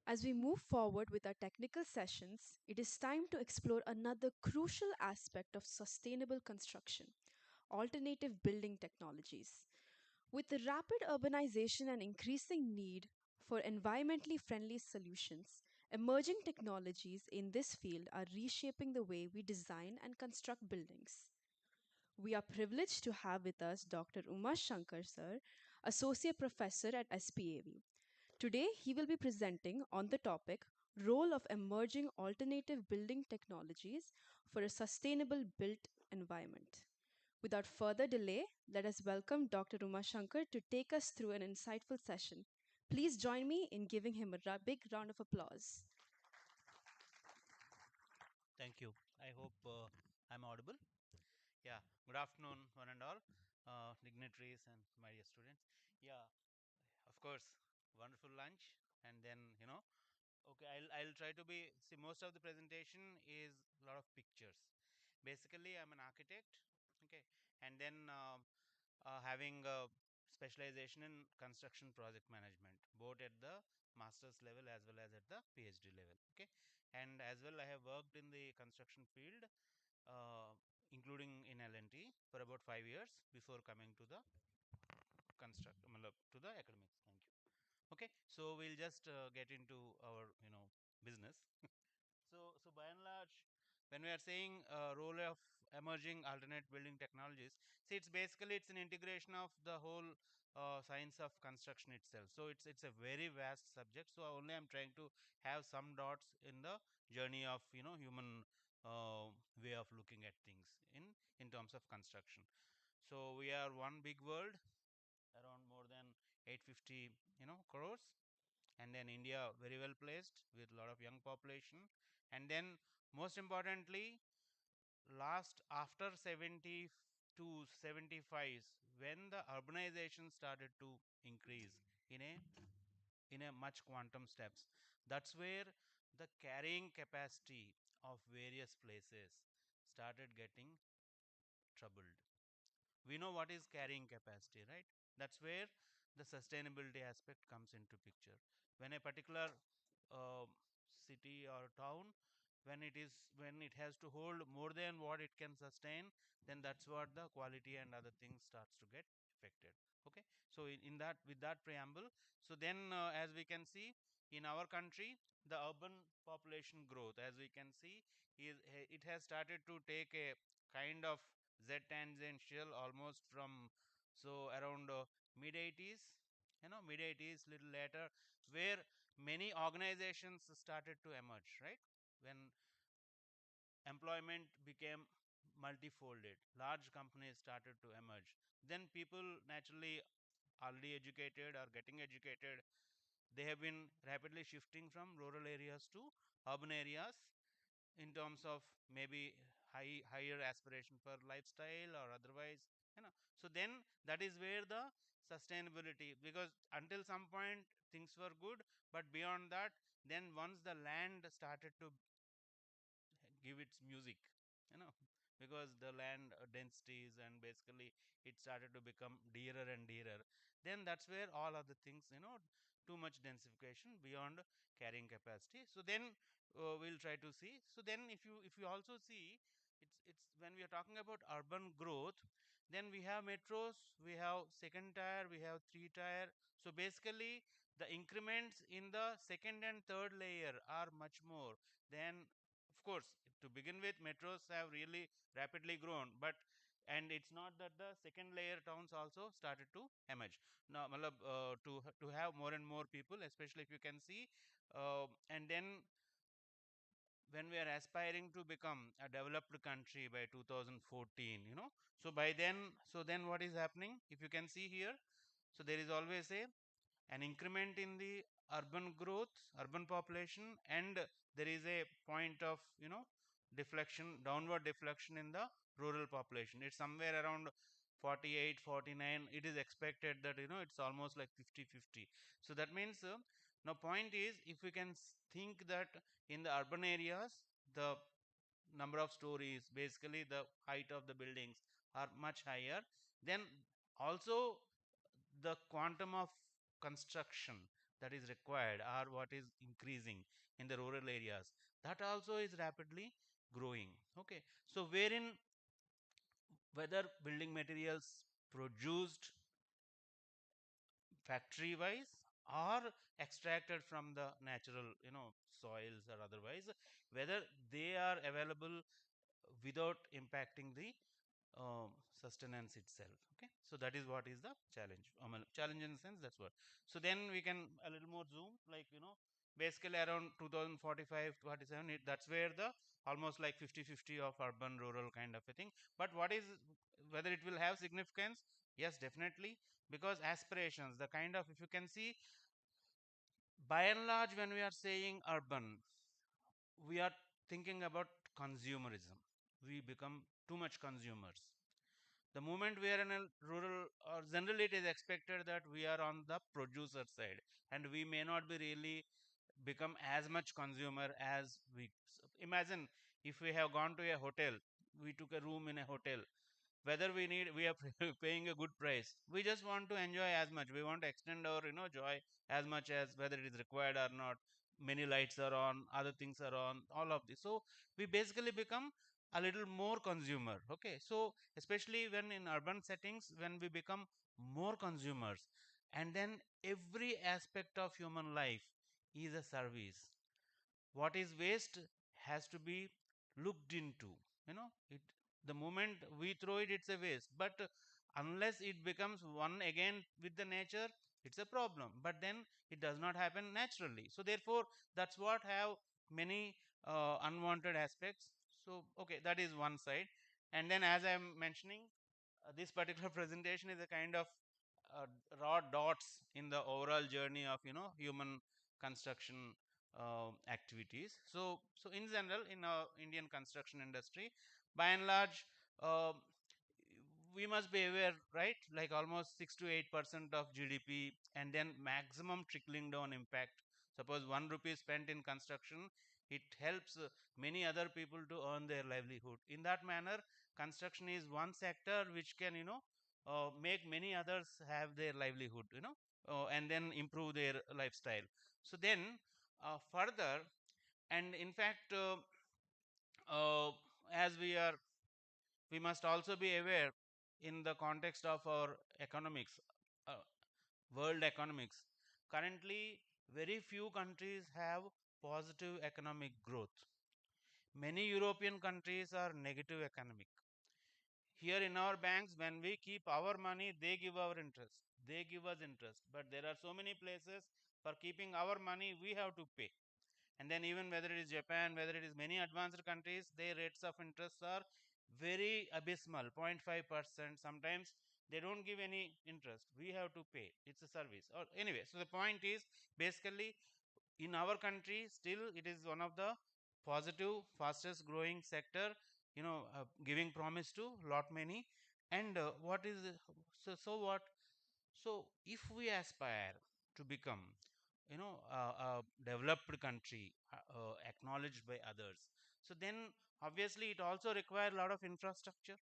As we move forward with our technical sessions, it is time to explore another crucial aspect of sustainable construction: alternative building technologies. With the rapid urbanization and increasing need for environmentally friendly solutions, emerging technologies in this field are reshaping the way we design and construct buildings. We are privileged to have with us Dr. Uma Shankar sir, Associate Professor at SPAV. Today, he will be presenting on the topic Role of Emerging Alternative Building Technologies for a Sustainable Built Environment. Without further delay, let us welcome Dr. Uma Shankar to take us through an insightful session. Please join me in giving him a big round of applause. Thank you. I hope I'm audible. Yeah. Good afternoon, one and all, dignitaries and my dear students. Yeah. Of course, wonderful lunch, and then Okay, I'll try to be. See, most of the presentation is a lot of pictures. Basically, I'm an architect. Okay, and then having a specialization in construction project management, both at the master's level as well as at the PhD level. Okay, and as well I have worked in the construction field, uh, including in L&T for about 5 years before coming to the to the academics. Thank you. Okay, so we'll just get into our business. So by and large, when we are saying role of emerging alternate building technologies, see, it's an integration of the whole science of construction itself. So it's a very vast subject. So only I'm trying to have some dots in the journey of human way of looking at things in terms of construction. So we are one big world, around more than 850 crores, and then India very well placed with a lot of young population, and then most importantly, last after 70 to 75, when the urbanization started to increase in a much quantum steps, that's where the carrying capacity of various places started getting troubled. We know what is carrying capacity, right? That's where the sustainability aspect comes into picture. When a particular uh, city or town, when it has to hold more than what it can sustain, then that's what the quality and other things starts to get affected. Okay, so in that, with that preamble, so then as we can see in our country, the urban population growth, as we can see, it has started to take a kind of Z tangential almost from, so around mid 80s, mid 80s, little later, where many organizations started to emerge, right? When employment became multifolded, large companies started to emerge. Then people naturally already educated or getting educated, they have been rapidly shifting from rural areas to urban areas in terms of maybe higher aspiration for lifestyle or otherwise, so then that is where the sustainability, because until some point things were good, but beyond that, then once the land started to give its music, you know because the land densities, and basically it started to become dearer and dearer, then that's where all other things too much densification beyond carrying capacity. So then we'll try to see. So then if you also see, it's when we are talking about urban growth, then we have metros, we have second tier, we have three tier. So basically the increments in the second and third layer are much more than, of course, to begin with, metros have really rapidly grown, but and it's not that the second layer towns also started to emerge now, matlab, to have more and more people, especially if you can see, and then when we are aspiring to become a developed country by 2014, so by then, so then what is happening, if you can see here, so there is always a an increment in the urban growth, urban population, and there is a point of deflection, downward deflection in the rural population. It's somewhere around 48, 49. It is expected that it's almost like 50-50. So that means now point is, if we can think that in the urban areas the number of stories, basically the height of the buildings are much higher, then also the quantum of construction that is required or what is increasing in the rural areas, that also is rapidly growing. Okay, so wherein whether building materials produced factory wise or extracted from the natural soils or otherwise, whether they are available without impacting the sustenance itself. Okay, so that is what is the challenge. Challenge in the sense, that's what. So then we can a little more zoom, like basically around 2045 47, that's where the almost like 50-50 of urban rural kind of a thing. But what is, whether it will have significance, yes, definitely, because aspirations, the kind of, if you can see, by and large, when we are saying urban, we are thinking about consumerism. We become too much consumers. The moment we are in a rural, or generally it is expected that we are on the producer side, and we may not be really become as much consumer as we imagine. If we have gone to a hotel, we took a room in a hotel, whether we are paying a good price, we just want to enjoy as much, we want to extend our joy as much as whether it is required or not. Many lights are on, other things are on, all of this, so we basically become a little more consumer. Okay, so especially when in urban settings, when we become more consumers, and then every aspect of human life is a service. What is waste has to be looked into. It, the moment we throw it, it's a waste, but unless it becomes one again with the nature, it's a problem, but then it does not happen naturally. So therefore, that's what have many unwanted aspects. So okay, that is one side. And then, as I'm mentioning, this particular presentation is a kind of uh, raw dots in the overall journey of human construction activities. So in general, in our Indian construction industry, by and large, uh, we must be aware, right? Like almost 6 to 8% of GDP, and then maximum trickling down impact. Suppose 1 rupee spent in construction, it helps many other people to earn their livelihood. In that manner, construction is one sector which can, make many others have their livelihood, and then improve their lifestyle. So then, further, and in fact, uh, as we must also be aware in the context of our economics, uh, world economics. Currently, very few countries have positive economic growth. Many European countries are negative economic. Here in our banks, when we keep our money, they give our interest. They give us interest. But there are so many places for keeping our money, we have to pay. And then even whether it is Japan, whether it is many advanced countries, their rates of interest are very abysmal, 0.5%. Sometimes they don't give any interest. We have to pay. It's a service. Or anyway, so the point is, basically, in our country, still it is one of the positive, fastest growing sector, giving promise to lot many. And what is so what? So if we aspire to become a developed country, acknowledged by others, so then obviously it also require a lot of infrastructure.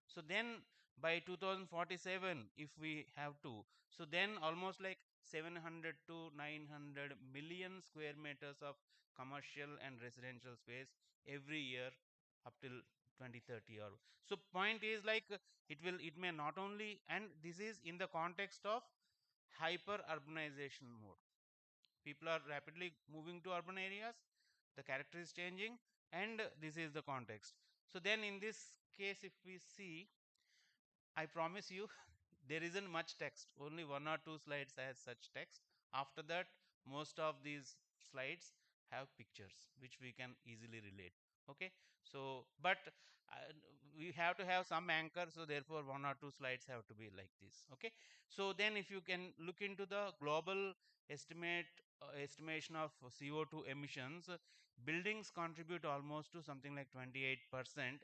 So then by 2047, if we have to, so then almost like 700 to 900 million square meters of commercial and residential space every year up till 2030. Or so point is like it may not only, and this is in the context of hyper urbanization mode. People are rapidly moving to urban areas, the character is changing, and this is the context. So then in this case, if we see, I promise you there isn't much text, only one or two slides has such text. After that, most of these slides have pictures which we can easily relate. Okay, so but uh, we have to have some anchor, so therefore one or two slides have to be like this. Okay, so then if you can look into the global estimation of CO2 emissions, buildings contribute almost to something like 28%,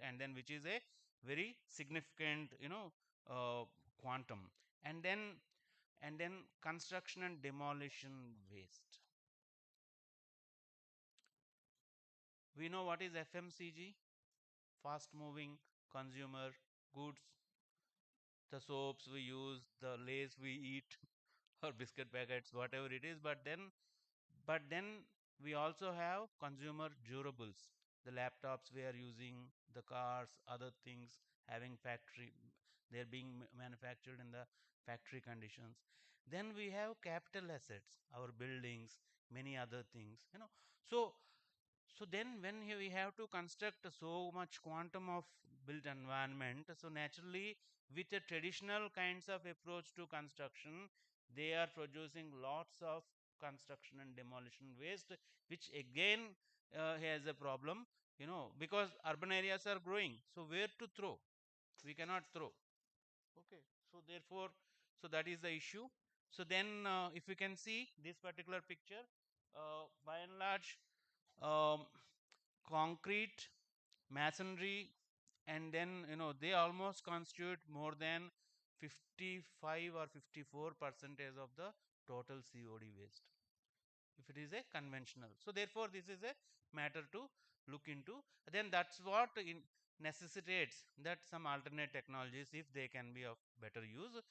and then which is a very significant, quantum. And then construction and demolition waste. We know what is FMCG, fast moving consumer goods, the soaps we use, the lays we eat, or biscuit packets, whatever it is. But then we also have consumer durables, the laptops we are using, the cars, other things having factory, they're being manufactured in the factory conditions. Then we have capital assets, our buildings, many other things, so then when we have to construct so much quantum of built environment, so naturally with a traditional kinds of approach to construction, they are producing lots of construction and demolition waste, which again has a problem, because urban areas are growing, so where to throw? We cannot throw. Okay, so therefore, so that is the issue. So then if we can see this particular picture, by and large, um, concrete, masonry, and then they almost constitute more than 55 or 54 percentage of the total COD waste if it is a conventional. So therefore this is a matter to look into. Then that's what necessitates that some alternate technologies, if they can be of better use,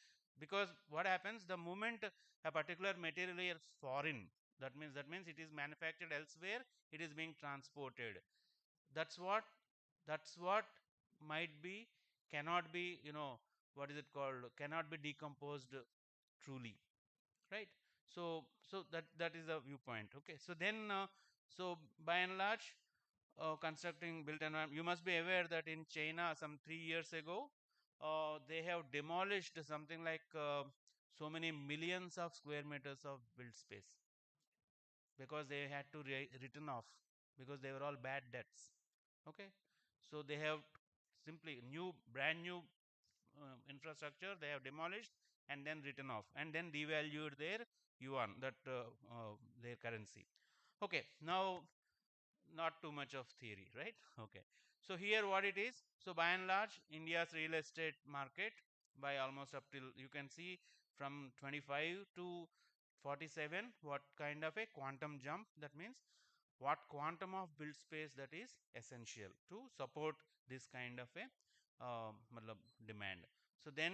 because what happens the moment a particular material is foreign, that means it is manufactured elsewhere, it is being transported. That's what that's what might be, cannot be, what is it called, cannot be decomposed truly, right? So that is the viewpoint. Okay, so then so by and large, constructing built environment, you must be aware that in China some 3 years ago, they have demolished something like so many millions of square meters of built space, because they had to written off, because they were all bad debts. Okay, so they have simply brand new infrastructure they have demolished, and then written off, and then devalued their yuan, that their currency. Okay, now not too much of theory, right? Okay, so here what it is, so by and large India's real estate market, by almost up till, you can see, from 25 to 47, what kind of a quantum jump, that means what quantum of build space that is essential to support this kind of a demand. So then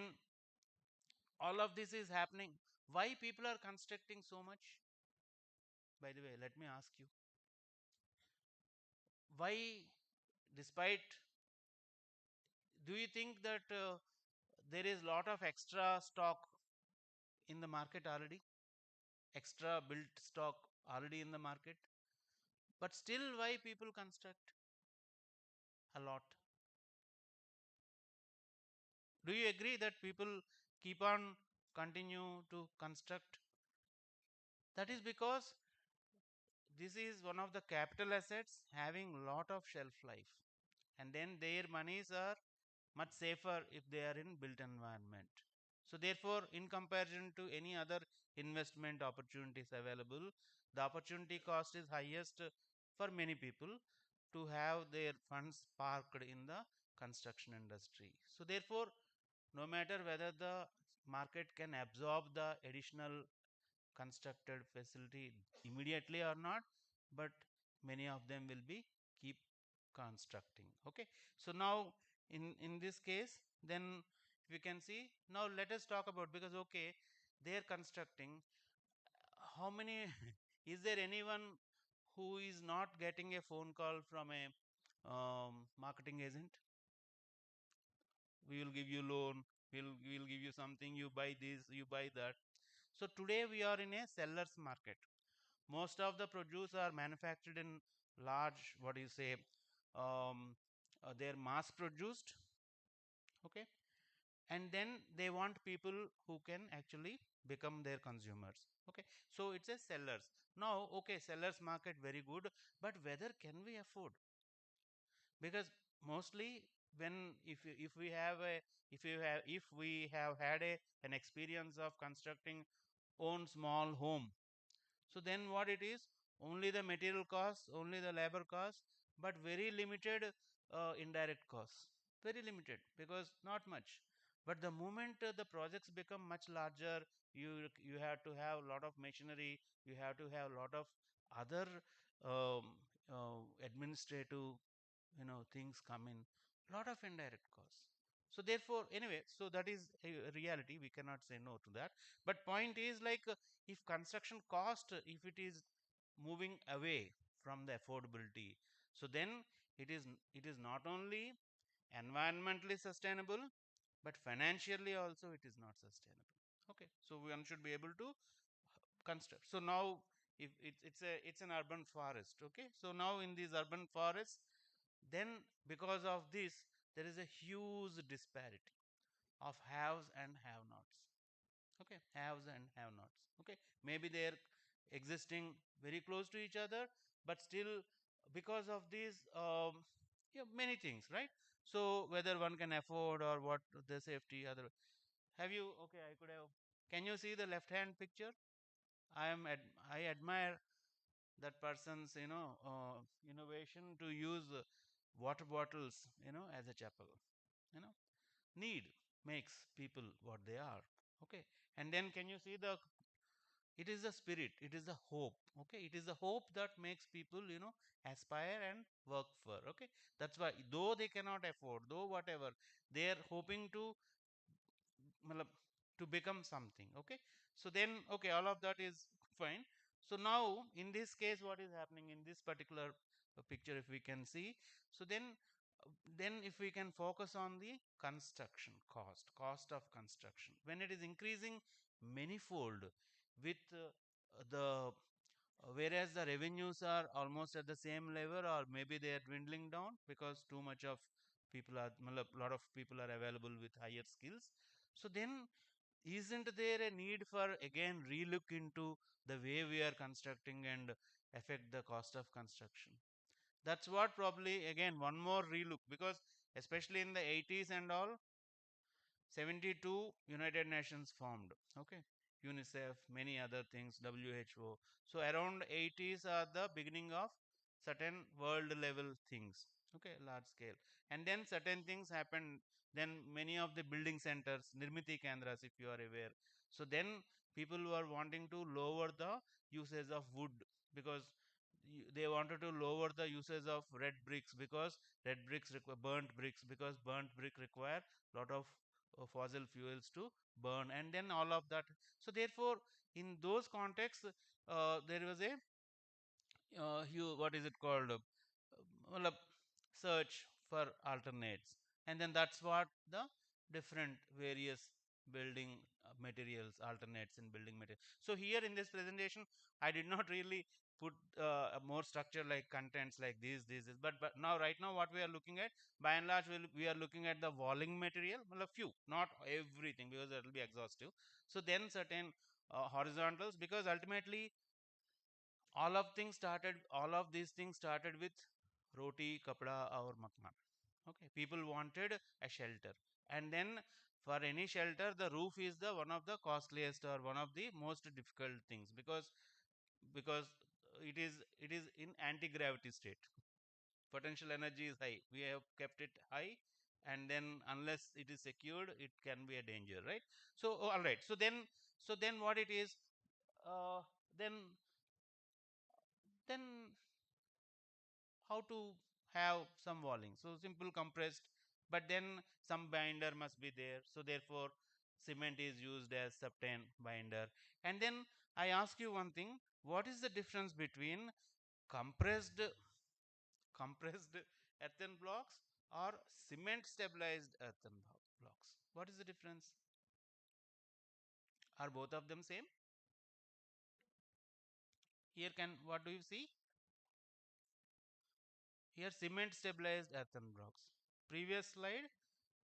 all of this is happening, why people are constructing so much? By the way, let me ask you, why, despite, do you think that there is lot of extra stock in the market already, extra built stock already in the market, but still why people construct a lot? Do you agree that people keep on continue to construct? That is because this is one of the capital assets having lot of shelf life, and then their monies are much safer if they are in built environment. So therefore, in comparison to any other investment opportunities available, the opportunity cost is highest for many people to have their funds parked in the construction industry. So therefore, no matter whether the market can absorb the additional constructed facility immediately or not, but many of them will be keep constructing. Okay, so now in this case, then we can see, now let us talk about, because okay, they are constructing, how many is there anyone who is not getting a phone call from a marketing agent? We will give you loan, we'll give you something, you buy this, you buy that. So today we are in a seller's market. Most of the produce are manufactured in large, what do you say, they're mass produced, okay, and then they want people who can actually become their consumers, okay. So it's a sellers. Now, okay, sellers market, very good, but whether can we afford? Because mostly when if we have a if we have had an experience of constructing own small home, so then what it is, only the material costs, only the labor costs, but very limited indirect costs, very limited, because not much. But the moment the projects become much larger, you have to have a lot of machinery, you have to have a lot of other um, administrative, things come in, lot of indirect costs. So therefore, anyway, so that is a reality, we cannot say no to that. But point is, like, if construction cost, if it is moving away from the affordability, so then it is not only environmentally sustainable, but financially also it is not sustainable, okay. So one should be able to construct. So now, if it's an urban forest, okay, so now in these urban forests, then because of this, there is a huge disparity of haves and have nots, okay, haves and have nots, okay. Maybe they're existing very close to each other, but still, because of these, many things, right? So whether one can afford or what the safety other, have you, okay, I could have, can you see the left hand picture? I admire that person's, innovation to use water bottles, as a chapel, you know need makes people what they are, okay. And then can you see the, it is the spirit, it is the hope, okay, it is the hope that makes people, aspire and work for, okay. That's why, though they cannot afford, though whatever, they are hoping to, matlab, to become something, okay. So then, okay, all of that is fine. So now in this case, what is happening in this particular picture, if we can see, so then if we can focus on the construction cost of construction, when it is increasing manifold with the whereas the revenues are almost at the same level, or maybe they are dwindling down because too much of people are, a lot of people are available with higher skills. So then, isn't there a need for again relook into the way we are constructing and affect the cost of construction? That's what, probably again one more relook, because especially in the 80s and all, 72 United Nations formed, okay, UNICEF, many other things, WHO. So around 80s are the beginning of certain world level things, okay, large scale. And then certain things happened, then many of the building centers, Nirmiti Kendras, if you are aware. So then people were wanting to lower the usage of wood, because they wanted to lower the usage of red bricks, because red bricks require burnt bricks, because burnt brick require lot of fossil fuels to burn, and then all of that. So therefore, in those contexts, there was a what is it called, well, search for alternates, and then that's what the different various building materials, alternates in building material. So here in this presentation, I did not really put a more structure like contents like this, but now, right now, what we are looking at, by and large, we are looking at the walling material, well, a few, not everything, because it will be exhaustive. So then certain horizontals, because ultimately all of these things started with roti, kapda, or makna, okay. People wanted a shelter, and then for any shelter, the roof is the one of the costliest or one of the most difficult things, because it is in anti-gravity state, potential energy is high, we have kept it high, and then unless it is secured, it can be a danger, right? So, all right, so then what it is, uh, then then how to have some walling. So simple compressed, but then some binder must be there. So therefore, cement is used as subtain binder. And then I ask you one thing, what is the difference between compressed earthen blocks or cement stabilized earthen blocks? What is the difference? Are both of them same? Here, what do you see? Here cement stabilized earthen blocks. Previous slide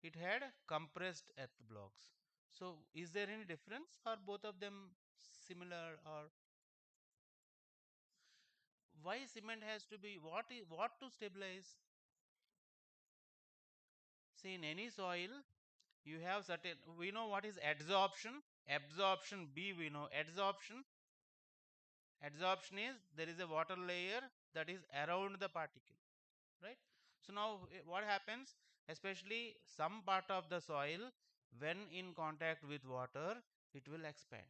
it had compressed earth blocks. So is there any difference or both of them similar? Or why cement has to be, what to stabilize? See, in any soil you have certain, we know what is adsorption. Absorption, B we know. Adsorption is there is a water layer that is around the particle, right? So now what happens, especially some part of the soil, when in contact with water, it will expand.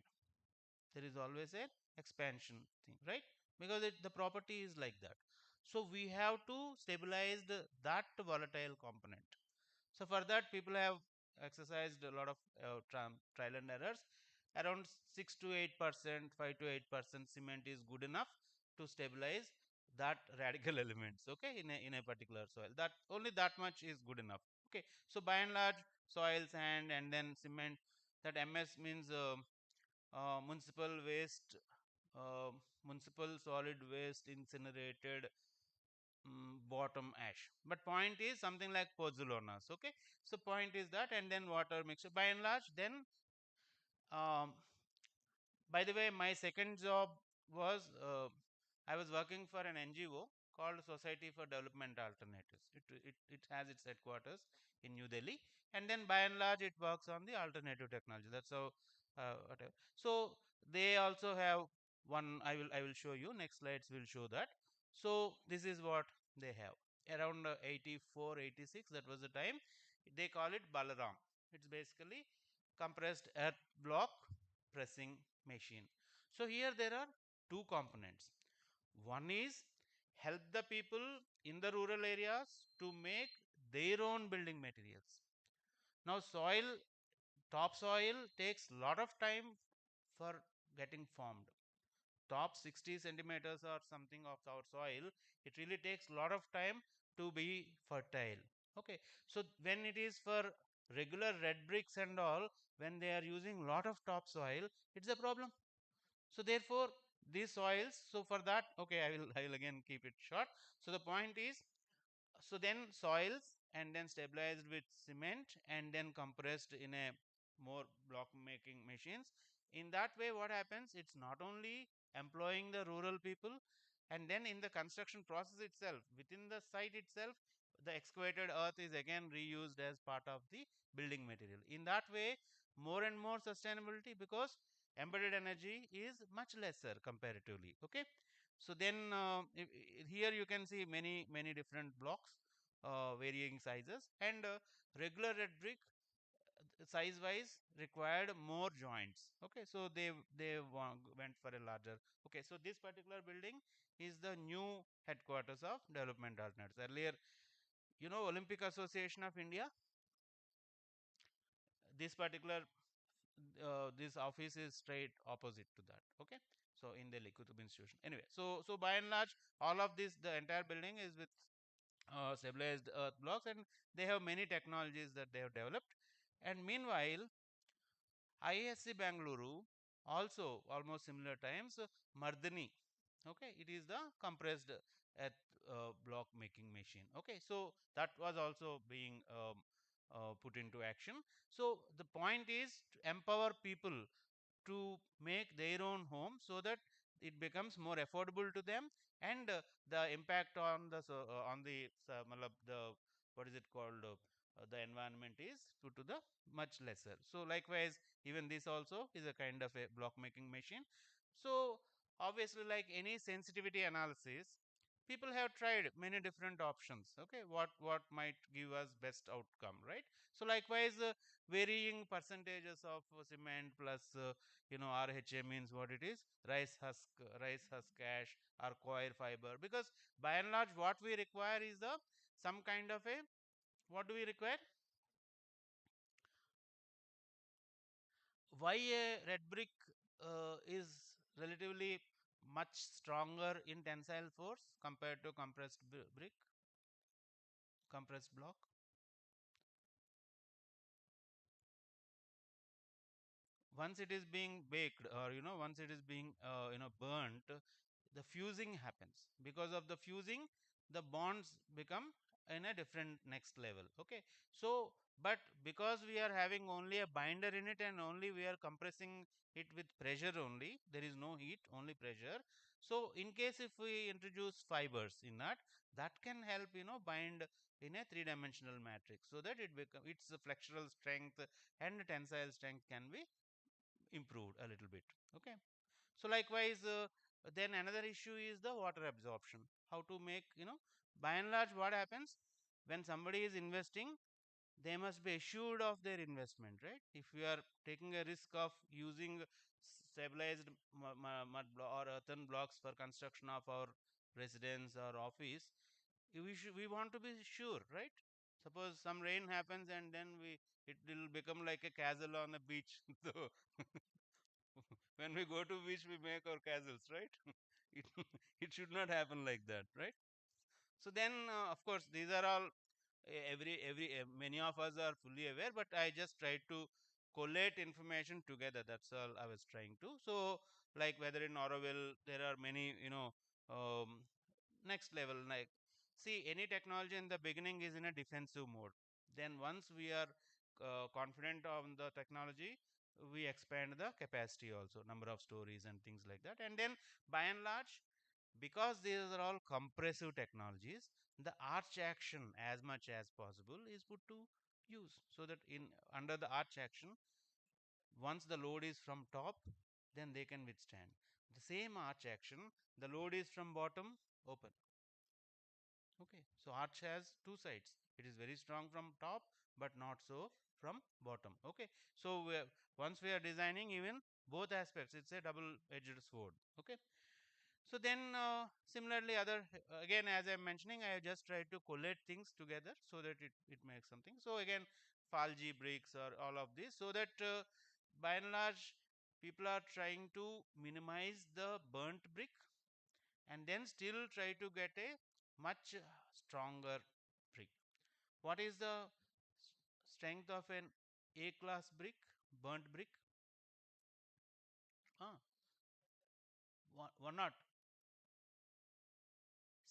There is always a expansion thing, right? Because the property is like that. So we have to stabilize that volatile component. So for that, people have exercised a lot of trial and errors. Around 6 to 8%, 5 to 8% cement is good enough to stabilize that radical elements, okay, in a particular soil. That only that much is good enough. Okay, so by and large, soil, sand, and then cement. That MS means municipal waste, uh, municipal solid waste incinerated, bottom ash. But point is something like pozzolan. Okay, so point is that, and then water mixture by and large. Then um, by the way, my second job was I was working for an NGO called Society for Development Alternatives. It has its headquarters in New Delhi, and then by and large it works on the alternative technology. That's how. Whatever. So they also have one. I will show you. Next slides will show that. So this is what they have. Around 84, 86. That was the time. They call it Balaram. It's basically compressed earth block pressing machine. So here there are two components. One is help the people in the rural areas to make their own building materials. Now topsoil takes lot of time for getting formed. Top 60 centimeters or something of our soil, it really takes lot of time to be fertile. Okay, so when it is for regular red bricks and all, when they are using lot of topsoil, it's a problem. So therefore these soils, so for that, okay, I will again keep it short. So the point is, so then soils and then stabilized with cement and then compressed in a more block making machines. In that way what happens, it's not only employing the rural people, and then in the construction process itself, within the site itself, the excavated earth is again reused as part of the building material. In that way, more and more sustainability, because embedded energy is much lesser comparatively. Okay, so then here you can see many different blocks, varying sizes, and regular red brick size wise required more joints. Okay, so went for a larger. Okay, so this particular building is the new headquarters of development alternatives. Earlier, Olympic Association of India, this particular this office is straight opposite to that. Okay, so in the Kutub institution. Anyway, so by and large, all of this, the entire building is with stabilized earth blocks, and they have many technologies that they have developed. And meanwhile, ISC Bangalore also almost similar times, Mardani. Okay, it is the compressed earth block making machine. Okay, so that was also being put into action. So the point is to empower people to make their own home so that it becomes more affordable to them, and the impact on the what is it called, the environment is put to the much lesser. So likewise, even this also is a kind of a block making machine. So obviously, like any sensitivity analysis, people have tried many different options. Okay, what might give us best outcome, right? So likewise, varying percentages of cement plus RHA means what it is, rice husk ash or coir fiber, because by and large what we require is the some kind of a, what do we require? Why a red brick is relatively much stronger in tensile force compared to compressed brick, compressed block. Once it is being baked, or once it is being burnt, the fusing happens. Because of the fusing, the bonds become in a different next level. Okay, so but because we are having only a binder in it and only we are compressing it with pressure only, there is no heat, only pressure. So in case if we introduce fibers in that, that can help bind in a three-dimensional matrix, so that its flexural strength and tensile strength can be improved a little bit. Okay, so likewise, then another issue is the water absorption. How to make, by and large, what happens when somebody is investing, they must be assured of their investment, right? If we are taking a risk of using stabilized or earthen blocks for construction of our residence or office, we want to be sure, right? Suppose some rain happens and then it will become like a castle on a beach. So when we go to beach, we make our castles, right? it, it should not happen like that, right? So then, of course, these are all many of us are fully aware, but I just tried to collate information together. That's all I was trying to. So, like whether in Auroville, there are many, next level. Like, see, any technology in the beginning is in a defensive mode. Then once we are confident on the technology, we expand the capacity also, number of stories and things like that. And then by and large, because these are all compressive technologies, the arch action as much as possible is put to use, so that in under the arch action, once the load is from top, then they can withstand. The same arch action, the load is from bottom, open. Okay, so arch has two sides. It is very strong from top, but not so from bottom. Okay, so once we are designing even both aspects, it's a double-edged sword. Okay, so then similarly, other again, as I'm mentioning, I have just tried to collate things together so that it makes something. So again, Falgi bricks or all of this, so that by and large, people are trying to minimize the burnt brick and then still try to get a much stronger brick. What is the strength of an A class brick, burnt brick? Ah, one not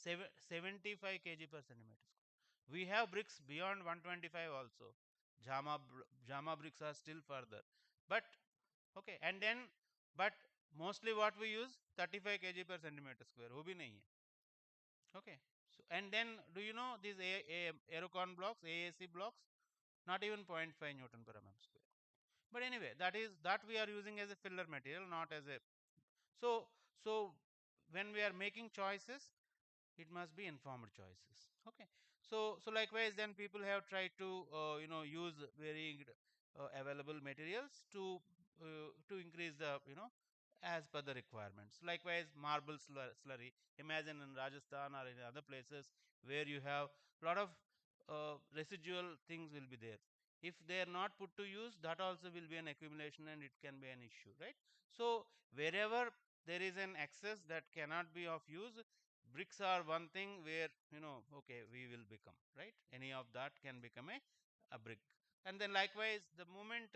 75 kg per centimeter square. We have bricks beyond 125 also. Jama bricks are still further. But okay, and then but mostly what we use 35 kg per centimeter square. वो भी नहीं है. Okay. So and then do you know these Aerocon blocks, AAC blocks? Not even 0.5 Newton per mm square. But anyway, that we are using as a filler material, not as a so so when we are making choices, it must be informed choices. Okay, so likewise, then people have tried to use very available materials to increase the as per the requirements. Likewise, marble slurry, imagine in Rajasthan or in other places where you have a lot of residual things will be there. If they are not put to use, that also will be an accumulation and it can be an issue, right? So wherever there is an excess that cannot be of use, bricks are one thing where okay, we will become, right? Any of that can become a brick. And then likewise, the moment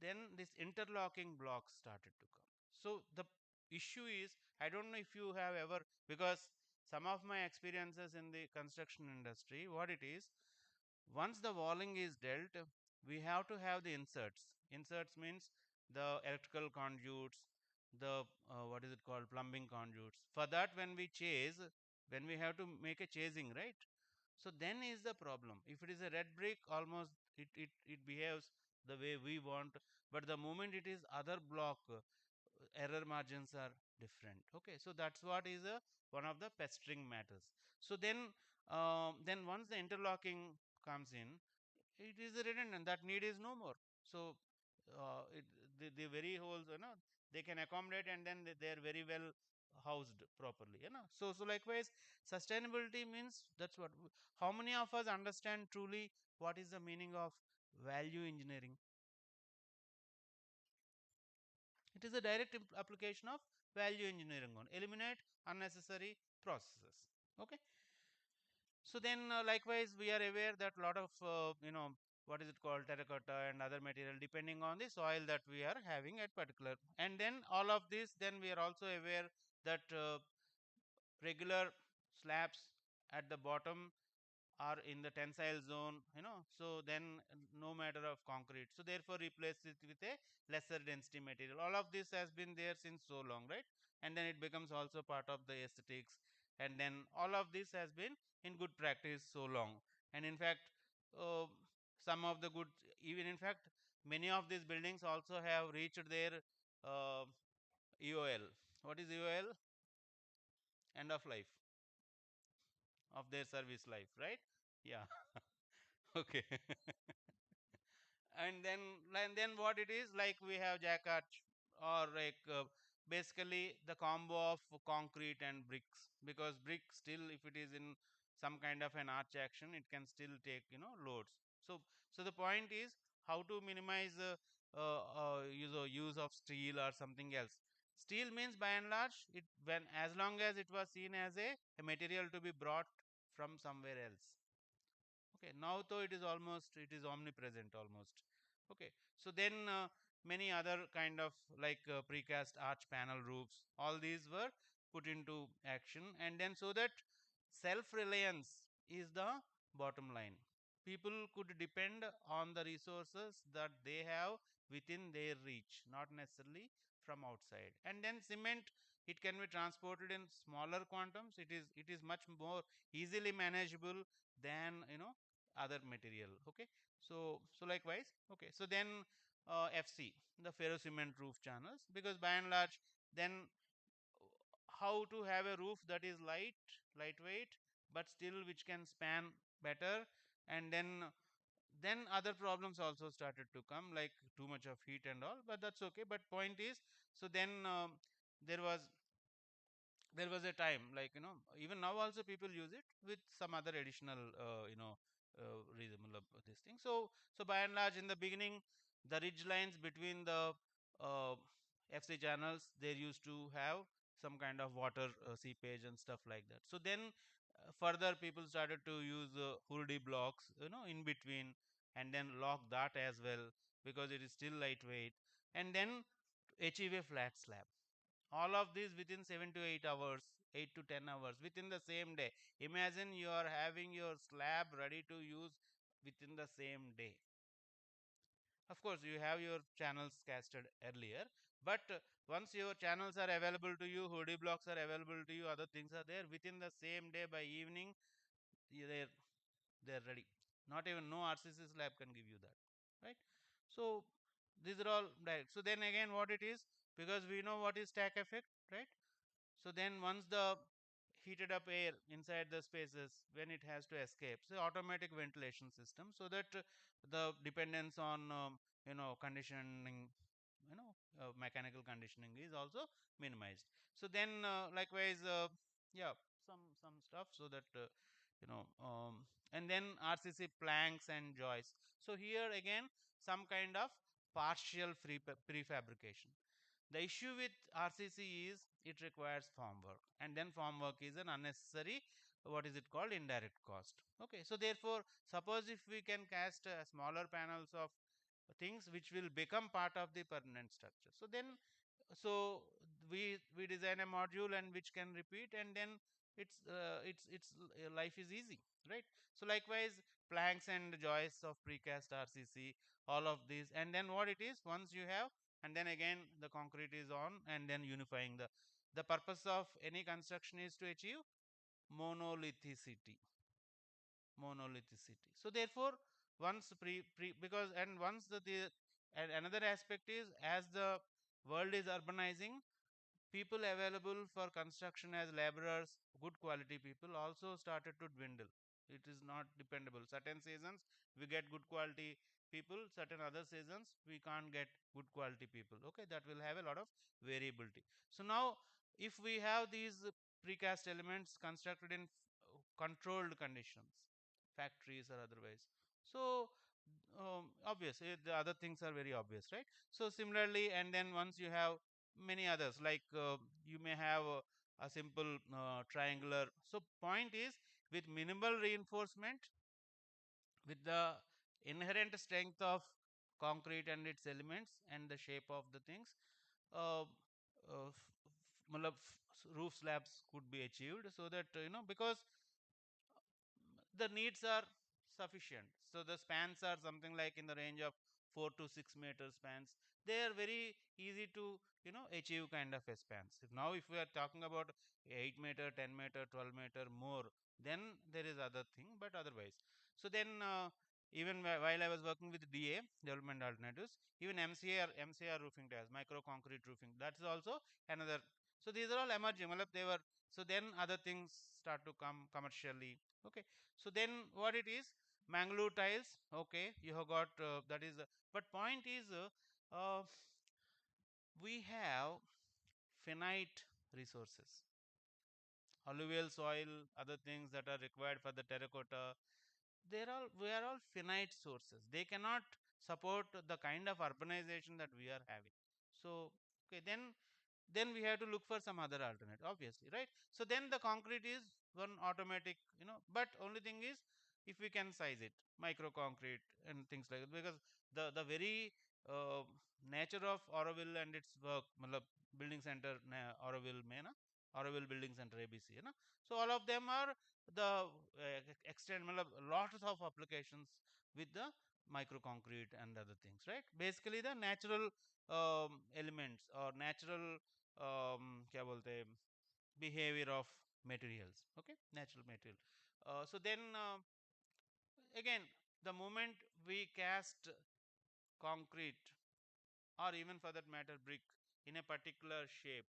then this interlocking blocks started to come. So the issue is, I don't know if you have ever, because some of my experiences in the construction industry, what it is, once the walling is dealt, we have to have the inserts. Inserts means the electrical conduits, the what is it called, plumbing conduits. For that, when we chase, when we have to make a chasing, right? So then is the problem. If it is a red brick, almost it behaves the way we want. But the moment it is other block, error margins are different. Okay, so that's what is one of the pestering matters. So then once the interlocking comes in, it is redundant. That need is no more. So the very holes, they can accommodate, and then they are very well housed properly. So likewise, sustainability means that's what. How many of us understand truly what is the meaning of value engineering? It is a direct application of value engineering on eliminate unnecessary processes. Okay. So then likewise we are aware that a lot of what is it called, terracotta and other material, depending on the soil that we are having at particular, and then all of this, then we are also aware that regular slabs at the bottom are in the tensile zone, so then no matter of concrete, so therefore replace it with a lesser density material. All of this has been there since so long, right? And then it becomes also part of the aesthetics, and then all of this has been in good practice so long. And in fact, uh, some of the good, even in fact many of these buildings also have reached their uh, EOL. What is EOL? End of life of their service life, right? Yeah. Okay. And then what it is, like we have jack arch, or like basically the combo of concrete and bricks, because brick still, if it is in some kind of an arch action, it can still take loads. So the point is how to minimize use of steel or something else. Steel means by and large, it when as long as it was seen as a material to be brought from somewhere else. Okay, now though it is almost, it is omnipresent almost. Okay, so then many other kind of like precast arch panel roofs, all these were put into action, and then so that self reliance is the bottom line. People could depend on the resources that they have within their reach, not necessarily from outside. And then cement, it can be transported in smaller quantums, it is much more easily manageable than other material. Okay, so likewise. Okay, so then FC, the ferro cement roof channels, because by and large, then how to have a roof that is lightweight, but still which can span better. And then other problems also started to come, like too much of heat and all, but that's okay. But point is, so then there was there was a time, like even now also people use it with some other additional reason this thing. So by and large, in the beginning, the ridge lines between the uh, FC channels, they used to have some kind of water seepage and stuff like that. So then further people started to use Hurdy blocks in between, and then lock that as well, because it is still lightweight, and then achieve a flat slab. All of these within 7 to 8 hours, 8 to 10 hours, within the same day. Imagine you are having your slab ready to use within the same day. Of course you have your channels casted earlier, but once your channels are available to you, hoodie blocks are available to you, other things are there, within the same day by evening, they're ready. Not even no RCC slab can give you that, right? So these are all direct. So then again, what it is, because we know what is stack effect, right? So then once the heated up air inside the spaces, when it has to escape, so automatic ventilation system, so that the dependence on conditioning, mechanical conditioning is also minimized. So then likewise, yeah, some stuff, so that you know and then RCC planks and joists. So here again, some kind of partial prefabrication. The issue with RCC is it requires form work, and then form work is an unnecessary, what is it called, indirect cost. Okay, so therefore, suppose if we can cast smaller panels of things which will become part of the permanent structure, so then we design a module and which can repeat, and then its life is easy, right? So likewise, planks and joists of precast RCC, all of these, and then what it is, once you have, and then again the concrete is on, and then unifying the purpose of any construction is to achieve monolithicity. Monolithicity. So therefore, once pre because, and once the and another aspect is, as the world is urbanizing, people available for construction as laborers, good quality people, also started to dwindle. It is not dependable. Certain seasons we get good quality people, certain other seasons we can't get good quality people. Okay, that will have a lot of variability. So now, if we have these precast elements constructed in controlled conditions, factories or otherwise, so obviously the other things are very obvious, right? So similarly, and then once you have many others, like you may have a simple triangular. So point is, with minimal reinforcement, with the inherent strength of concrete and its elements and the shape of the things, uh, matlab roof slabs could be achieved, so that because the needs are sufficient. So the spans are something like in the range of 4 to 6 meter spans. They are very easy to achieve kind of a spans. Now if we are talking about 8 meter, 10 meter, 12 meter more, then there is other thing, but otherwise. So then even while I was working with DA, development alternatives, even MCR roofing tiles, micro concrete roofing, that's also another. So these are all emerging. They were, so then other things start to come commercially. Okay, so then what it is, Mangalore tiles. Okay, you have got that is but point is we have finite resources, alluvial soil, other things that are required for the terracotta. We are all finite sources. They cannot support the kind of urbanization that we are having. So okay, then we have to look for some other alternate, obviously, right? So then the concrete is one automatic, but only thing is, if we can size it, micro concrete and things like that, because the very nature of Auroville and its work, matlab building center Auroville mein na, Auroville building center ABC है ना, so all of them are the extend matlab lots of applications with the micro concrete and other things, right? Basically the natural elements or natural क्या बोलते हैं, behavior of materials. Okay, natural material. So then again, the moment we cast concrete, or even for that matter brick, in a particular shape,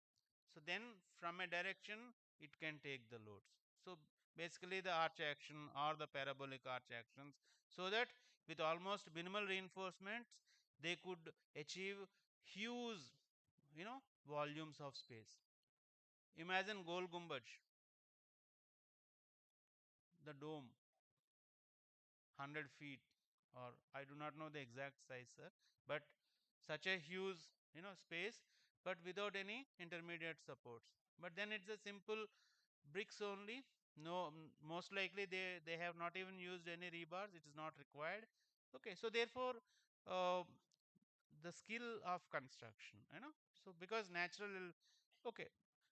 so then from a direction it can take the loads. So basically the arch action or the parabolic arch actions, so that with almost minimal reinforcements they could achieve huge volumes of space. Imagine Gol Gumbaj, the dome, 100 feet, or I do not know the exact size, sir, but such a huge space, but without any intermediate supports. But then it's a simple bricks only. No, most likely they have not even used any rebars. It is not required. Okay, so therefore, uh, the skill of construction, so because natural. Okay,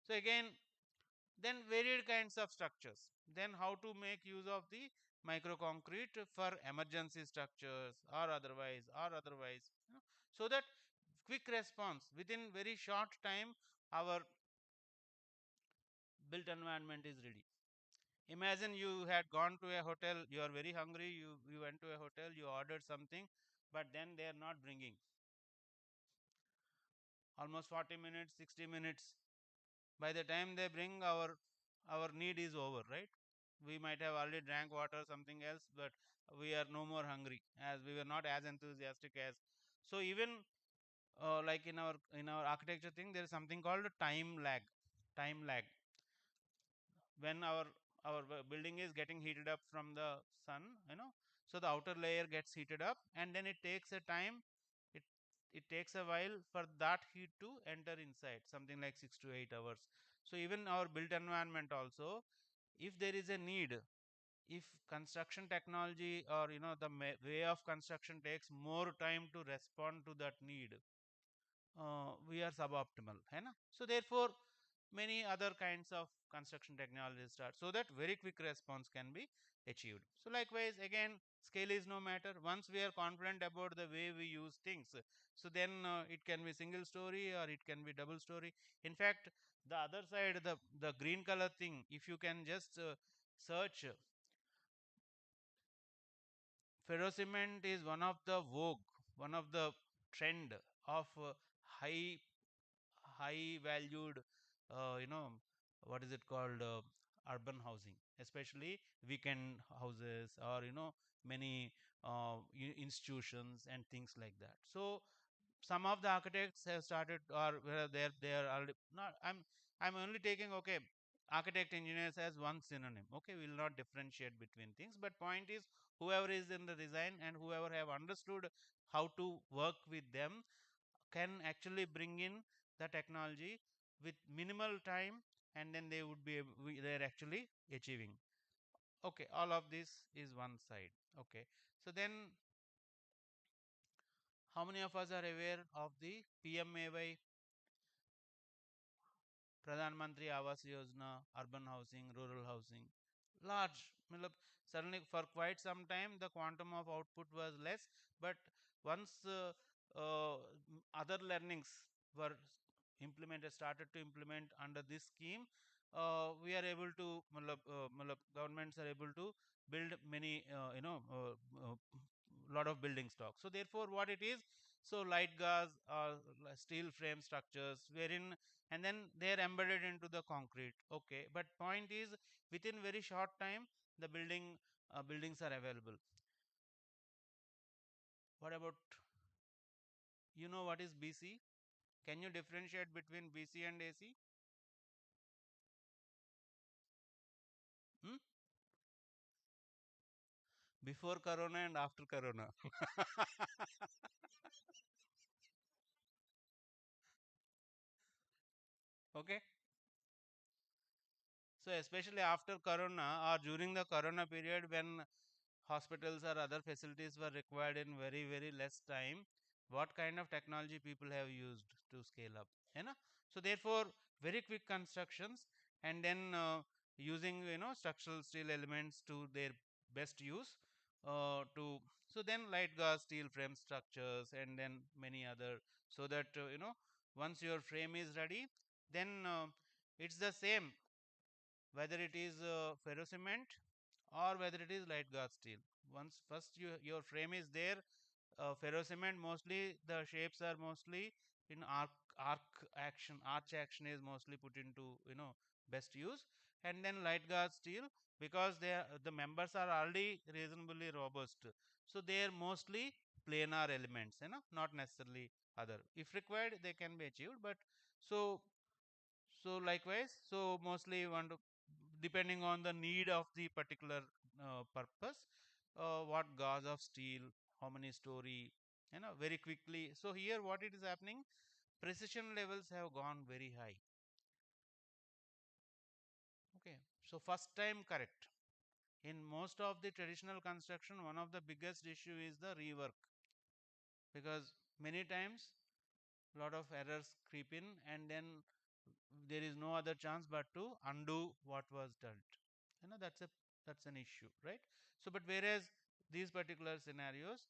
so again, then varied kinds of structures, then how to make use of the micro concrete for emergency structures or otherwise, so that quick response within very short time, our built environment is ready. Imagine you had gone to a hotel, you are very hungry, you went to a hotel, you ordered something, but then they are not bringing. Almost 40 minutes, 60 minutes. By the time they bring, our need is over, right? We might have already drank water, something else, but we are no more hungry, as we were not as enthusiastic as. So even like in our architecture thing, there is something called time lag. When our building is getting heated up from the sun, so the outer layer gets heated up, and then it takes a time, it it takes a while for that heat to enter inside, something like 6 to 8 hours. So even our built environment also, if there is a need, if construction technology or the way of construction takes more time to respond to that need, we are suboptimal, है ना? So therefore many other kinds of construction technologies start, so that very quick response can be achieved. So likewise, again, scale is no matter. Once we are confident about the way we use things, so then it can be single story or it can be double story. In fact, the other side, the green color thing, if you can just search, ferrocement is one of the vogue, one of the trend of high high valued, what is it called, urban housing, especially weekend houses, or many institutions and things like that. So some of the architects have started, or where they are already not, I'm only taking, okay, architect engineers as one synonym. Okay, we will not differentiate between things, but point is, whoever is in the design and whoever have understood how to work with them can actually bring in the technology with minimal time, and then they would be they're actually achieving. Okay, all of this is one side. Okay, so then how many of us are aware of the PMAY, Pradhan Mantri Awas Yojana, urban housing, rural housing? Large. Matlab, suddenly for quite some time the quantum of output was less, but once other learnings were implemented, started to implement under this scheme, we are able to, matlab, governments are able to build many, lot of building stock. So therefore what it is, so light gas or steel frame structures wherein, and then they are embedded into the concrete. Okay, but point is, within very short time the buildings are available. What about, you know what is BC? Can you differentiate between BC and AC? Hmm? Before corona and after corona. Okay, so especially after corona or during the corona period, when hospitals or other facilities were required in very very less time, what kind of technology people have used to scale up, you know? So therefore very quick constructions, and then using, structural steel elements to their best use, to, so then light gas steel frame structures and then many other, so that once your frame is ready, then it's the same whether it is ferro cement or whether it is light gas steel. Once first your frame is there, ferro cement mostly the shapes are mostly in arch action is mostly put into, best use, and then light gas steel, because the members are already reasonably robust, so they are mostly planar elements, not necessarily other. If required they can be achieved, but so, so likewise, so mostly you want to, depending on the need of the particular purpose, what gauge of steel, how many story, very quickly. So here what it is happening, precision levels have gone very high. Okay, so first time correct. In most of the traditional construction, one of the biggest issue is the rework, because many times lot of errors creep in, and then there is no other chance but to undo what was done. That's an issue, right? So but whereas these particular scenarios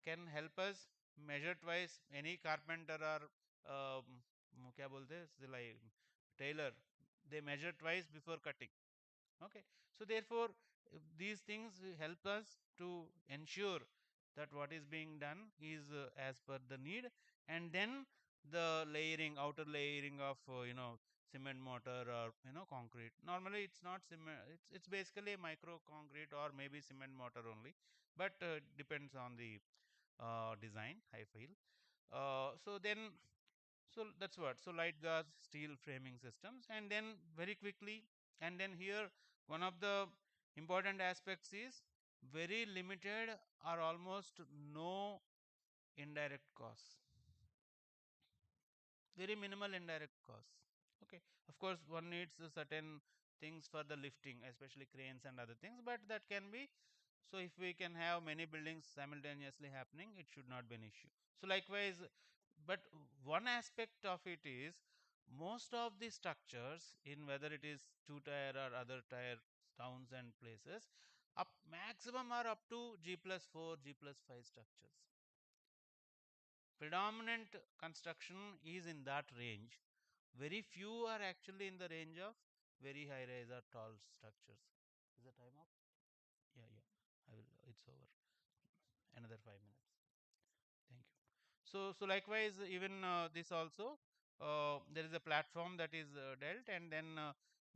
can help us measure twice. Any carpenter or क्या बोलते हैं, सिलाई tailor, they measure twice before cutting. Okay, so therefore these things help us to ensure that what is being done is as per the need, and then the layering, outer layering of cement mortar or concrete. Normally it's not cement, it's basically micro concrete or maybe cement mortar only, but depends on the design, I feel. So then, so that's what, so light gas steel framing systems, and then very quickly, and then here one of the important aspects is very limited or almost no indirect costs, very minimal indirect costs. Okay, of course one needs certain things for the lifting, especially cranes and other things, but that can be, so if we can have many buildings simultaneously happening, it should not be an issue. So likewise, but one aspect of it is, most of the structures in whether it is two tier or other tier towns and places, up maximum are up to G plus 4 G plus 5 structures. Predominant construction is in that range. Very few are actually in the range of very high rise or tall structures. Is the time up? Yeah, yeah. I will. It's over. Another 5 minutes. Thank you. So likewise, even this also, there is a platform that is dealt, and then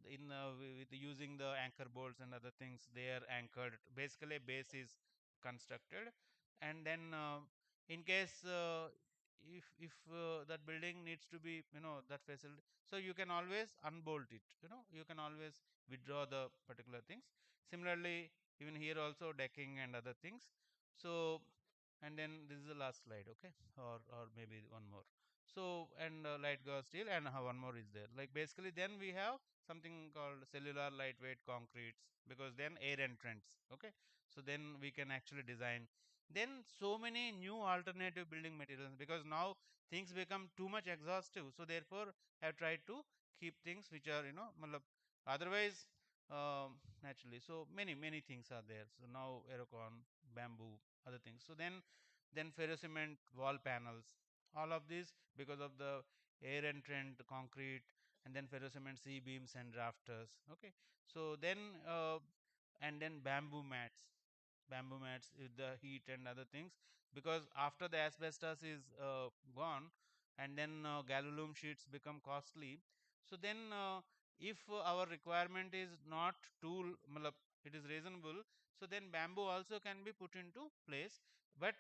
in with using the anchor bolts and other things, they are anchored. Basically, base is constructed, and then in case if that building needs to be, that facility, so you can always unbolt it. You can always withdraw the particular things. Similarly, even here also decking and other things. So, and then this is the last slide, okay, or maybe one more. So and light gauge steel, and one more is there. Like basically, then we have something called cellular lightweight concretes, because then air entrants. Okay, so then we can actually design. Then so many new alternative building materials, because now things become too much exhaustive. So therefore, I have tried to keep things which are otherwise naturally. So many things are there. So now aerocon, bamboo, other things. So then ferrocement wall panels, all of this because of the air entrant concrete, and then ferrocement C beams and rafters. Okay, so then and then bamboo mats with the heat and other things, because after the asbestos is gone, and then galvalume sheets become costly. So then if our requirement is not too it is reasonable, so then bamboo also can be put into place. But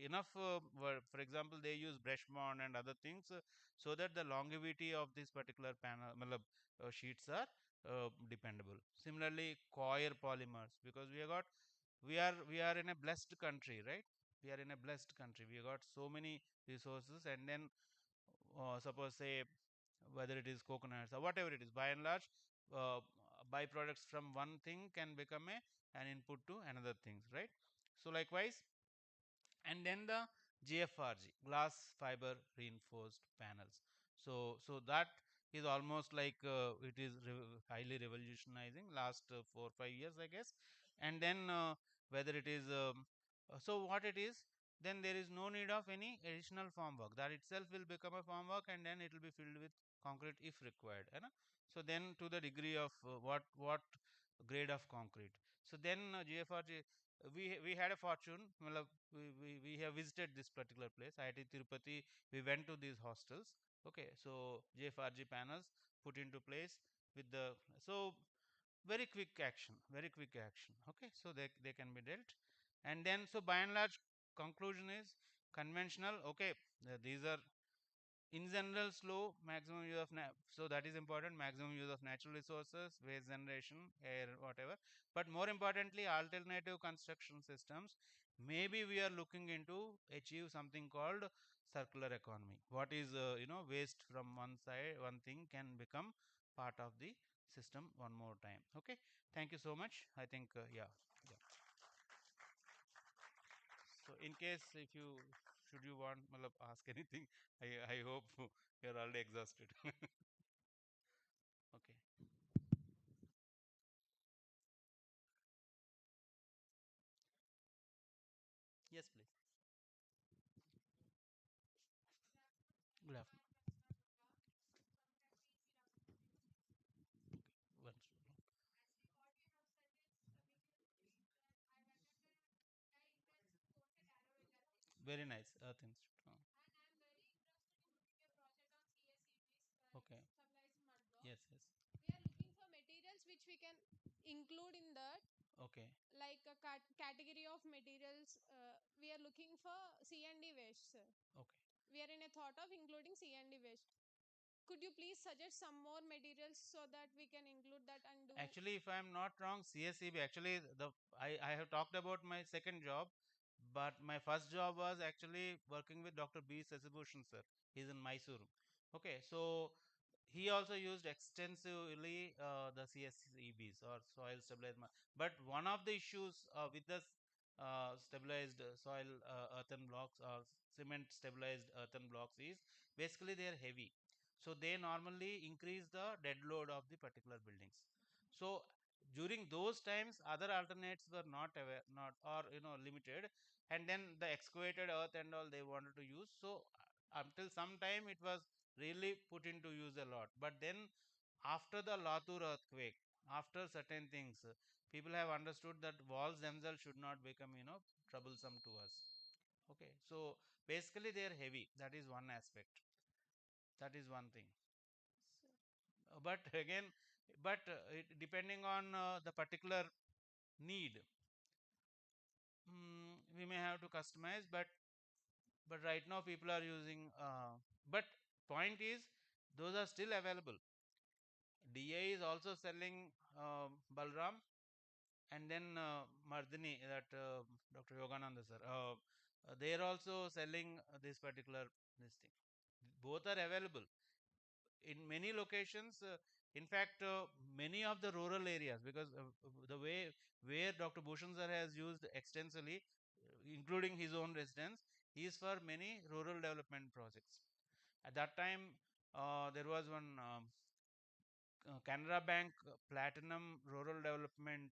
enough for example, they use brush bond and other things, so that the longevity of this particular panel sheets are dependable. Similarly, coir polymers, because we are in a blessed country, right? We are in a blessed country, we got so many resources. And then suppose say whether it is coconuts or whatever it is, by and large uh, byproducts from one thing can become an input to another things, right? So likewise, and then the GFRG, glass fiber reinforced panels. So that is almost like it is highly revolutionizing last 4 5 years, I guess. And then whether it is so what it is, then there is no need of any additional formwork. That itself will become a formwork, and then it will be filled with concrete if required. You know? So then to the degree of what grade of concrete. So then GFRG, we had a fortune. We have visited this particular place, IIT Tirupati. We went to these hostels. Okay, so JFRG panels put into place with the, so very quick action. Okay, so they can be dealt. And then so by and large conclusion is conventional. Okay, these are in general slow, maximum use of so that is important, maximum use of natural resources, waste generation, air, whatever. But more importantly, alternative construction systems, maybe we are looking into achieve something called circular economy. What is waste from one side, one thing can become part of the system one more time. Okay, thank you so much. I think yeah. So in case if you should you want ask anything, I hope you're already exhausted. Okay. Yes, please. Good afternoon. Once. Very nice. Earth Institute. Okay. Yes, yes. We are looking for materials which we can include in that, Okay. like a category of materials. We are looking for C&D waste, sir. Okay. We are in a thought of including C&D waste. Could you please suggest some more materials so that we can include that and do? Actually, if I am not wrong, CSEB, actually I have talked about my second job, but my first job was actually working with Dr. B. Sasibhushan sir. He's in Mysore. Okay, so he also used extensively the CSEBs or soil stabilized. But one of the issues with the stabilized soil earthen blocks or cement stabilized earthen blocks is basically they are heavy. So they normally increase the dead load of the particular buildings. So during those times, other alternates were not aware, not or limited, and then the excavated earth and all they wanted to use. So until some time it was really put into use a lot. But then after the Latur earthquake, after certain things, people have understood that walls themselves should not become troublesome to us. Okay, so basically they are heavy. That is one aspect. That is one thing. But again, but depending on the particular need, we may have to customize. But right now people are using. But point is, those are still available. DA is also selling Balram, and then Mardini, that Dr. Yogananda sir. They are also selling this particular this thing. both are available in many locations. In fact, many of the rural areas, because the way where Dr. Bhushan sir has used extensively, including his own residence, is for many rural development projects. At that time, there was one Canara Bank Platinum Rural Development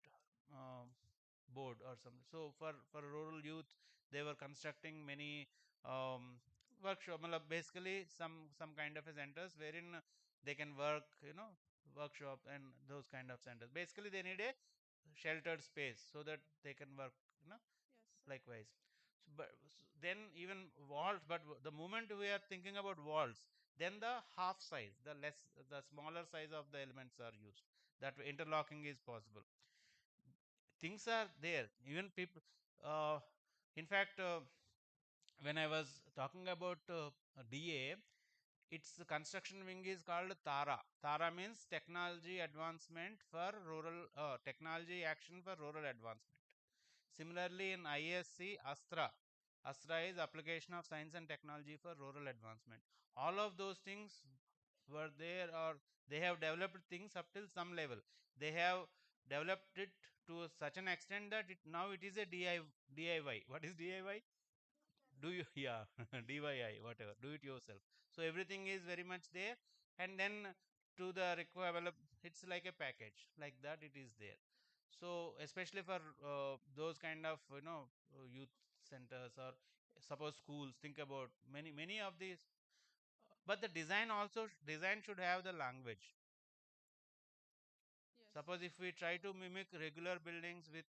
uh, Board or something. So for rural youth, they were constructing many workshop, basically some kind of a centers wherein they can work, workshop and those kind of centers. Basically, they need a sheltered space so that they can work, likewise. Then even walls, but the moment we are thinking about walls, then the half size, the smaller size of the elements are used. That way interlocking is possible. Things are there. Even people, uh, in fact, when I was talking about DA, its construction wing is called TARA. TARA means Technology Advancement for Rural Technology Action for Rural Advancement. Similarly, in ISC, Astra. Astra is Application of Science and Technology for Rural Advancement. All of those things were there, or they have developed things up till some level. They have developed it to such an extent that now it is a DIY. What is DIY? Do you, yeah, DIY, whatever, do it yourself. So everything is very much there, and then to the requirement, it's like a package like that. It is there. So especially for those kind of youth centers, or suppose schools, think about many of these. But the design should have the language. Suppose if we try to mimic regular buildings with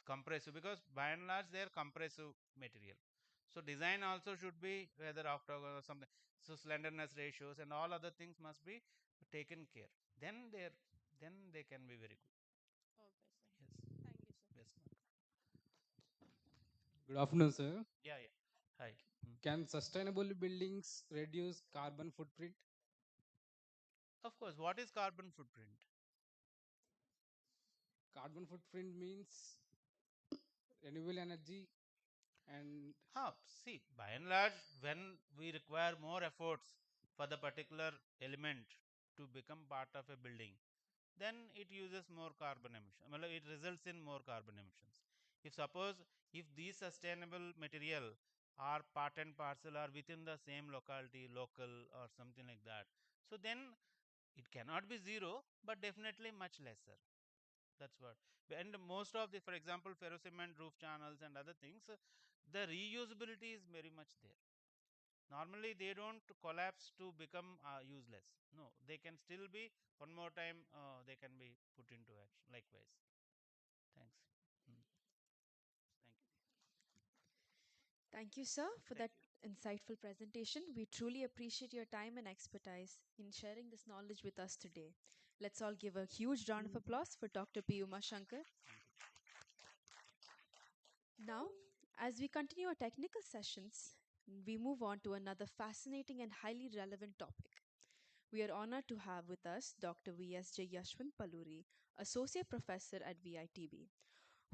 compressive, because by and large they are compressive material. So design also should be whether octagon or something. So slenderness ratios and all other things must be taken care. Then they can be very good. Okay, sir. Yes. Thank you, sir. Yes, ma'am. Good afternoon, sir. Yeah, yeah. Hi. Can sustainable buildings reduce carbon footprint? Of course. What is carbon footprint? Carbon footprint means renewable energy and See, by and large, when we require more efforts for the particular element to become part of a building, then it uses more carbon emission. It results in more carbon emissions. If suppose if these sustainable material are part and parcel, are within the same locality, local or something like that, so then it cannot be zero, but definitely much lesser. That's what. And most of the, for example, ferrocement roof channels and other things, the reusability is very much there. Normally, they don't collapse to become useless. No, they can still be one more time. They can be put into action. Likewise. Thanks. Hmm. Thank you, sir, for Thank that you. insightful presentation. We truly appreciate your time and expertise in sharing this knowledge with us today. Let's all give a huge round of applause for Dr. P. Uma Shankar. Now, as we continue our technical sessions, we move on to another fascinating and highly relevant topic. We are honored to have with us Dr. V.S.J. Yashwant Paluri, Associate Professor at VITB,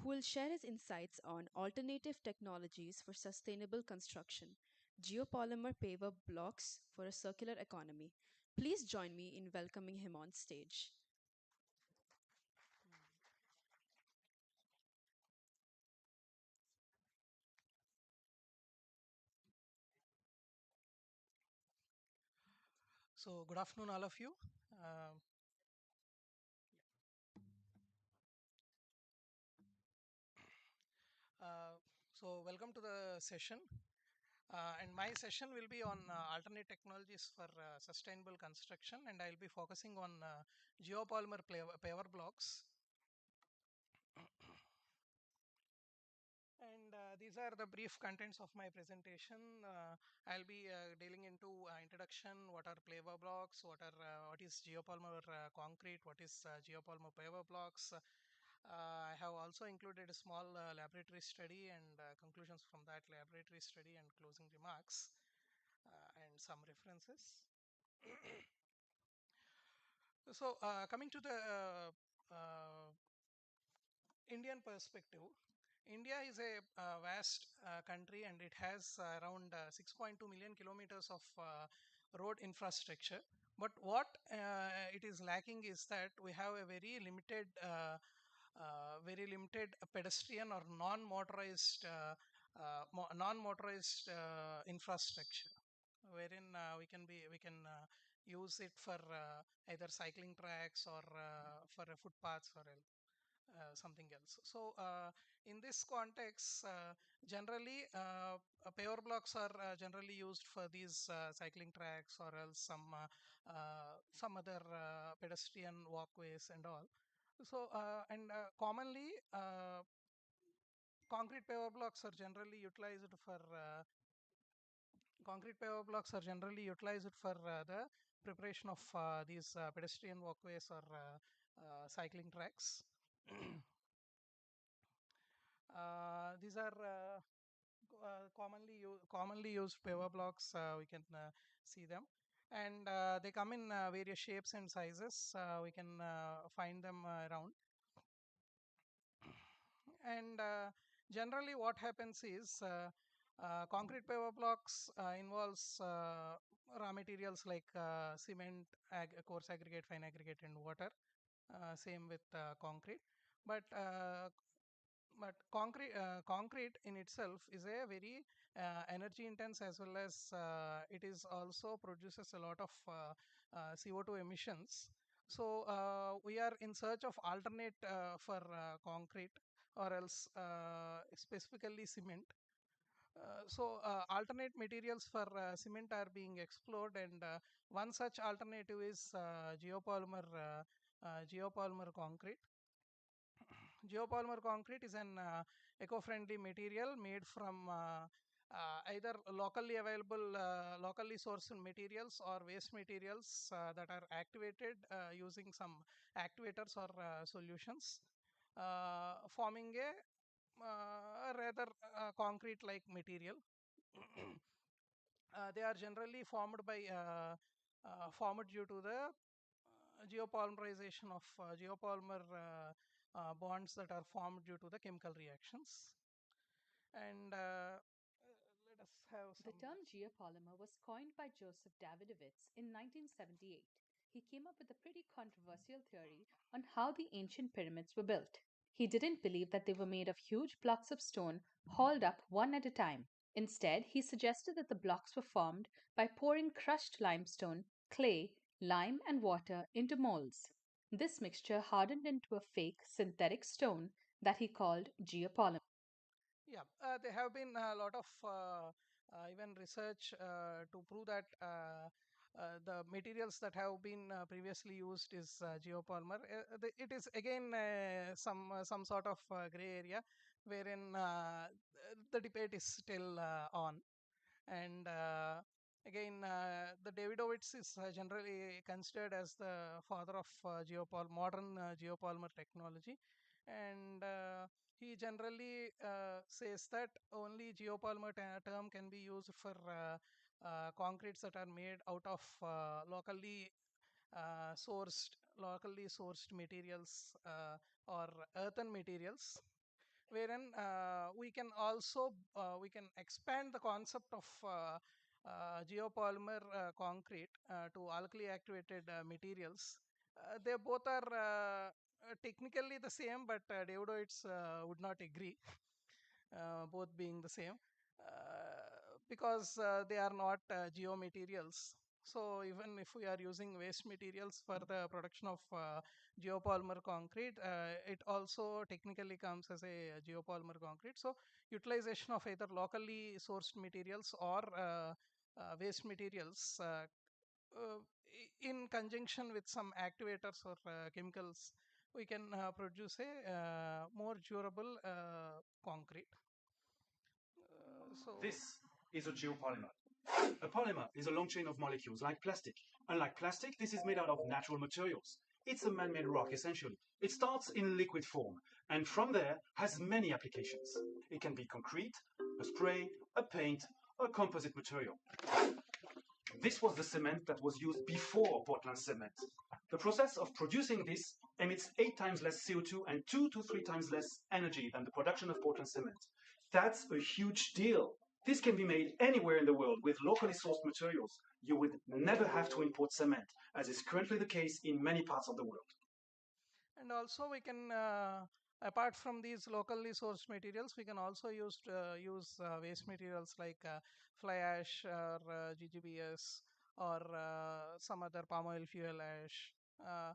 who will share his insights on alternative technologies for sustainable construction, geopolymer paver blocks for a circular economy. Please join me in welcoming him on stage. So, good afternoon, all of you. So, welcome to the session. And my session will be on alternate technologies for sustainable construction, and I'll be focusing on geopolymer paver blocks. And these are the brief contents of my presentation. I'll be dealing into introduction, what are paver blocks, what is geopolymer concrete, what is geopolymer paver blocks. I have also included a small laboratory study and conclusions from that laboratory study and closing remarks and some references. So, coming to the Indian perspective, India is a vast country and it has around 6.2 million kilometers of road infrastructure. But what it is lacking is that we have a very limited pedestrian or non-motorized infrastructure, wherein we can use it for either cycling tracks or for footpaths or something else. So in this context, generally paver blocks are generally used for these cycling tracks or else some other pedestrian walkways and all. So and commonly concrete paver blocks are generally utilized for the preparation of these pedestrian walkways or cycling tracks. These are commonly used paver blocks. We can see them, and they come in various shapes and sizes. We can find them around. And generally what happens is concrete paver blocks involves raw materials like cement, coarse aggregate, fine aggregate, and water. Same with concrete, but concrete in itself is a very energy intense, as well as it is also produces a lot of CO2 emissions. So we are in search of alternate for concrete or else specifically cement. So alternate materials for cement are being explored, and one such alternative is geopolymer concrete. Geopolymer concrete is an eco-friendly material made from either locally sourced materials or waste materials that are activated using some actuators or solutions, forming a rather concrete-like material. They are generally formed due to the geopolymerization of geopolymer bonds that are formed due to the chemical reactions. And let us have The term geopolymer was coined by Joseph Davidovich in 1978. He came up with a pretty controversial theory on how the ancient pyramids were built. He didn't believe that they were made of huge blocks of stone hauled up one at a time. Instead, he suggested that the blocks were formed by pouring crushed limestone, clay, lime, and water into molds. This mixture hardened into a fake synthetic stone that he called geopolymer. Yeah, there have been a lot of even research to prove that the materials that have been previously used is geopolymer. It is again some sort of gray area wherein the debate is still on. And again, the Davidovich is generally considered as the father of modern geopolymer technology, and he generally says that only geopolymer term can be used for concretes that are made out of locally sourced materials or earthen materials, wherein we can expand the concept of geopolymer concrete to alkali activated materials. They both are technically the same, but Davidovich would not agree, both being the same, because they are not geomaterials. So even if we are using waste materials for the production of geopolymer concrete, it also technically comes as a geopolymer concrete. So utilization of either locally sourced materials or waste materials in conjunction with some activators or chemicals, we can produce a more durable concrete. This is a geopolymer. A polymer is a long chain of molecules like plastic. Unlike plastic, this is made out of natural materials. It's a man-made rock, essentially. It starts in liquid form, and from there has many applications. It can be concrete, a spray, a paint, or a composite material. This was the cement that was used before Portland cement. The process of producing this emits 8 times less CO2 and 2 to 3 times less energy than the production of Portland cement. That's a huge deal. This can be made anywhere in the world with locally sourced materials. You would never have to import cement, as is currently the case in many parts of the world. And also we can, apart from these locally sourced materials, we can also use waste materials like fly ash or GGBS or some other palm oil fuel ash. Uh,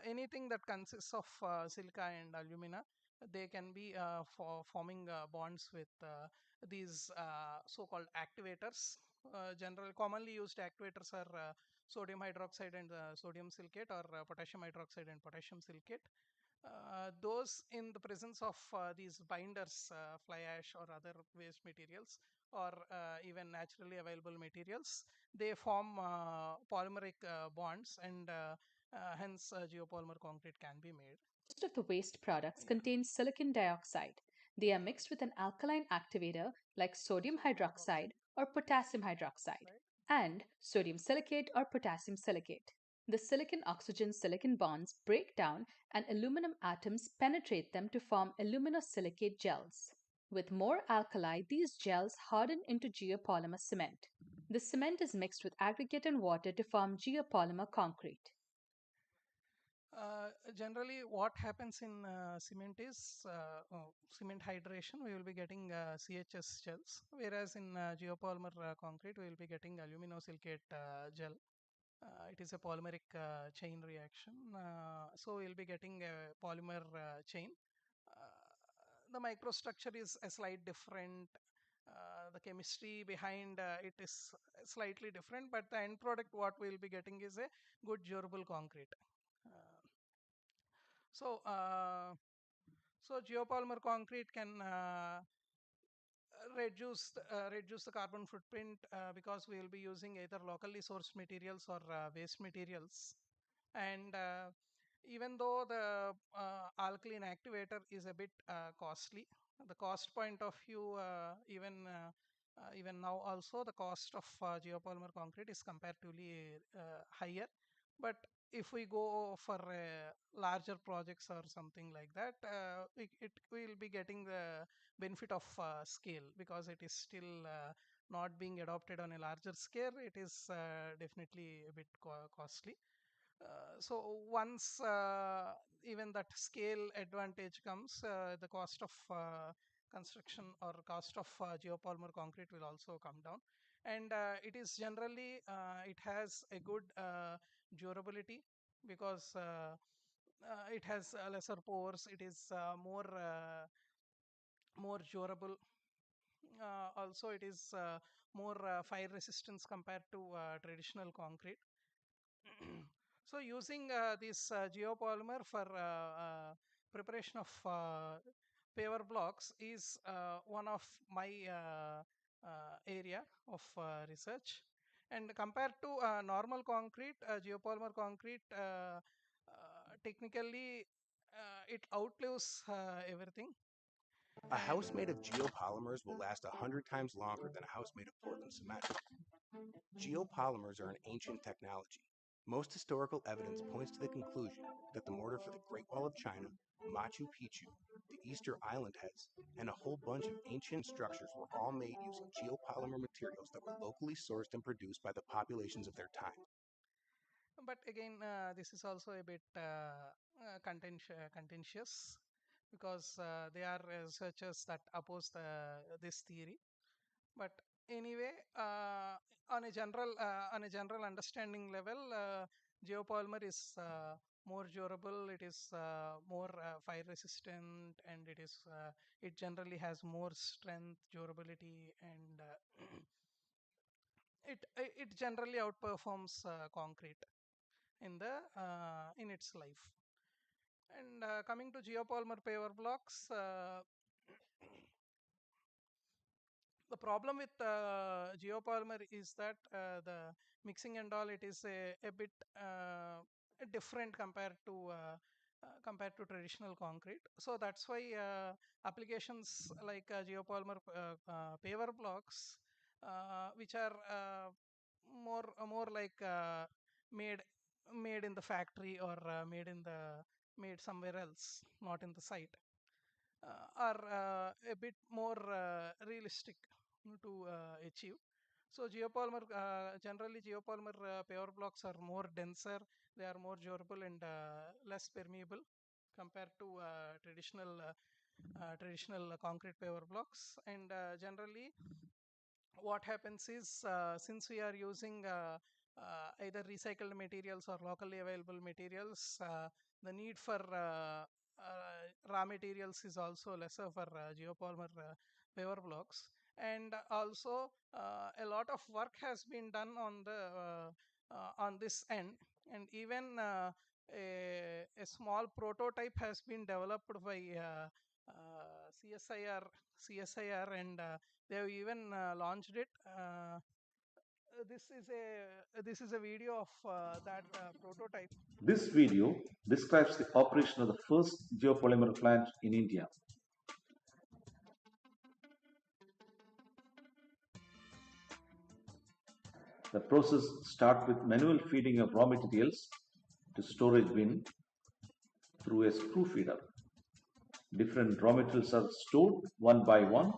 Anything that consists of silica and alumina, they can be forming bonds with these so-called activators. Commonly used activators are sodium hydroxide and sodium silicate, or potassium hydroxide and potassium silicate. Those in the presence of these binders, fly ash or other waste materials, or even naturally available materials, they form polymeric bonds, and hence geopolymer concrete can be made. Most of the waste products contain silicon dioxide. They are mixed with an alkaline activator like sodium hydroxide or potassium hydroxide and sodium silicate or potassium silicate. The silicon oxygen silicon bonds break down and aluminum atoms penetrate them to form aluminosilicate gels. With more alkali, these gels harden into geopolymer cement. The cement is mixed with aggregate and water to form geopolymer concrete. Generally, what happens in cement is cement hydration. We will be getting CHS gels, whereas in geopolymer concrete, we will be getting aluminosilicate gel. It is a polymeric chain reaction. So we'll be getting a polymer chain. The microstructure is a slight different. The chemistry behind it is slightly different, but the end product what we'll be getting is a good durable concrete. So geopolymer concrete can reduce the carbon footprint because we will be using either locally sourced materials or waste materials. And even though the alkaline activator is a bit costly, the cost point of view, even now also the cost of geopolymer concrete is comparatively higher. But if we go for larger projects or something like that, it will be getting the benefit of scale, because it is still not being adopted on a larger scale. It is definitely a bit costly. So once even that scale advantage comes, the cost of construction or cost of geopolymer concrete will also come down. And it is generally, it has a good durability, because it has lesser pores. It is more durable. Also, it is more fire resistance compared to traditional concrete. So using this geopolymer for preparation of paver blocks is one of my area of research. And compared to normal concrete, geopolymer concrete, technically it outlives everything. A house made of geopolymers will last 100 times longer than a house made of Portland cement. Geopolymers are an ancient technology. Most historical evidence points to the conclusion that the mortar for the Great Wall of China, Machu Picchu, the Easter Island heads, and a whole bunch of ancient structures were all made using geopolymer materials that were locally sourced and produced by the populations of their time. But again, this is also a bit contentious, because there are researchers that oppose this theory. But anyway, on a general understanding level, geopolymer is more durable. It is more fire resistant, and it generally has more strength, durability, and it generally outperforms concrete in its life. And coming to geopolymer paver blocks, the problem with geopolymer is that the mixing and all, it is a bit different compared to traditional concrete. So that's why applications like geopolymer paver blocks, which are more like made made in the factory, or made somewhere else, not in the site. are a bit more realistic to achieve. So geopolymer, generally geopolymer paver blocks are more denser, they are more durable and less permeable compared to traditional concrete paver blocks. And generally, what happens is since we are using either recycled materials or locally available materials, the need for raw materials is also lesser for geopolymer paver blocks. And also a lot of work has been done on this end, and even a small prototype has been developed by CSIR, and they have even launched it. This is a video of that prototype. This video describes the operation of the first geopolymer plant in India. The process starts with manual feeding of raw materials to storage bin through a screw feeder. Different raw materials are stored one by one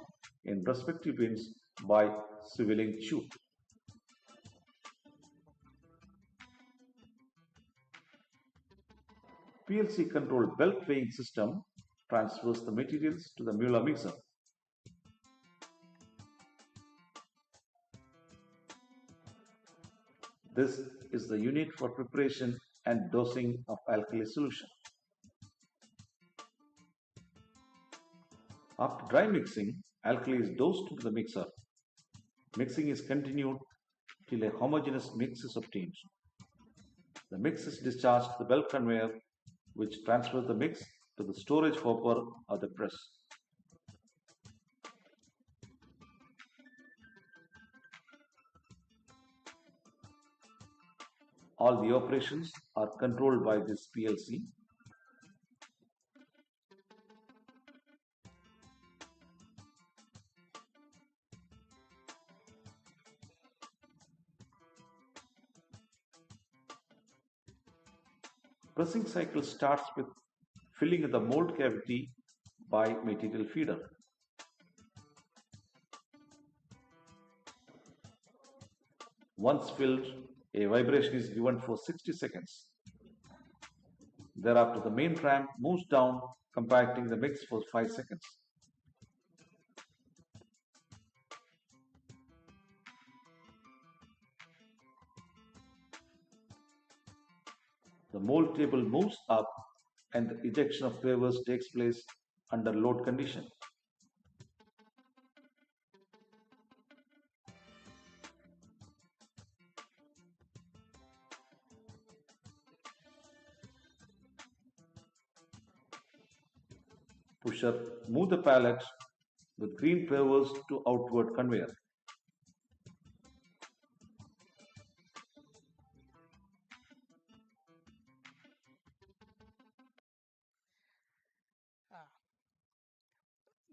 in respective bins by swiveling chute. PLC controlled belt weighing system transfers the materials to the Mueller mixer. This is the unit for preparation and dosing of alkali solution. After dry mixing, alkali is dosed into the mixer. Mixing is continued till a homogeneous mix is obtained. The mix is discharged to the belt conveyor, which transfers the mix to the storage hopper or the press. All the operations are controlled by this PLC. Pressing cycle starts with filling the mold cavity by material feeder. Once filled, a vibration is given for 60 seconds. Thereafter, the main ramp moves down, compacting the mix for 5 seconds. The mold table moves up and the ejection of pavers takes place under load condition. Pusher move the pallet with green pavers to outward conveyor.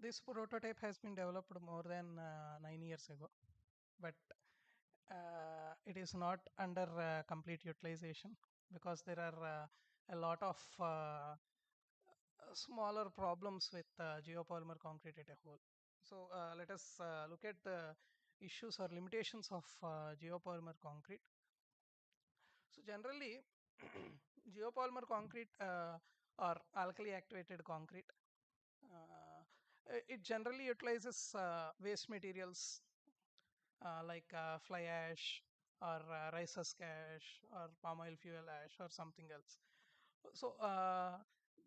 This prototype has been developed more than 9 years ago, but it is not under complete utilization because there are a lot of smaller problems with geopolymer concrete at a whole. So let us look at the issues or limitations of geopolymer concrete. So generally, geopolymer concrete or alkali activated concrete, it generally utilizes waste materials like fly ash or rice husk ash or palm oil fuel ash or something else. So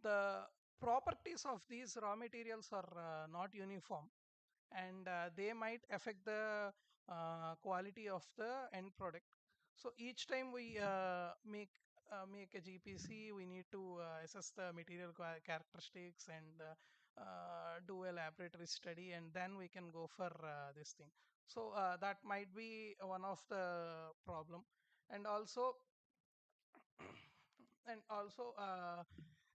the properties of these raw materials are not uniform, and they might affect the quality of the end product. So each time we make a GPC, we need to assess the material characteristics and do a laboratory study, and then we can go for this thing. So that might be one of the problem. And also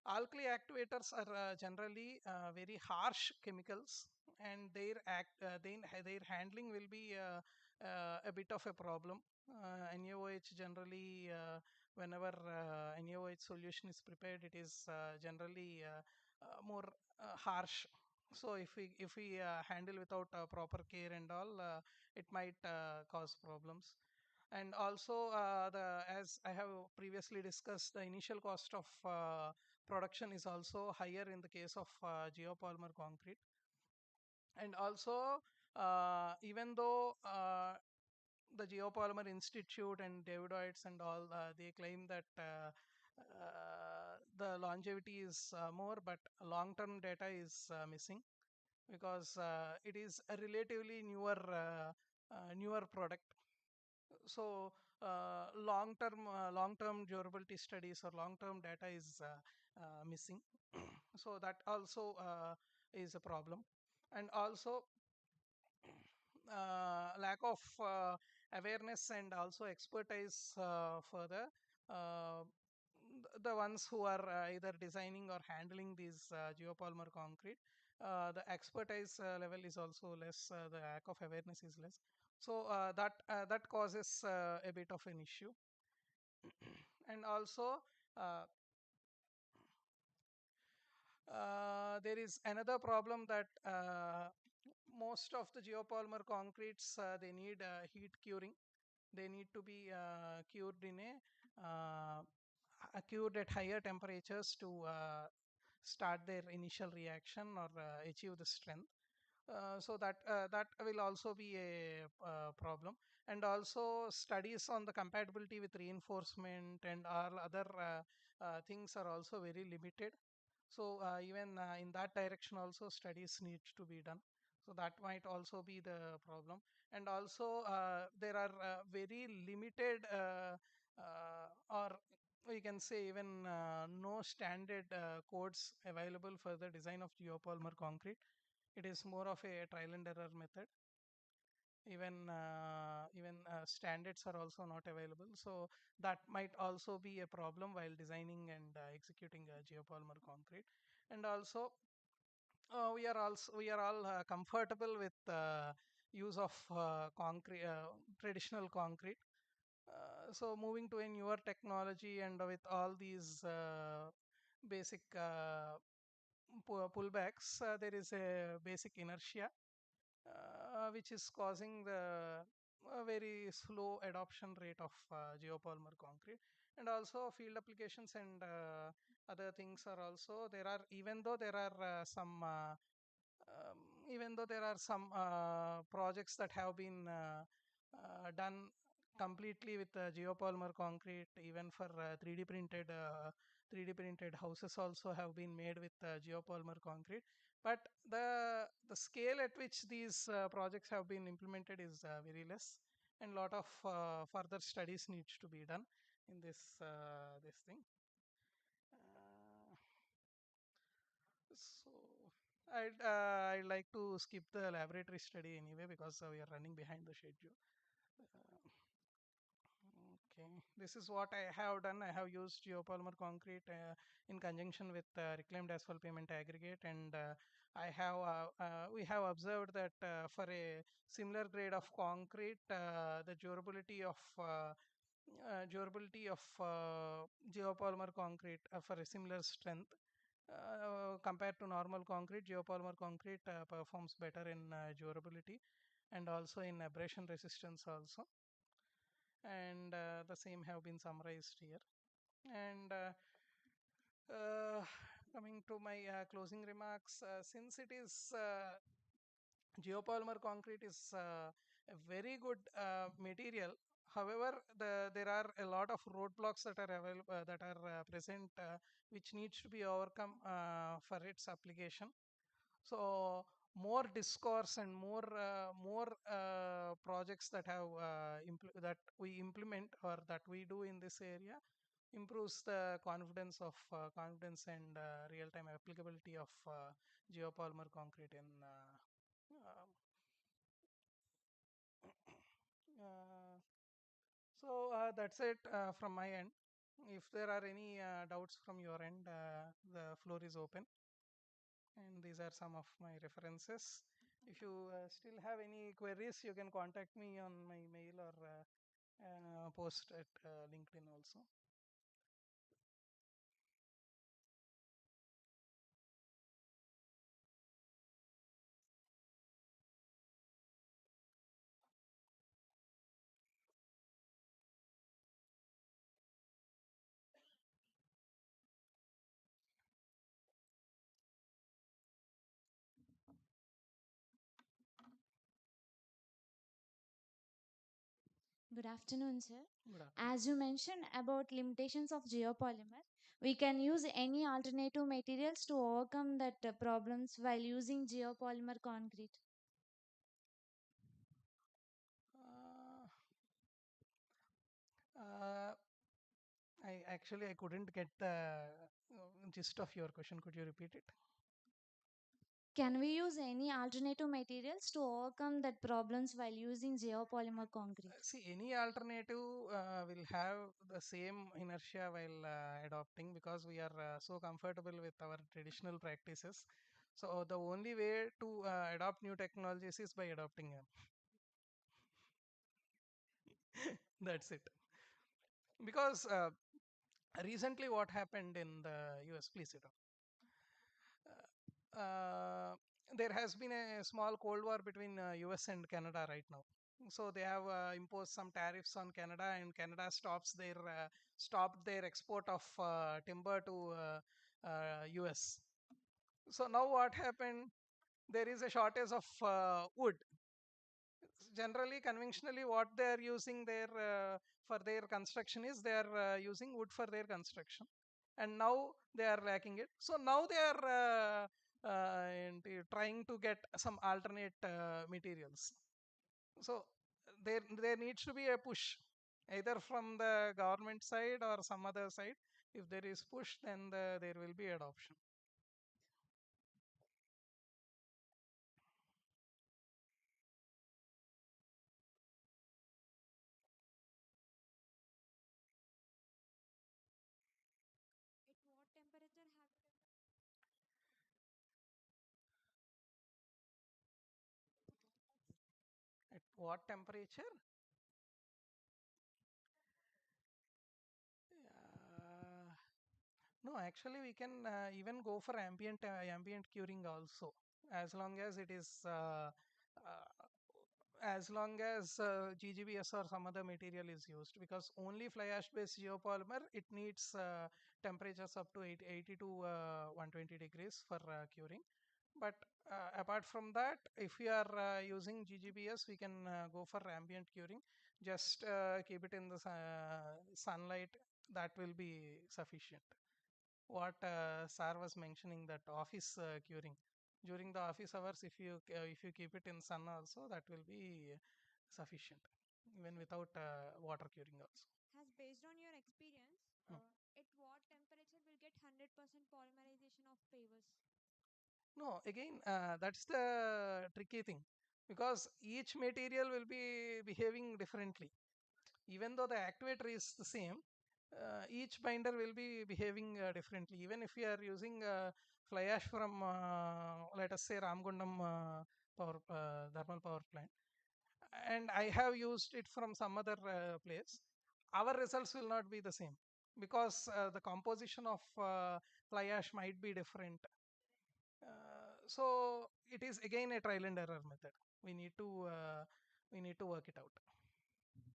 alkali activators are generally very harsh chemicals, and their handling will be a bit of a problem. NaOH generally, whenever NaOH solution is prepared, it is generally more harsh So if we handle without proper care and all, it might cause problems. And also the as I have previously discussed, the initial cost of production is also higher in the case of geopolymer concrete. And also even though the Geopolymer Institute and Davidoids and all, they claim that the longevity is more, but long-term data is missing, because it is a relatively newer product. So long-term durability studies or long-term data is missing. So that also is a problem. And also lack of awareness and also expertise for the ones who are either designing or handling these geopolymer concrete. The expertise level is also less, the lack of awareness is less. So that causes a bit of an issue. And also there is another problem that most of the geopolymer concretes, they need heat curing. They need to be cured in cured at higher temperatures to start their initial reaction or achieve the strength. So that will also be a problem. And also studies on the compatibility with reinforcement and all other things are also very limited. So even in that direction also studies need to be done. So that might also be the problem. And also there are very limited or we can say even no standard codes available for the design of geopolymer concrete. It is more of a trial and error method. Even standards are also not available, so that might also be a problem while designing and executing a geopolymer concrete. And also we are all comfortable with use of concrete, traditional concrete. So moving to a newer technology and with all these basic pullbacks, there is a basic inertia which is causing the very slow adoption rate of geopolymer concrete. And also field applications and other things are also there are, even though there are some projects that have been done completely with geopolymer concrete, even for 3D printed houses also have been made with geopolymer concrete. But the scale at which these projects have been implemented is very less, and lot of further studies needs to be done in this thing. So I'd like to skip the laboratory study anyway, because we are running behind the schedule. Okay, this is what I have done. I have used geopolymer concrete in conjunction with reclaimed asphalt pavement aggregate, and we have observed that for a similar grade of concrete, the durability of geopolymer concrete for a similar strength compared to normal concrete, geopolymer concrete performs better in durability and also in abrasion resistance also. And the same have been summarized here. And coming to my closing remarks, since it is geopolymer concrete is a very good material. However, there are a lot of roadblocks that are available, that are present, which needs to be overcome for its application. So more discourse and more projects that have that we implement or that we do in this area improves the confidence and real-time applicability of geopolymer concrete in so that's it from my end. If there are any doubts from your end, the floor is open. And these are some of my references. If you still have any queries, you can contact me on my mail or post at LinkedIn also. Good afternoon, sir. Good afternoon. As you mentioned about limitations of geopolymer, we can use any alternative materials to overcome that problems while using geopolymer concrete. Uh, uh, I couldn't get the gist of your question. Could you repeat it? Can we use any alternative materials to overcome that problems while using geopolymer concrete? See, any alternative will have the same inertia while adopting, because we are so comfortable with our traditional practices. So the only way to adopt new technologies is by adopting them. That's it. Because recently, what happened in the US? Please sit down. There has been a small cold war between US and Canada right now. So they have imposed some tariffs on Canada, and Canada stopped their export of timber to US. So now what happened? There is a shortage of wood. Generally, conventionally, what they are using there for their construction is they are using wood for their construction, and now they are lacking it. So now they are trying to get some alternate materials. So there needs to be a push, either from the government side or some other side. If there is push, then there will be adoption. At what temperature? Uh, no, actually, we can even go for ambient curing also, as long as it is as long as GGBS or some other material is used, because only fly ash based geopolymer, it needs temperatures up to 80 to 120 degrees for curing. But apart from that, if we are using GGBS, we can go for ambient curing. Just keep it in the sunlight, that will be sufficient. What Sir was mentioning, that office curing, during the office hours, if you keep it in sun also, that will be sufficient, even without water curing also. Has based on your experience, Hmm. at what temperature will get 100% polymerization of pavers? No, again, that's the tricky thing, because each material will be behaving differently. Even though the actuator is the same, each binder will be behaving differently. Even if we are using fly ash from, let us say, Ramgundam thermal power plant, and I have used it from some other place, our results will not be the same, because the composition of fly ash might be different. So it is again a trial and error method. We need to work it out.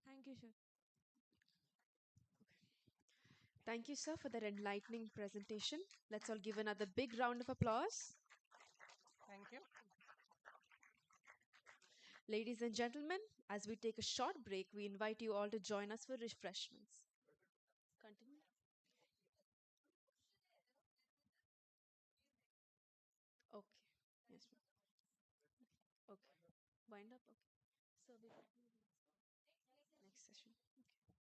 Thank you, sir. Thank you, sir, for that enlightening presentation. Let's all give another big round of applause. Thank you. Ladies and gentlemen, as we take a short break, we invite you all to join us for refreshments. Continue. Okay. Yes, ma'am. Okay. Wind up. Okay. So we next session. Okay.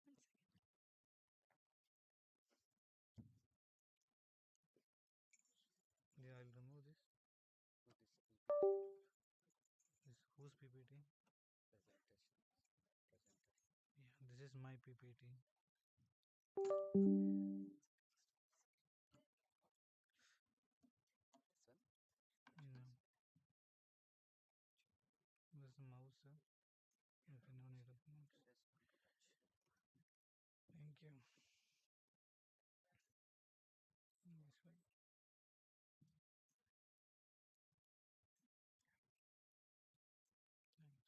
One second. Yeah, I'll remove this. This whose PPT? Yeah, this is my PPT. Yeah. This is mouse, sir. If you no need of mouse. Thank you. This way. Thanks.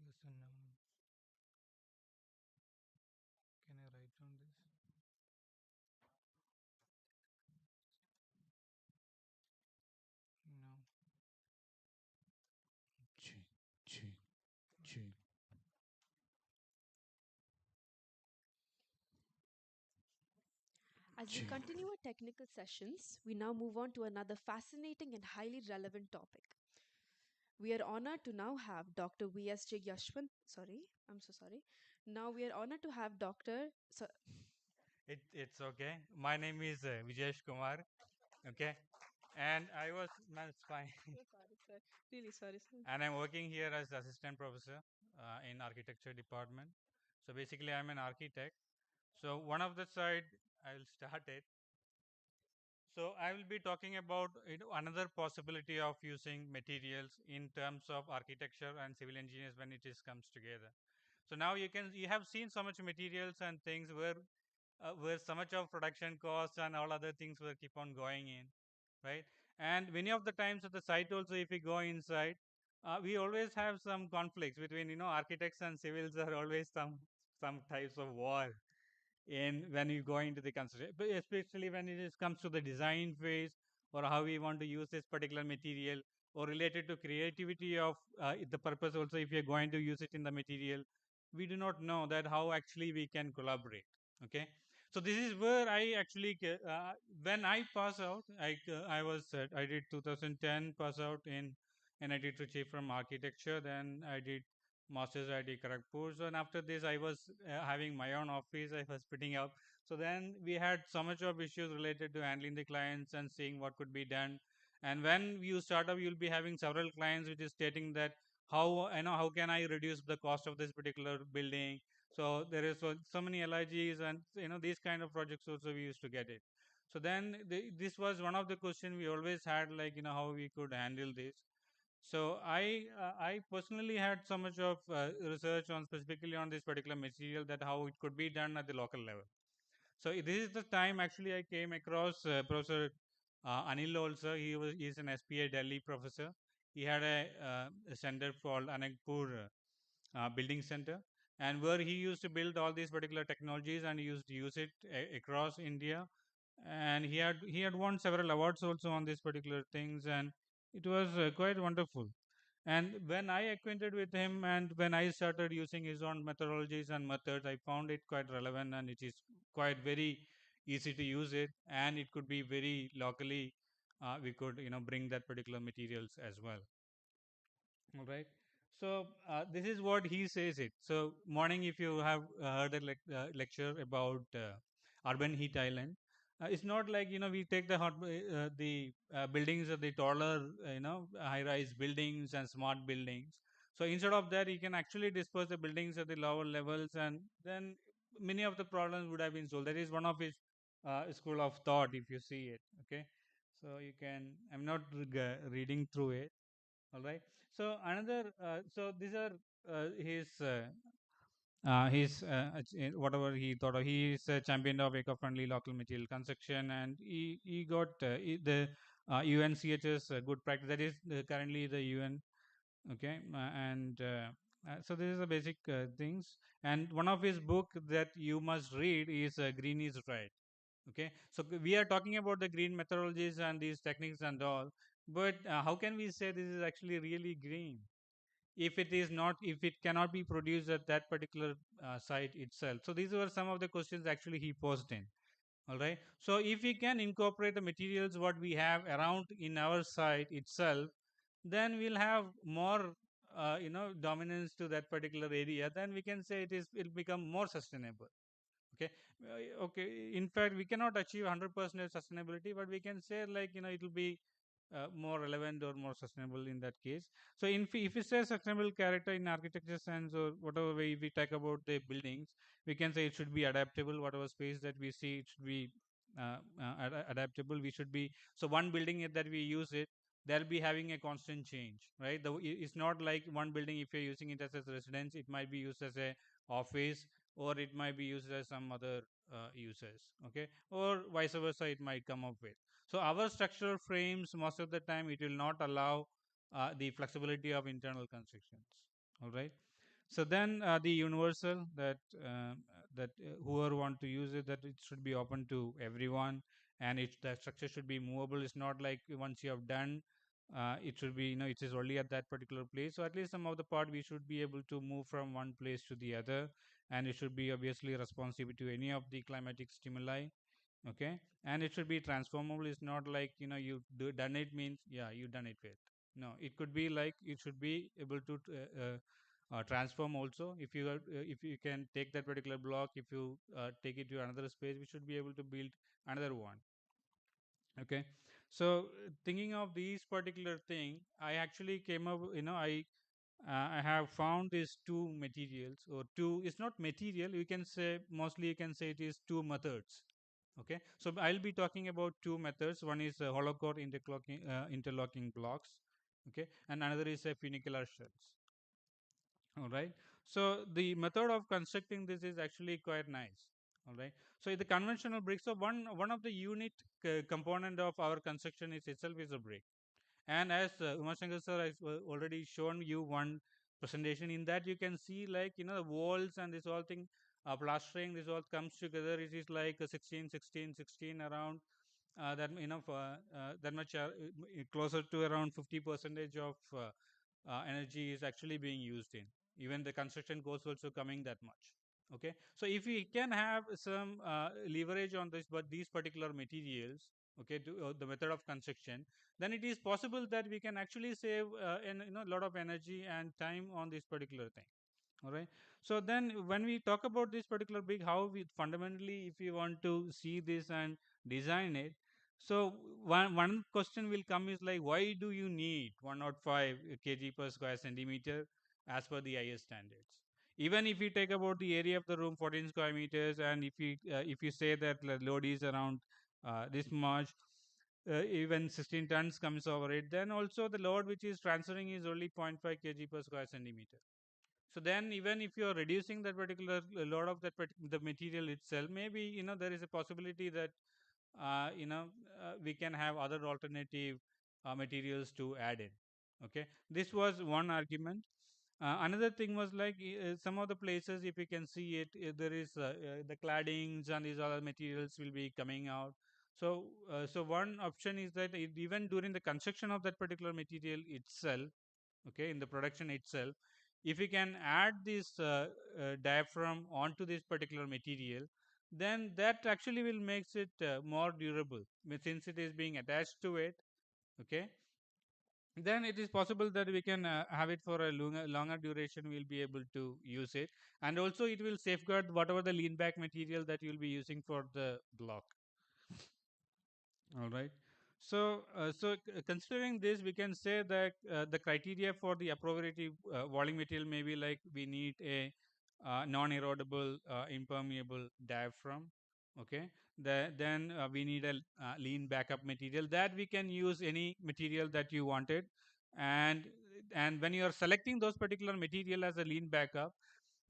Yes, and can I write on this? As we continue our technical sessions, we now move on to another fascinating and highly relevant topic. We are honored to now have Dr. VSJ Yashwant. Sorry, I'm so sorry. Now we are honored to have Dr. It's okay. My name is Vijesh Kumar. Okay. And I was, man, it's fine. So sorry, sir. Really sorry, sir. And I'm working here as assistant professor in architecture department. So basically, I'm an architect. So one of the side, I will start it. So I will be talking about another possibility of using materials in terms of architecture and civil engineers when it is comes together. So now you have seen so much materials and things where so much of production costs and all other things will keep on going in, right? And many of the times at the site also, if we go inside, we always have some conflicts between architects and civils are always some types of war in when you go into the construction, but especially when comes to the design phase or how we want to use this particular material or related to creativity of the purpose also if you're going to use it in the material, we do not know that how actually we can collaborate. Okay, so this is where I actually when I pass out, I was I did 2010 pass out in NIT Trichy from architecture. Then I did master's at Kharagpur. So and after this, I was having my own office. I was putting up. So then we had so much of issues related to handling the clients and seeing what could be done. And when you start up, you'll be having several clients which is stating that how can I reduce the cost of this particular building. So there is so many LIGs and these kind of projects also we used to get it. So then this was one of the question we always had, like how we could handle this. So I personally had so much of research on specifically on this particular material that how it could be done at the local level. So this is the time actually I came across Professor Anil also. He's an SPA Delhi professor. He had a center called Anakpur Building Center, and where he used to build all these particular technologies and he used to use it across India. And he had won several awards also on these particular things, and it was quite wonderful. And when I acquainted with him and when I started using his own methodologies and methods, I found it quite relevant and it is quite very easy to use it, and it could be very locally. We could bring that particular materials as well. All right. So this is what he says it. So morning, if you have heard a lecture about urban heat island, it's not like we take the buildings of the taller high-rise buildings and smart buildings. So instead of that, you can actually disperse the buildings at the lower levels, and then many of the problems would have been solved. That is one of his school of thought. If you see it, okay. So you can. I'm not reading through it. All right. So another. So these are whatever he thought of. He is a champion of eco-friendly local material construction, and he got the UNCHS good practice. That is currently the UN. Okay, so this is the basic things. And one of his book that you must read is Green is Right. Okay, so we are talking about the green methodologies and these techniques and all, but how can we say this is actually really green if it is not, if it cannot be produced at that particular site itself? So these were some of the questions actually he posed in. All right, so if we can incorporate the materials what we have around in our site itself, then we'll have more dominance to that particular area, then we can say it'll become more sustainable. Okay. Okay, in fact we cannot achieve 100% sustainability, but we can say, like, it will be more relevant or more sustainable in that case. So if we say sustainable character in architecture sense or whatever way we talk about the buildings, we can say it should be adaptable. Whatever space that we see, it should be adaptable. We should be, so one building that we use it, they'll be having a constant change, right? It's not like one building, if you're using it as a residence, it might be used as a office, or it might be used as some other uses. Okay, or vice versa it might come up with. So our structural frames, most of the time, it will not allow the flexibility of internal constructions. All right. So then the universal that whoever want to use it, that it should be open to everyone, and the structure should be movable. It's not like once you have done, it should be, it is only at that particular place. So at least some of the part we should be able to move from one place to the other, and it should be obviously responsive to any of the climatic stimuli. Okay, and it should be transformable. It's not like done it means you done it with. No, it could be like it should be able to transform also. If you can take that particular block, if you take it to another space, we should be able to build another one. Okay, so thinking of these particular thing, I actually came up, I have found these two materials, or two, it's not material, you can say, mostly you can say it is two methods. Okay, so I'll be talking about two methods. One is hollow core interlocking blocks. Okay, and another is a funicular shells. All right, so the method of constructing this is actually quite nice. All right, so the conventional brick, so one of the unit component of our construction is itself is a brick. And as Umashankar sir has already shown you one presentation, in that you can see, like, the walls and this whole thing, plastering, this all comes together. It is like 16 16 16 around, that much, closer to around 50 percentage of energy is actually being used in. Even the construction cost also coming that much. Okay, so if we can have some leverage on this, but these particular materials, okay, to the method of construction, then it is possible that we can actually save a lot of energy and time on this particular thing. All right, so then when we talk about this particular big, how we fundamentally, if you want to see this and design it, so one question will come is like, why do you need 105 kg per square centimeter as per the IS standards? Even if you take about the area of the room 14 square meters, and if you say that the load is around this much, even 16 tons comes over it, then also the load which is transferring is only 0.5 kg per square centimeter. So then, even if you are reducing that particular load of the material itself, maybe there is a possibility that we can have other alternative materials to add in. Okay, this was one argument. Another thing was like, some of the places, if you can see it, there is the claddings and these other materials will be coming out. So one option is that even during the construction of that particular material itself, okay, in the production itself, if we can add this diaphragm onto this particular material, then that actually will makes it more durable, since it is being attached to it. Okay, then it is possible that we can have it for a longer duration. We'll be able to use it, and also it will safeguard whatever the lean back material that you'll be using for the block. All right. Considering this, we can say that the criteria for the appropriate walling material may be like, we need a non-erodible, impermeable diaphragm. Okay. Then we need a lean backup material, that we can use any material that you wanted, and when you are selecting those particular material as a lean backup,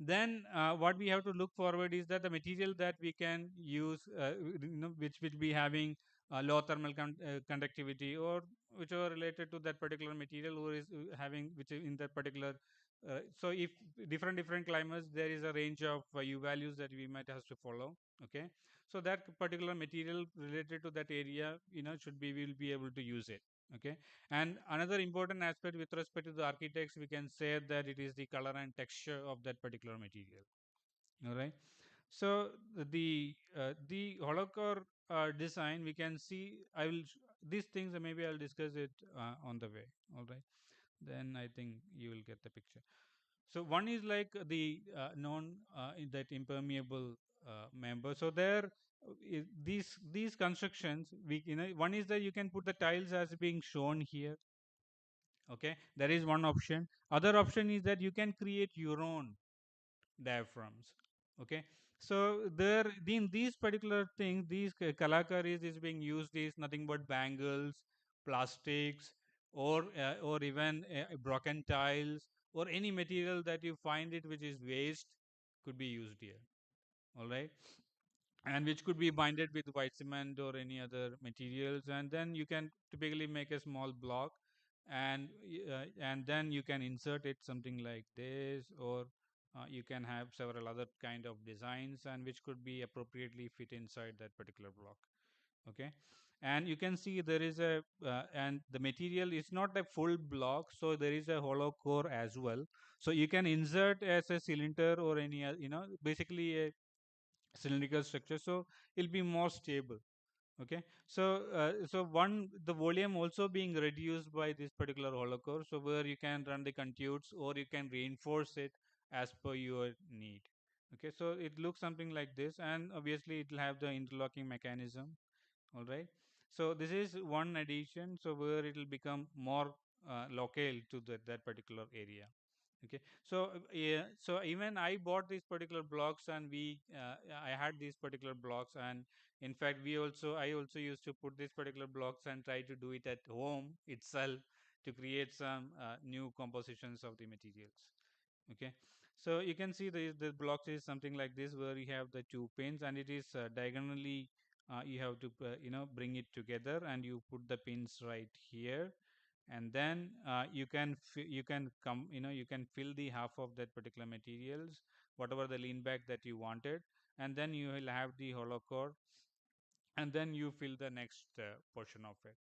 then what we have to look forward is that the material that we can use, which will be having low thermal conductivity, or which are related to that particular material, or is having which is in that particular. So if different climates, there is a range of U values that we might have to follow. Okay, so that particular material related to that area, should be, we will be able to use it. Okay, and another important aspect with respect to the architects, we can say that it is the color and texture of that particular material. All right, so the hollow core design, we can see, these things, maybe I'll discuss it on the way. All right, then I think you will get the picture. So one is like the non that impermeable member. So there, these constructions, we one is that you can put the tiles as being shown here. Okay, there is one option. Other option is that you can create your own diaphragms. Okay, so there, in these particular things, these kalakaris is being used is nothing but bangles, plastics, or even broken tiles, or any material that you find it which is waste, could be used here. All right, and which could be binded with white cement or any other materials, and then you can typically make a small block, and then you can insert it something like this, or you can have several other kind of designs, and which could be appropriately fit inside that particular block. Okay, and you can see there is a and the material is not a full block, so there is a hollow core as well. So you can insert as a cylinder or any basically a cylindrical structure, so it'll be more stable. Okay, so the volume also being reduced by this particular hollow core, so where you can run the conduits or you can reinforce it as per your need. Okay, so it looks something like this, and obviously it will have the interlocking mechanism. All right, so this is one addition, so where it will become more local to that particular area. Okay, so yeah, so even I bought these particular blocks, and I had these particular blocks, and in fact I also used to put these particular blocks and try to do it at home itself to create some new compositions of the materials. Okay, so you can see the blocks is something like this, where you have the two pins, and it is diagonally, you have to bring it together, and you put the pins right here, and then you can come, you can fill the half of that particular materials, whatever the lean back that you wanted, and then you will have the hollow core, and then you fill the next portion of it.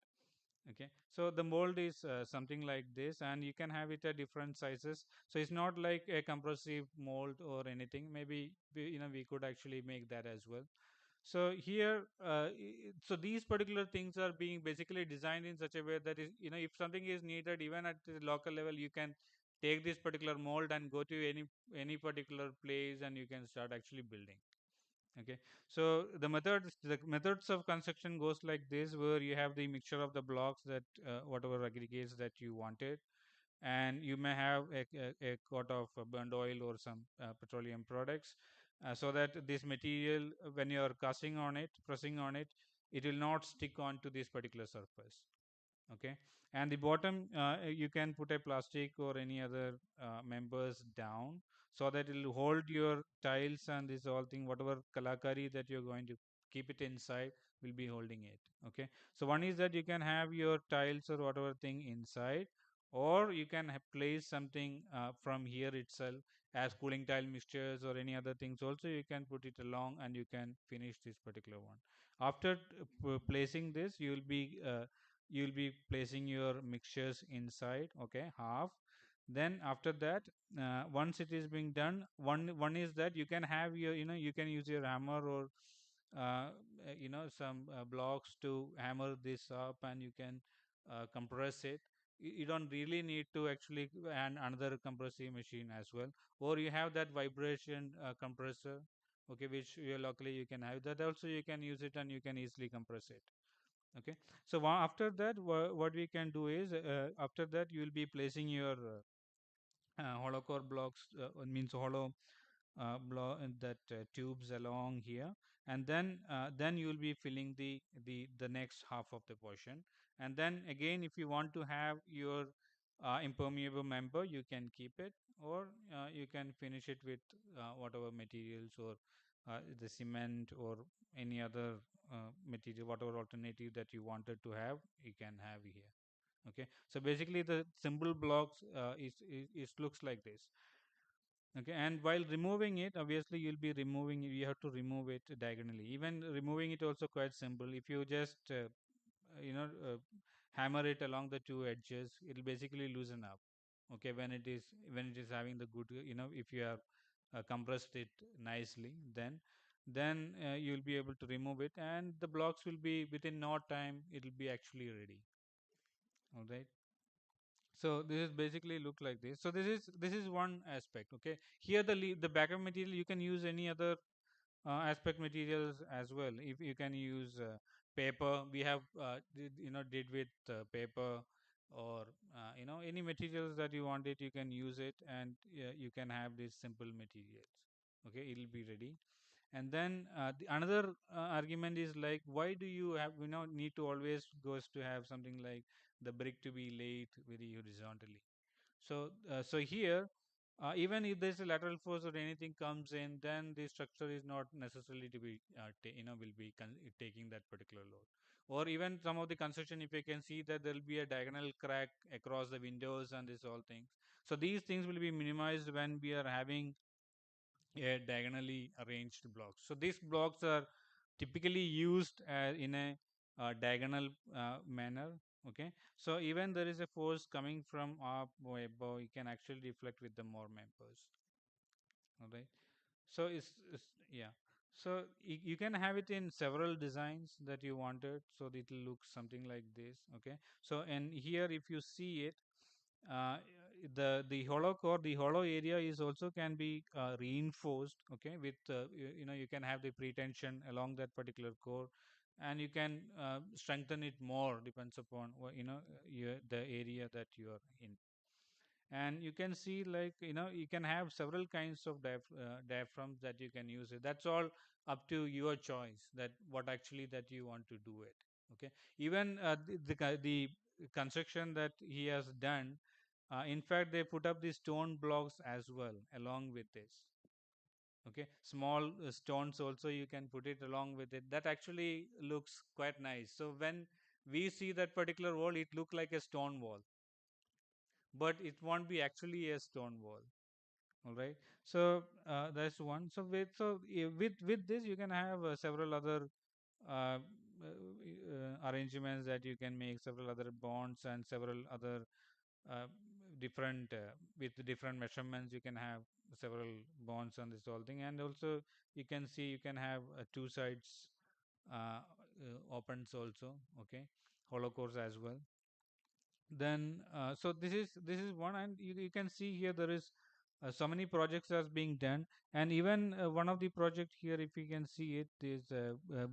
Okay, so the mold is something like this, and you can have it at different sizes, so it's not like a compressive mold or anything. Maybe we could actually make that as well. So here, so these particular things are being basically designed in such a way that is, if something is needed even at the local level, you can take this particular mold and go to any particular place, and you can start actually building. Okay, so the methods of construction goes like this, where you have the mixture of the blocks, that whatever aggregates that you wanted, and you may have a coat of burnt oil or some petroleum products, so that this material, when you are casting on it, pressing on it, it will not stick onto this particular surface. Okay, and the bottom, you can put a plastic or any other members down, so that it will hold your tiles and this all thing, whatever kalakari that you're going to keep it inside will be holding it. Okay, so one is that you can have your tiles or whatever thing inside, or you can place something from here itself as cooling tile mixtures or any other things also, you can put it along and you can finish this particular one. After placing this, you will be placing your mixtures inside. Okay, half. Then after that, once it is being done, one is that you can have your, you can use your hammer or some blocks to hammer this up, and you can compress it. You don't really need to actually add another compressive machine as well, or you have that vibration compressor. Okay, which you locally you can have that also, you can use it and you can easily compress it. Okay, so after that, what we can do is, after that you will be placing your hollow core blocks, means hollow block that tubes along here, and then you will be filling the next half of the portion, and then again, if you want to have your impermeable member, you can keep it, or you can finish it with whatever materials, or the cement or any other material, whatever alternative that you wanted to have, you can have here. Okay, so basically the simple blocks is looks like this. Okay, and while removing it, obviously you'll be removing, you have to remove it diagonally. Even removing it also quite simple. If you just you know uh, hammer it along the two edges, it'll basically loosen up. Okay, when it is having the good, if you have compressed it nicely, then you'll be able to remove it, and the blocks will be within no time, it'll be actually ready. All right, so this is basically look like this. So this is one aspect. Okay, here the backup material, you can use any other aspect materials as well. If you can use paper, we have did with paper, or any materials that you want it, you can use it, and you can have these simple materials. Okay, it'll be ready. And then the another argument is like, why do you have, need to always goes to have something like the brick to be laid very horizontally? So here, even if there's a lateral force or anything comes in, then the structure is not necessarily to be will be taking that particular load. Or even some of the construction, if you can see that there will be a diagonal crack across the windows and this all things, so these things will be minimized when we are having a diagonally arranged blocks. So these blocks are typically used in a diagonal manner. Okay, so even there is a force coming from up or above, you can actually reflect with the more members. All right, so it's yeah. So you can have it in several designs that you wanted, so it will look something like this. Okay. So and here, if you see it, uh, the hollow core, the hollow area is also can be reinforced. Okay, with you can have the pretension along that particular core, and you can strengthen it more depends upon the area that you are in. And you can see, like, you can have several kinds of diaphragms that you can use it. That's all up to your choice, that what actually that you want to do it. Okay. Even the construction that he has done, in fact, they put up the stone blocks as well along with this. Okay, small stones also you can put it along with it. That actually looks quite nice. So when we see that particular wall, it look like a stone wall, but it won't be actually a stone wall. All right. So that's one. So with this, you can have several other arrangements that you can make, several other bonds and several other uh, different with different measurements. You can have several bonds on this whole thing, and also you can see you can have two sides opens also. Okay, hollow cores as well. Then so this is one, and you can see here there is so many projects as being done. And even one of the project here, if you can see it, is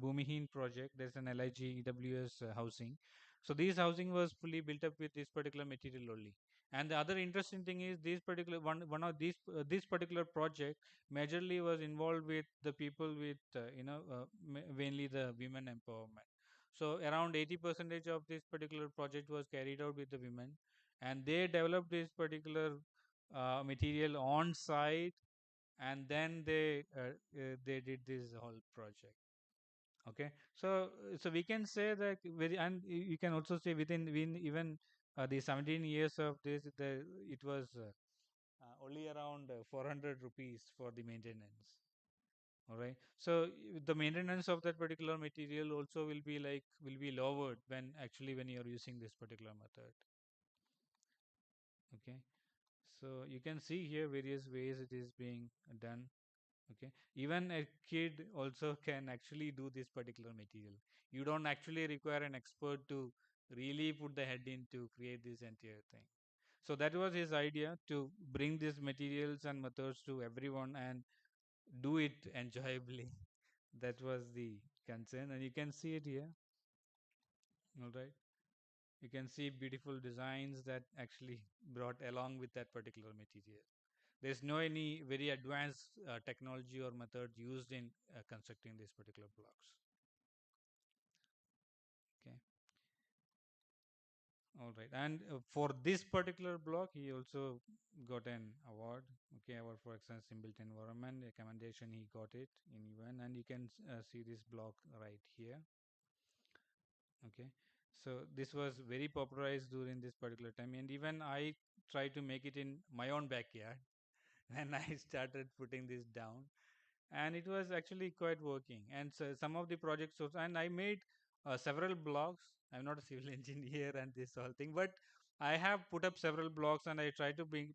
Bhumihin project. There's an LIG EWS housing. So this housing was fully built up with this particular material only. And the other interesting thing is this particular one of these this particular project majorly was involved with the people with mainly the women empowerment. So around 80 percentage of this particular project was carried out with the women, and they developed this particular material on site, and then they did this whole project. Okay, so we can say that and you can also say within even the 17 years of this, it was only around 400 rupees for the maintenance. All right. So the maintenance of that particular material also will be lowered when you're using this particular method. Okay. So you can see here various ways it is being done. Okay. Even a kid also can actually do this particular material. You don't actually require an expert to really put the head in to create this entire thing. So that was his idea, to bring these materials and methods to everyone and do it enjoyably. That was the concern, and you can see it here. All right, you can see beautiful designs that actually brought along with that particular material. There's no any very advanced technology or method used in constructing these particular blocks. Okay. All right, and for this particular block, he also got an award. Okay, award for excellence in built environment. A commendation he got it in UN, and you can see this block right here. Okay, so this was very popularized during this particular time, and even I tried to make it in my own backyard and I started putting this down, and it was actually quite working. And so some of the projects also, and I made several blocks. I'm not a civil engineer and this whole thing, but I have put up several blocks, and I try to bring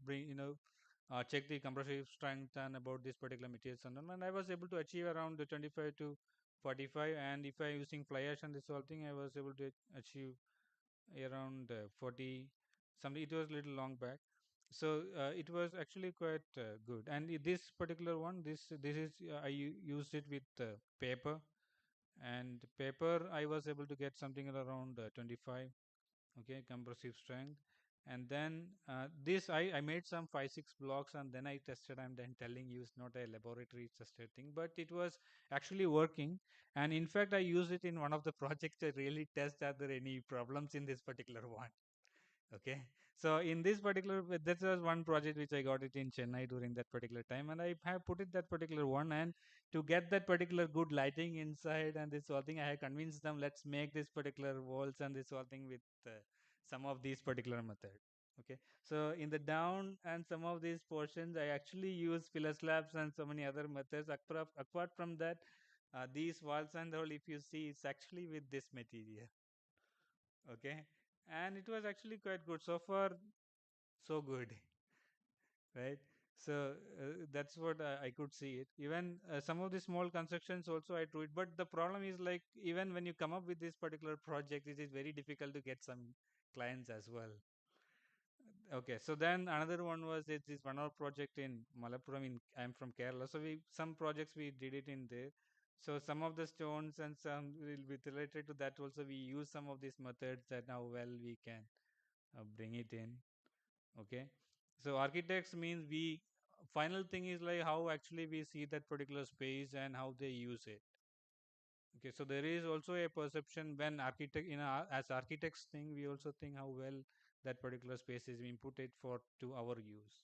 check the compressive strength and about this particular materials, and I was able to achieve around the 25 to 45. And if I using fly ash and this whole thing, I was able to achieve around 40 something. It was a little long back, so it was actually quite good. And this particular one, this is used it with paper, and paper I was able to get something around 25. Okay, compressive strength. And then this I made some 5 6 blocks, and then I tested. I'm then telling you, it's not a laboratory tested thing, but it was actually working. And in fact, I used it in one of the projects to really test are there any problems in this particular one. Okay, so in this particular, that was one project which I got it in Chennai during that particular time, and I have put it that particular one. And to get that particular good lighting inside and this whole thing, I have convinced them, let's make this particular walls and this whole thing with some of these particular method. Okay, so in the down and some of these portions, I actually use filler slabs and so many other methods. Apart from that, these walls and all, if you see, it's actually with this material. Okay, and it was actually quite good so far. So good. Right. So that's what I could see it. Even some of the small constructions also I do it, but the problem is like even when you come up with this particular project, it is very difficult to get some clients as well. Okay, so then another one was this one hour project in Malappuram. I'm from Kerala, so we some projects we did it in there. So some of the stones and some will be related to that also. We use some of these methods that how well we can bring it in. Okay, so architects means we final thing is like how actually we see that particular space and how they use it. Okay, so there is also a perception when architect as architects think, we also think how well that particular space is being put it for to our use.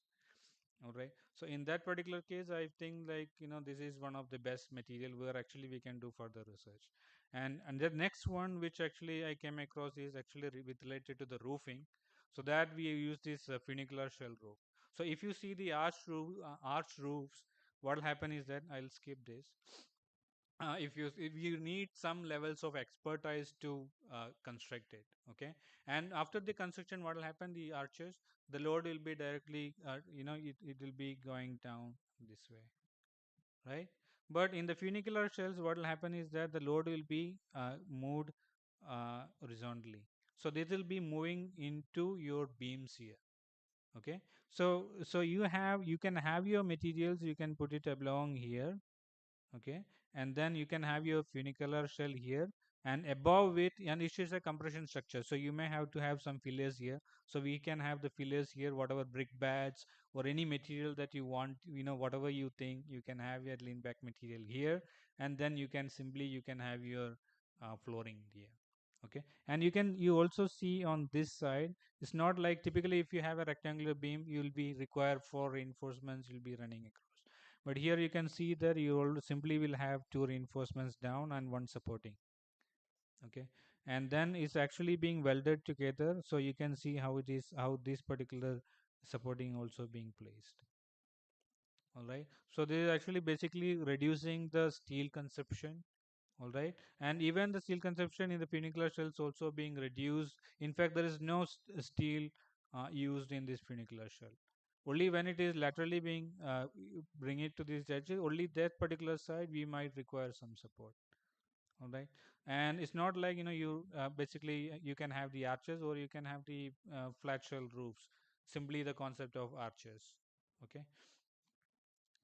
All right, so in that particular case I think like this is one of the best material where actually we can do further research. And the next one which actually I came across is actually with related to the roofing. So that we use this funicular shell roof. So if you see the arch roofs, what will happen is that I'll skip this. If you need some levels of expertise to construct it, okay, and after the construction what will happen, the arches, the load will be directly it will be going down this way, right? But in the funicular shells what will happen is that the load will be moved horizontally, so this will be moving into your beams here. Okay, so you can have your materials, you can put it along here. Okay, and then you can have your funicular shell here, and above it, and it is a compression structure, so you may have to have some fillers here. So we can have the fillers here, whatever brick bats or any material that you want, whatever you think, you can have your lean back material here, and then you can have your flooring here. Okay, and you also see on this side, it's not like typically if you have a rectangular beam, you will be required for reinforcements, you'll be running across. But here you can see that you will simply will have two reinforcements down and one supporting. Okay, and then it's actually being welded together, so you can see how this particular supporting also being placed. All right, so this is actually basically reducing the steel consumption. All right, and even the steel consumption in the funicular shells also being reduced. In fact, there is no steel used in this funicular shell. Only when it is laterally being bring it to these edges, only that particular side we might require some support. All right, and it's not like you basically you can have the arches or you can have the flat shell roofs. Simply the concept of arches. Okay,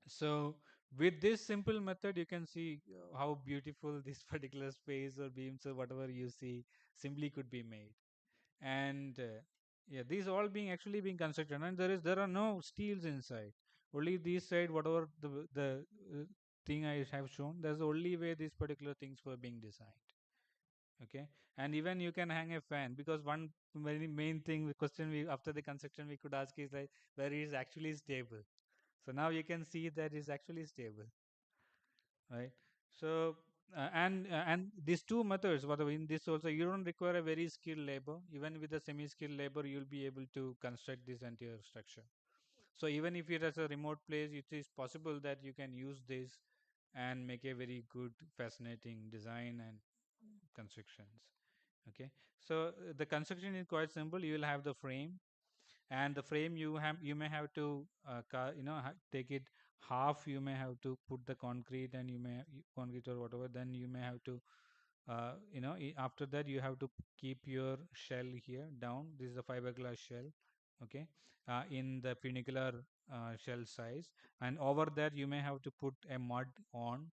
so with this simple method, you can see how beautiful this particular space or beams or whatever you see simply could be made. And yeah, these all being actually being constructed, and there are no steels inside. Only this side, whatever the thing I have shown, that's the only way these particular things were being designed. Okay, and even you can hang a fan, because one very main thing, the question we after the construction we could ask is like where it is actually stable. So now you can see that is actually stable, right? So and these two methods, whatever in this also, you don't require a very skilled labor. Even with a semi-skilled labor, you'll be able to construct this entire structure. So even if it is a remote place, it is possible that you can use this and make a very good, fascinating design and constructions. Okay, so the construction is quite simple. You will have the frame, and the frame you may have to take it half. You may have to put the concrete, and you may concrete or whatever, then you may have to after that you have to keep your shell here down. This is a fiberglass shell. Okay, in the funicular shell size, and over that you may have to put a mud on.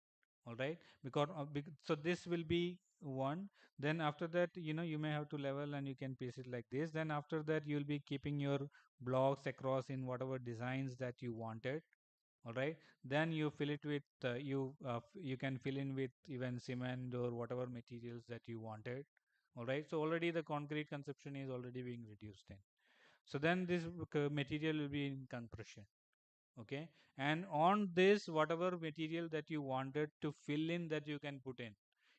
All right, so this will be one. Then after that, you may have to level, and you can piece it like this. Then after that, you'll be keeping your blocks across in whatever designs that you wanted. All right, then you fill it with you can fill in with even cement or whatever materials that you wanted. All right, so already the concrete consumption is already being reduced in. So then this material will be in compression. Okay, and on this, whatever material that you wanted to fill in, that you can put in.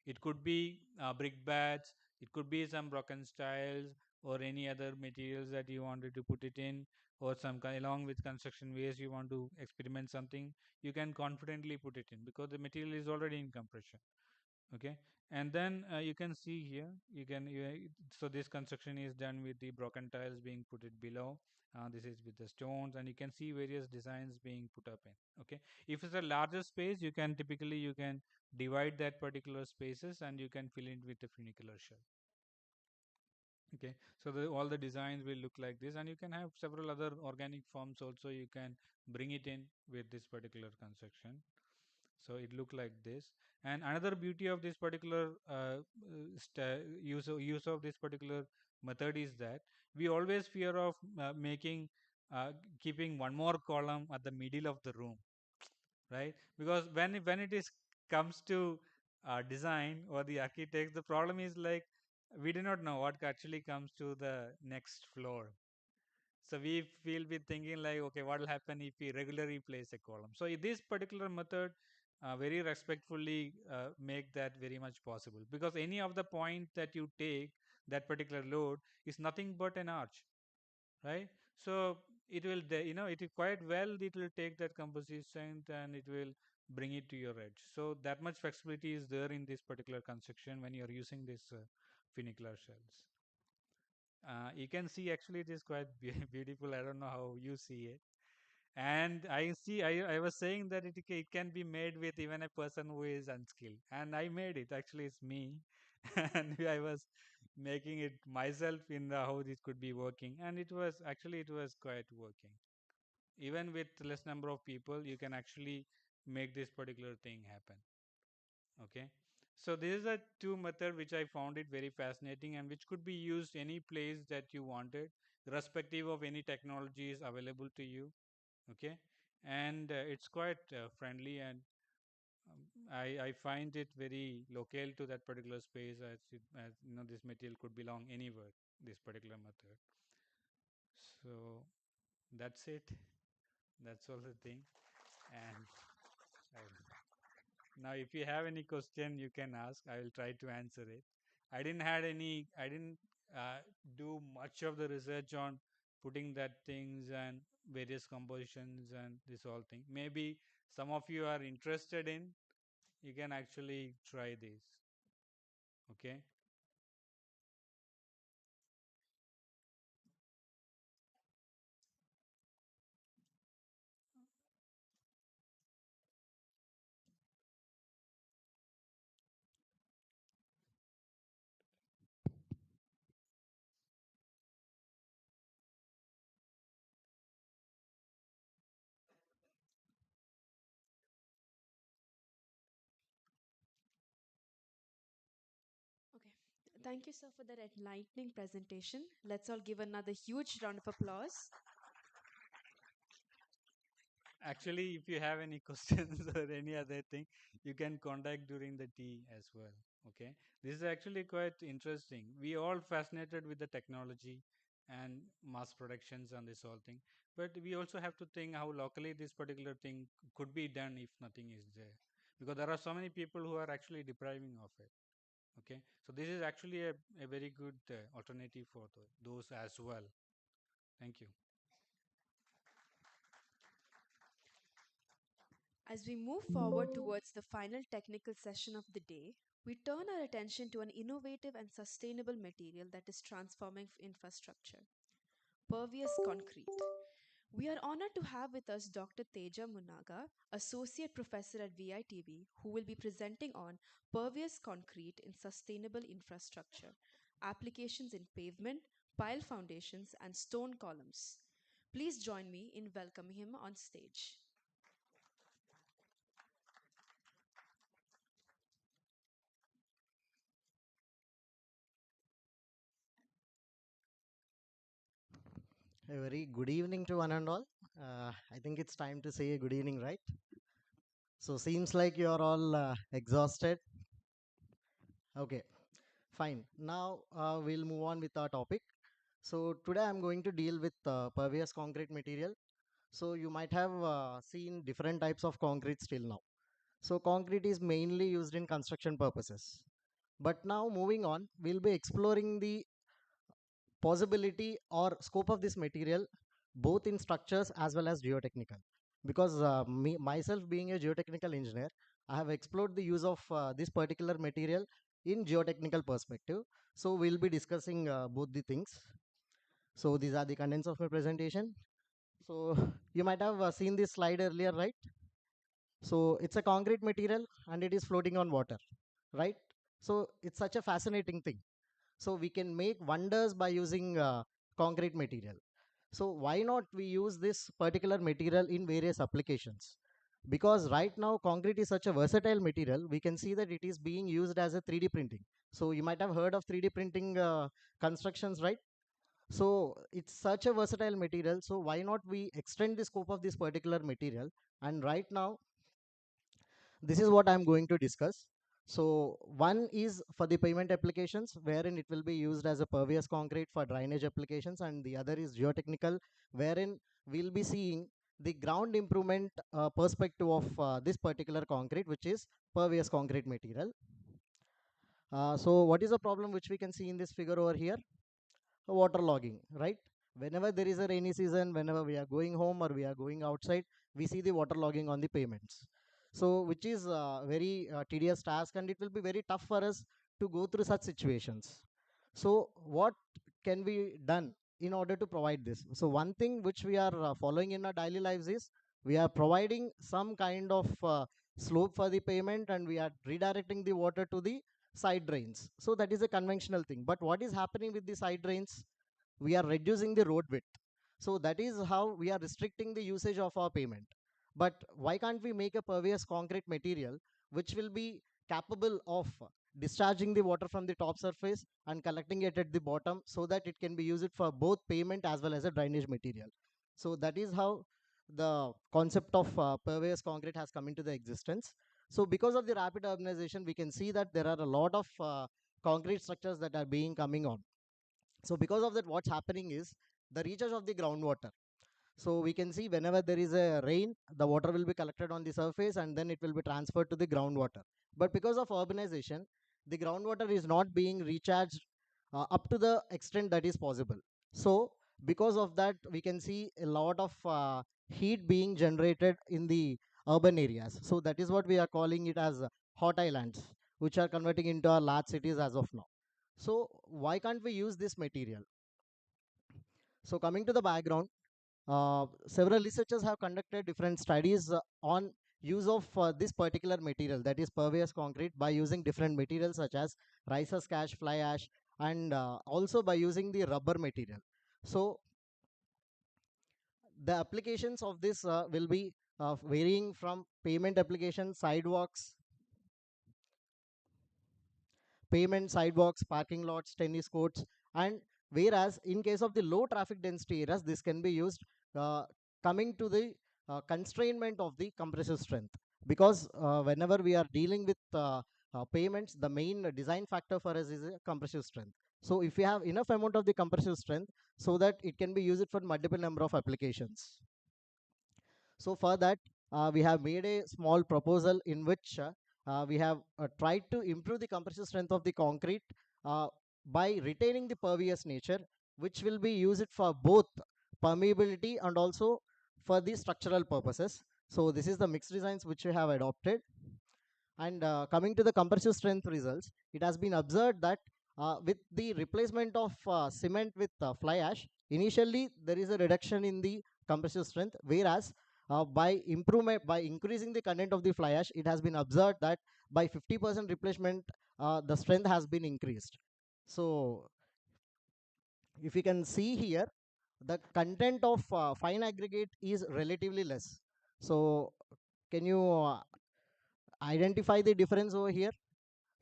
It could be brick bats, it could be some broken tiles, or any other materials that you wanted to put it in, or along with construction waste you want to experiment something, you can confidently put it in because the material is already in compression. Okay, and then you can see here, so this construction is done with the broken tiles being put it below. This is with the stones, and you can see various designs being put up in. Okay, if it's a larger space, you can divide that particular spaces, and you can fill it with the funicular shell. Okay, so all the designs will look like this, and you can have several other organic forms also. You can bring it in with this particular construction. So it look like this. And another beauty of this particular use of this particular method is that we always fear of making keeping one more column at the middle of the room, right? Because when it is comes to design or the architects, the problem is like we do not know what actually comes to the next floor. So we'll be thinking like, okay, what will happen if we regularly place a column? So this particular method very respectfully make that very much possible, because any of the point that you take that particular load is nothing but an arch, right? So it will, it is quite well, it will take that composite strength and it will bring it to your edge. So that much flexibility is there in this particular construction when you're using this funicular shells. You can see actually it is quite beautiful. I don't know how you see it. And I was saying that it can be made with even a person who is unskilled. And I made it. Actually, it's me. And I was making it myself in how this could be working. And it was quite working. Even with less number of people, you can actually make this particular thing happen. Okay, so this is a two method which I found it very fascinating, and which could be used any place that you wanted, irrespective of any technologies available to you. Okay, and it's quite friendly, and I find it very local to that particular space, as this material could belong anywhere, this particular method. So that's it. That's all the thing. And now, if you have any question, you can ask. I will try to answer it. I didn't do much of the research on putting that things and various compositions and this whole thing. Maybe some of you are interested in, you can actually try this. Okay. Okay. Thank you, sir, for that enlightening presentation. Let's all give another huge round of applause. Actually, if you have any questions or any other thing, you can contact during the tea as well. Okay, this is actually quite interesting. We all fascinated with the technology and mass productions and this whole thing, but we also have to think how locally this particular thing could be done if nothing is there, because there are so many people who are actually depriving of it. Okay, so this is actually a very good alternative for those as well. Thank you. As we move forward towards the final technical session of the day, we turn our attention to an innovative and sustainable material that is transforming infrastructure: pervious concrete. We are honored to have with us Dr. Teja Munaga, Associate Professor at VITB, who will be presenting on pervious concrete in sustainable infrastructure, applications in pavement, pile foundations, and stone columns. Please join me in welcoming him on stage. A very good evening to one and all. I think it's time to say a good evening, right? So seems like you're all exhausted. Okay, fine. Now we'll move on with our topic. So today I'm going to deal with pervious concrete material. So you might have seen different types of concrete till now. So concrete is mainly used in construction purposes. But now moving on, we'll be exploring the possibility or scope of this material both in structures as well as geotechnical, because myself being a geotechnical engineer, I have explored the use of this particular material in geotechnical perspective. So we'll be discussing both the things. So these are the contents of my presentation. So you might have seen this slide earlier, right? So it's a concrete material and it is floating on water, right? So it's such a fascinating thing. So we can make wonders by using concrete material. So why not we use this particular material in various applications? Because right now concrete is such a versatile material, we can see that it is being used as a 3D printing. So you might have heard of 3D printing constructions, right? So it's such a versatile material. So why not we extend the scope of this particular material? And right now, this is what I'm going to discuss. So one is for the pavement applications, wherein it will be used as a pervious concrete for drainage applications, and the other is geotechnical, wherein we'll be seeing the ground improvement perspective of this particular concrete, which is pervious concrete material. So what is the problem which we can see in this figure over here? Water logging, right? Whenever there is a rainy season, whenever we are going home or we are going outside, we see the water logging on the pavements. So which is a very tedious task, and it will be very tough for us to go through such situations. So what can be done in order to provide this? So one thing which we are following in our daily lives is we are providing some kind of slope for the pavement, and we are redirecting the water to the side drains. So that is a conventional thing. But what is happening with the side drains? We are reducing the road width. So that is how we are restricting the usage of our pavement. But why can't we make a pervious concrete material which will be capable of discharging the water from the top surface and collecting it at the bottom, so that it can be used for both pavement as well as a drainage material? So that is how the concept of pervious concrete has come into the existence. So because of the rapid urbanization, we can see that there are a lot of concrete structures that are being coming on. So because of that, what's happening is the recharge of the groundwater. So we can see whenever there is a rain, the water will be collected on the surface and then it will be transferred to the groundwater. But because of urbanization, the groundwater is not being recharged up to the extent that is possible. So because of that, we can see a lot of heat being generated in the urban areas. So that is what we are calling it as hot islands, which are converting into our large cities as of now. So why can't we use this material? So coming to the background, several researchers have conducted different studies on use of this particular material, that is pervious concrete, by using different materials such as rice husk ash, fly ash, and also by using the rubber material. So the applications of this will be varying from pavement applications, sidewalks, parking lots, tennis courts, and whereas in case of the low traffic density areas, this can be used coming to the constrainment of the compressive strength. Because whenever we are dealing with pavements, the main design factor for us is compressive strength. So if we have enough amount of the compressive strength, so that it can be used for multiple number of applications. So for that, we have made a small proposal in which we have tried to improve the compressive strength of the concrete by retaining the pervious nature, which will be used for both permeability and also for the structural purposes. So this is the mixed designs which we have adopted. And coming to the compressive strength results, it has been observed that with the replacement of cement with fly ash, initially there is a reduction in the compressive strength, whereas by increasing the content of the fly ash, it has been observed that by 50% replacement, the strength has been increased. So if you can see here, the content of fine aggregate is relatively less. So can you identify the difference over here?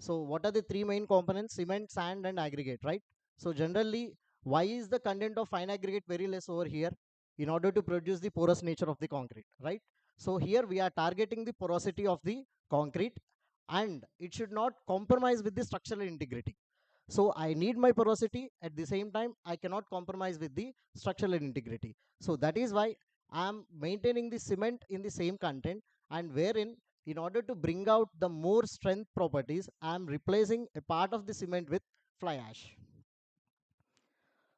So what are the three main components? Cement, sand, and aggregate, right? So generally, why is the content of fine aggregate very less over here? In order to produce the porous nature of the concrete, right? So here we are targeting the porosity of the concrete, and it should not compromise with the structural integrity. So I need my porosity, at the same time I cannot compromise with the structural integrity. So that is why I am maintaining the cement in the same content, and wherein in order to bring out the more strength properties, I am replacing a part of the cement with fly ash.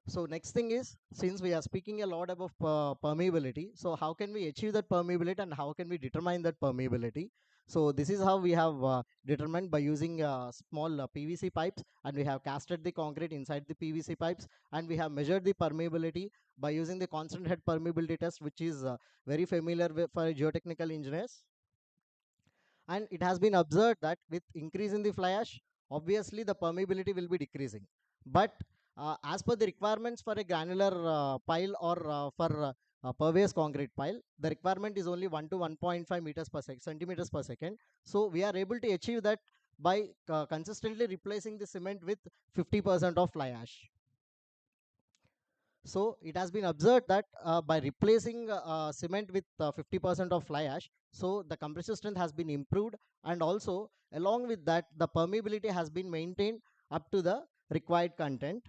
So next thing is, since we are speaking a lot about permeability, so how can we achieve that permeability and how can we determine that permeability? So this is how we have determined by using small PVC pipes, and we have casted the concrete inside the PVC pipes, and we have measured the permeability by using the constant head permeability test, which is very familiar for geotechnical engineers. And it has been observed that with increase in the fly ash, obviously the permeability will be decreasing. But as per the requirements for a granular pile or for pervious concrete pile, the requirement is only 1 to 1.5 meters per centimeters per second. So we are able to achieve that by consistently replacing the cement with 50% of fly ash. So it has been observed that by replacing cement with 50% of fly ash, so the compressive strength has been improved, and also along with that the permeability has been maintained up to the required content.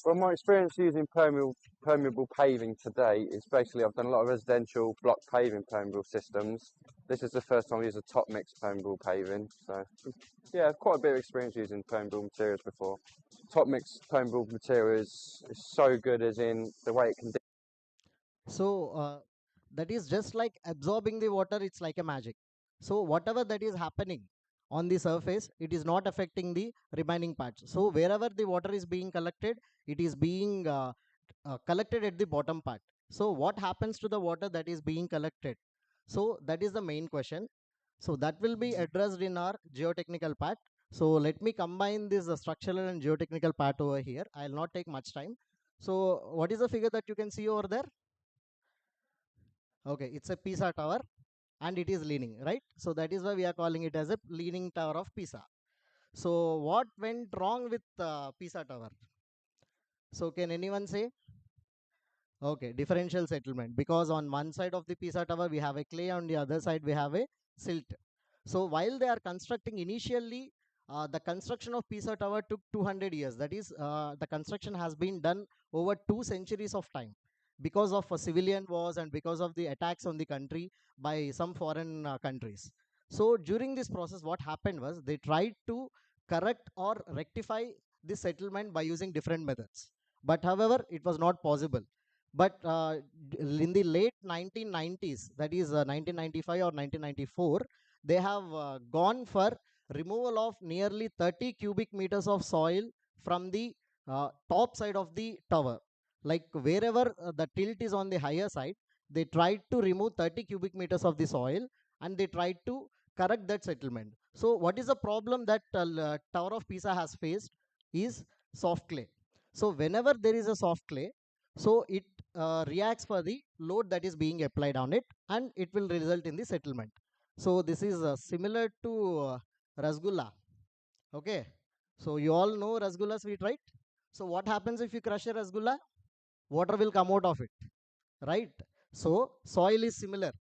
Well, my experience using permeable paving today is basically I've done a lot of residential block paving permeable systems. This is the first time I used a top mix permeable paving. So yeah, quite a bit of experience using permeable materials before. Top mix permeable material is so good as in the way it can. So that is just like absorbing the water, it's like a magic. So whatever that is happening on the surface, it is not affecting the remaining parts. So wherever the water is being collected, it is being collected at the bottom part. So what happens to the water that is being collected? So that is the main question. So that will be addressed in our geotechnical part. So let me combine this structural and geotechnical part over here. I'll not take much time. So what is the figure that you can see over there? Okay, it's a Pisa tower and it is leaning, right? So that is why we are calling it as a leaning tower of Pisa. So what went wrong with Pisa tower? So can anyone say? Okay, differential settlement, because on one side of the Pisa tower we have a clay, on the other side we have a silt. So while they are constructing initially, the construction of Pisa tower took 200 years. That is, the construction has been done over 2 centuries of time because of civilian wars and because of the attacks on the country by some foreign countries. So during this process, what happened was they tried to correct or rectify this settlement by using different methods. But however, it was not possible. But in the late 1990s, that is 1995 or 1994, they have gone for removal of nearly 30 cubic meters of soil from the top side of the tower. Like wherever the tilt is on the higher side, they tried to remove 30 cubic meters of the soil and they tried to correct that settlement. So what is the problem that Tower of Pisa has faced is soft clay. So whenever there is a soft clay, so it reacts for the load that is being applied on it, and it will result in the settlement. So this is similar to rasgulla. Okay, so you all know rasgulla sweet, right? So what happens if you crush a rasgulla? Water will come out of it, right? So soil is similar.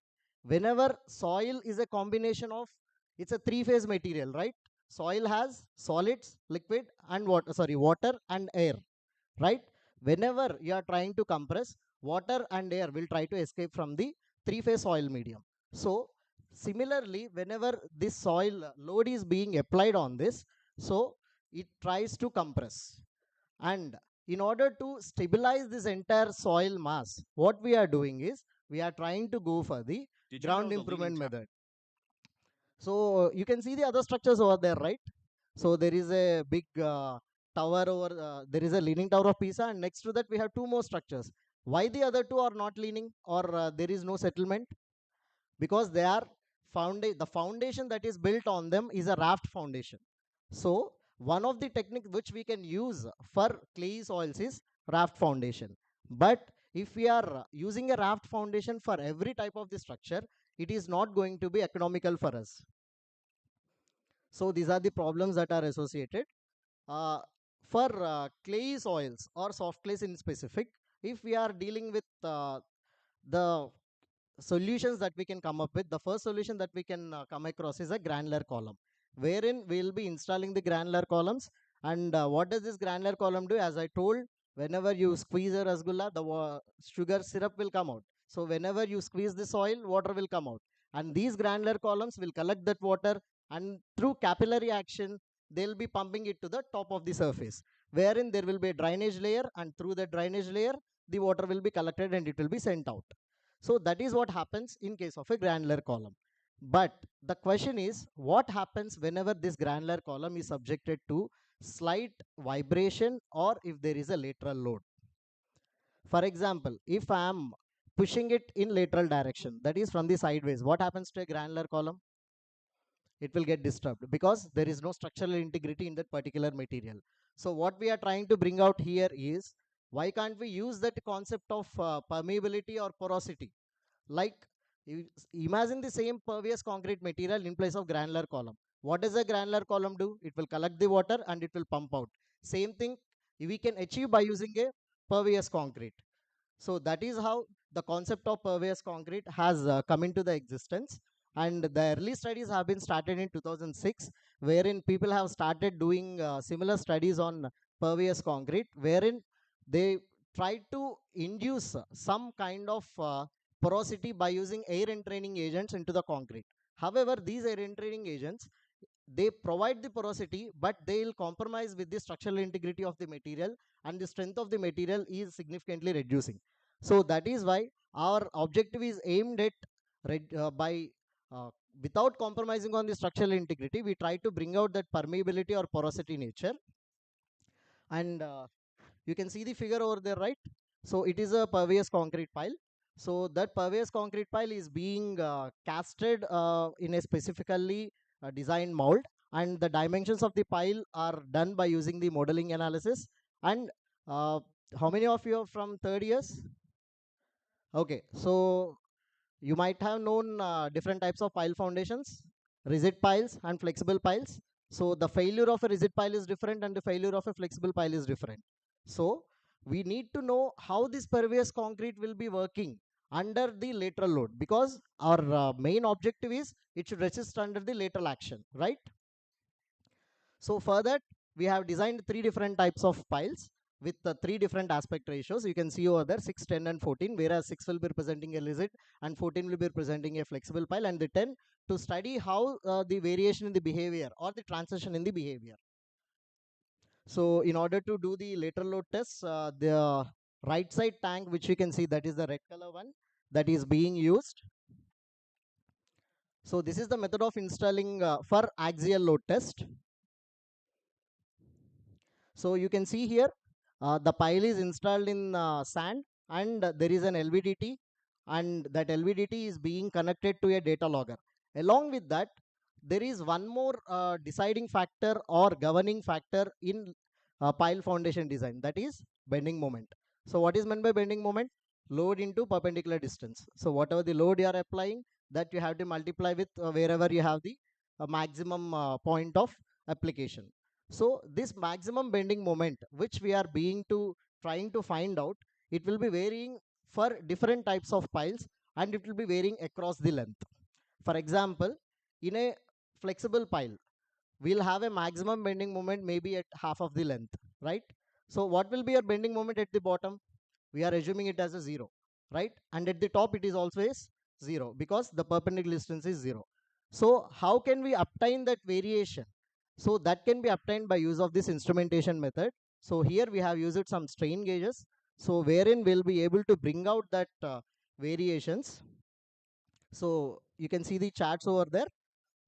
Whenever soil is a combination of, it's a three-phase material, right? Soil has solids, liquid, and water and air, right? Whenever you are trying to compress, water and air will try to escape from the three-phase soil medium. So similarly, whenever this soil load is being applied on this, so it tries to compress. And in order to stabilize this entire soil mass, what we are doing is we are trying to go for the ground improvement method. So you can see the other structures over there, right? So there is a big tower over, there is a leaning tower of Pisa, and next to that we have two more structures. Why the other two are not leaning, or there is no settlement? Because they are the foundation that is built on them is a raft foundation. So one of the techniques which we can use for clay soils is raft foundation. But if we are using a raft foundation for every type of the structure, it is not going to be economical for us. So these are the problems that are associated. For clay soils or soft clays in specific, if we are dealing with the solutions that we can come up with, the first solution that we can come across is a granular column, wherein we will be installing the granular columns. And what does this granular column do? As I told, whenever you squeeze a rasgulla, the sugar syrup will come out. So whenever you squeeze the soil, water will come out. And these granular columns will collect that water, and through capillary action, they'll be pumping it to the top of the surface, wherein there will be a drainage layer, and through the drainage layer, the water will be collected and it will be sent out. So that is what happens in case of a granular column. But the question is, what happens whenever this granular column is subjected to slight vibration or if there is a lateral load? For example, if I am pushing it in lateral direction, that is from the sideways, what happens to a granular column? It will get disturbed because there is no structural integrity in that particular material. So what we are trying to bring out here is, why can't we use that concept of permeability or porosity? Like, imagine the same pervious concrete material in place of granular column. What does a granular column do? It will collect the water and it will pump out. Same thing we can achieve by using a pervious concrete. So that is how the concept of pervious concrete has come into the existence. And the early studies have been started in 2006, wherein people have started doing similar studies on pervious concrete, wherein they tried to induce some kind of porosity by using air entraining agents into the concrete. However, these air entraining agents, they provide the porosity, but they will compromise with the structural integrity of the material, and the strength of the material is significantly reducing. So that is why our objective is aimed at by without compromising on the structural integrity, we try to bring out that permeability or porosity nature. And you can see the figure over there, right? So it is a pervious concrete pile. So that pervious concrete pile is being casted in a specifically designed mold, and the dimensions of the pile are done by using the modeling analysis. And how many of you are from third years? Okay, so you might have known different types of pile foundations, rigid piles and flexible piles. So the failure of a rigid pile is different and the failure of a flexible pile is different. So we need to know how this pervious concrete will be working under the lateral load, because our main objective is it should resist under the lateral action, right? So for that, we have designed three different types of piles with the three different aspect ratios. You can see over there 6, 10 and 14, whereas 6 will be representing a rigid and 14 will be representing a flexible pile, and the 10 to study how the variation in the behavior or the transition in the behavior. So in order to do the lateral load tests, the right side tank, which you can see, that is the red color one that is being used. So this is the method of installing for axial load test. So you can see here the pile is installed in sand, and there is an LVDT, and that LVDT is being connected to a data logger. Along with that, there is one more deciding factor or governing factor in pile foundation design, that is bending moment. So what is meant by bending moment? Load into perpendicular distance. So whatever the load you are applying, that you have to multiply with wherever you have the maximum point of application. So this maximum bending moment, which we are trying to find out, it will be varying for different types of piles, and it will be varying across the length. For example, in a flexible pile, we'll have a maximum bending moment maybe at half of the length, right? So what will be your bending moment at the bottom? We are assuming it as a 0, right? And at the top it is always 0 because the perpendicular distance is 0. So how can we obtain that variation? So that can be obtained by use of this instrumentation method. So here we have used some strain gauges, so wherein we'll be able to bring out that variations. So you can see the charts over there.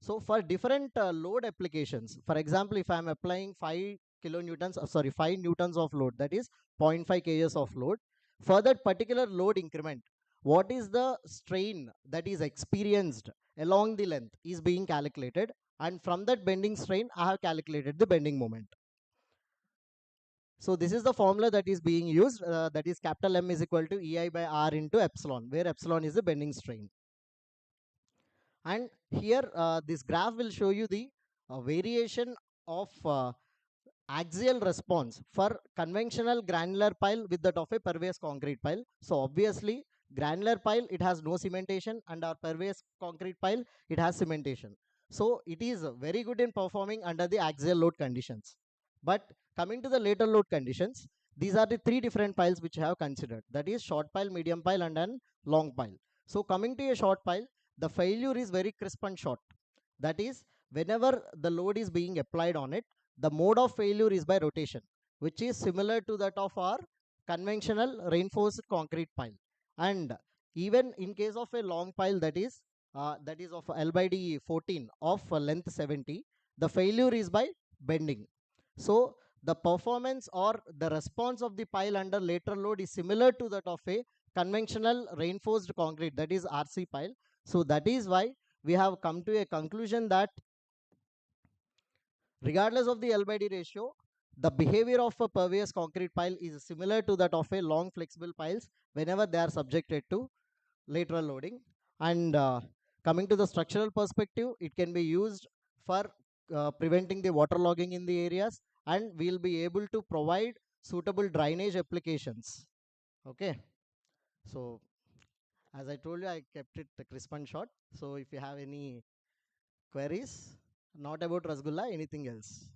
So for different load applications, for example, if I'm applying 5 kilonewtons, 5 newtons of load, that is 0.5 kgs of load, for that particular load increment, what is the strain that is experienced along the length is being calculated, and from that bending strain, I have calculated the bending moment. So this is the formula that is being used, that is capital M is equal to EI by R into epsilon, where epsilon is the bending strain. And here this graph will show you the variation of axial response for conventional granular pile with that of a pervious concrete pile. So obviously granular pile, it has no cementation, and our pervious concrete pile, it has cementation. So it is very good in performing under the axial load conditions. But coming to the lateral load conditions, these are the three different piles which I have considered, that is short pile, medium pile and then long pile. So coming to a short pile, the failure is very crisp and short. That is, whenever the load is being applied on it, the mode of failure is by rotation, which is similar to that of our conventional reinforced concrete pile. And even in case of a long pile, that is of L by D 14 of length 70, the failure is by bending. So the performance or the response of the pile under lateral load is similar to that of a conventional reinforced concrete, that is RC pile. So that is why we have come to a conclusion that regardless of the L by D ratio, the behavior of a pervious concrete pile is similar to that of a long flexible piles whenever they are subjected to lateral loading. And coming to the structural perspective, it can be used for preventing the waterlogging in the areas, and we'll be able to provide suitable drainage applications. Okay, so as I told you, I kept it crisp and short. So if you have any queries, not about Rasgulla, anything else?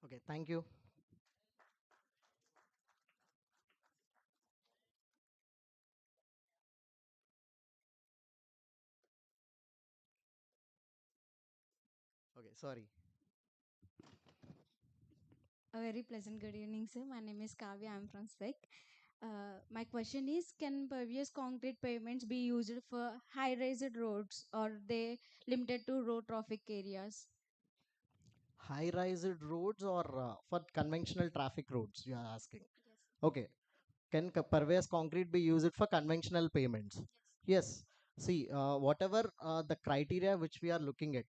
Okay, thank you. Okay, sorry. A very pleasant good evening, sir. My name is Kavya. I'm from SEC. My question is, can pervious concrete pavements be used for high-raised roads, or they limited to road traffic areas? High-rised roads or for conventional traffic roads, you are asking? Okay. Can pervious concrete be used for conventional payments? Yes. See, whatever the criteria which we are looking at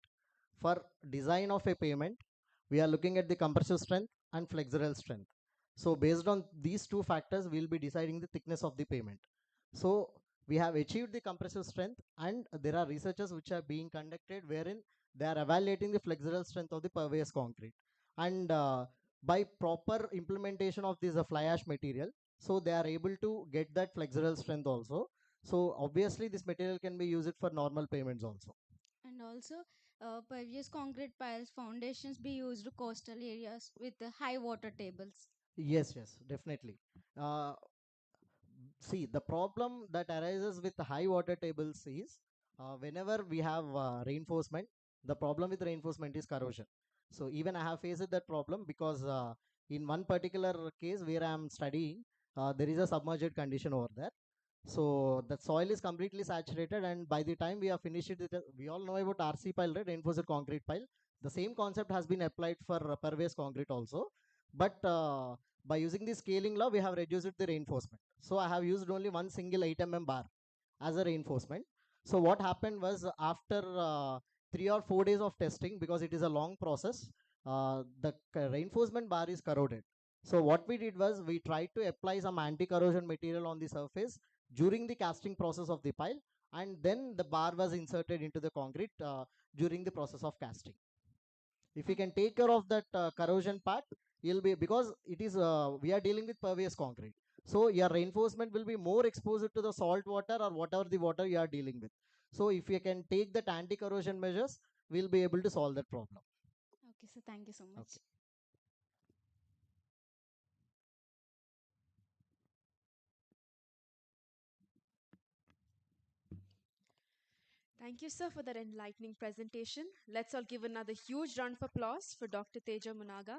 for design of a payment, we are looking at the compressive strength and flexural strength. So based on these two factors, we'll be deciding the thickness of the payment. So we have achieved the compressive strength, and there are researches which are being conducted wherein they are evaluating the flexural strength of the pervious concrete. And by proper implementation of this fly ash material, so they are able to get that flexural strength also. So obviously this material can be used for normal payments also. And also, pervious concrete piles foundations be used coastal areas with high water tables. Yes, yes, definitely. Uh, See, the problem that arises with the high water tables is whenever we have reinforcement, the problem with reinforcement is corrosion. So even I have faced that problem because in one particular case where I am studying, there is a submerged condition over there. So the soil is completely saturated, and by the time we have finished it, we all know about RC pile, right? Reinforced concrete pile. The same concept has been applied for pervious concrete also, but by using the scaling law, we have reduced the reinforcement. So I have used only one single 8 mm bar as a reinforcement. So what happened was after 3 or 4 days of testing, because it is a long process, the reinforcement bar is corroded. So what we did was we tried to apply some anti-corrosion material on the surface during the casting process of the pile, and then the bar was inserted into the concrete during the process of casting. If we can take care of that corrosion part, you'll be, because it is we are dealing with pervious concrete, so your reinforcement will be more exposed to the salt water or whatever the water you are dealing with. So if you can take that anti-corrosion measures, we'll be able to solve that problem. Okay, so thank you so much. Okay. Thank you, sir, for that enlightening presentation. Let's all give another huge round of applause for Dr. Teja Munaga.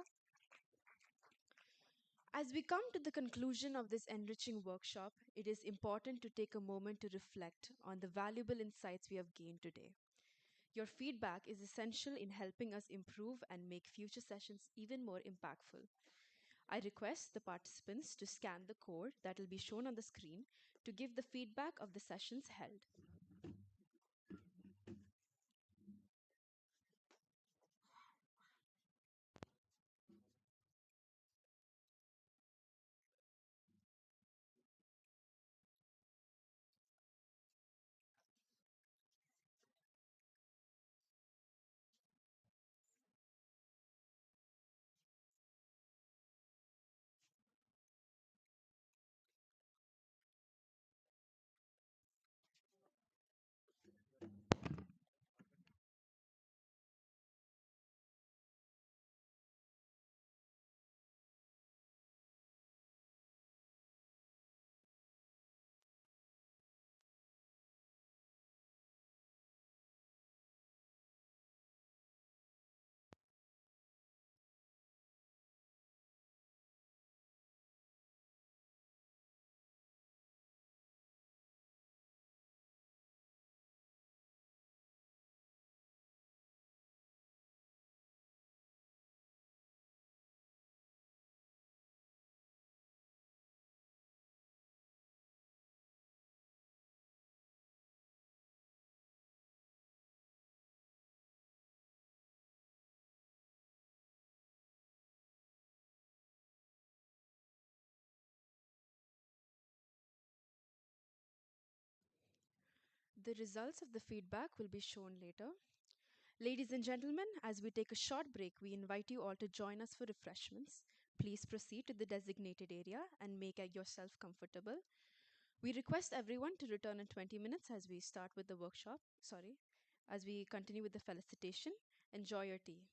As we come to the conclusion of this enriching workshop, it is important to take a moment to reflect on the valuable insights we have gained today. Your feedback is essential in helping us improve and make future sessions even more impactful. I request the participants to scan the code that will be shown on the screen to give the feedback of the sessions held. The results of the feedback will be shown later. Ladies and gentlemen, as we take a short break, we invite you all to join us for refreshments. Please proceed to the designated area and make yourself comfortable. We request everyone to return in 20 minutes as we start with the workshop. Sorry, as we continue with the felicitation. Enjoy your tea.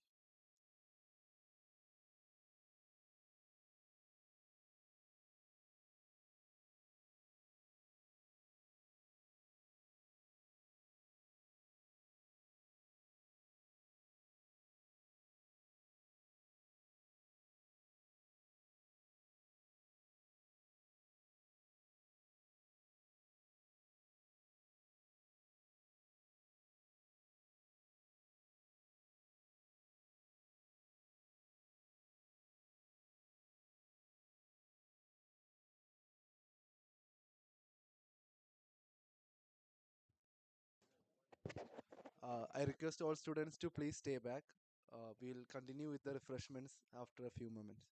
I request all students to please stay back. We'll continue with the refreshments after a few moments.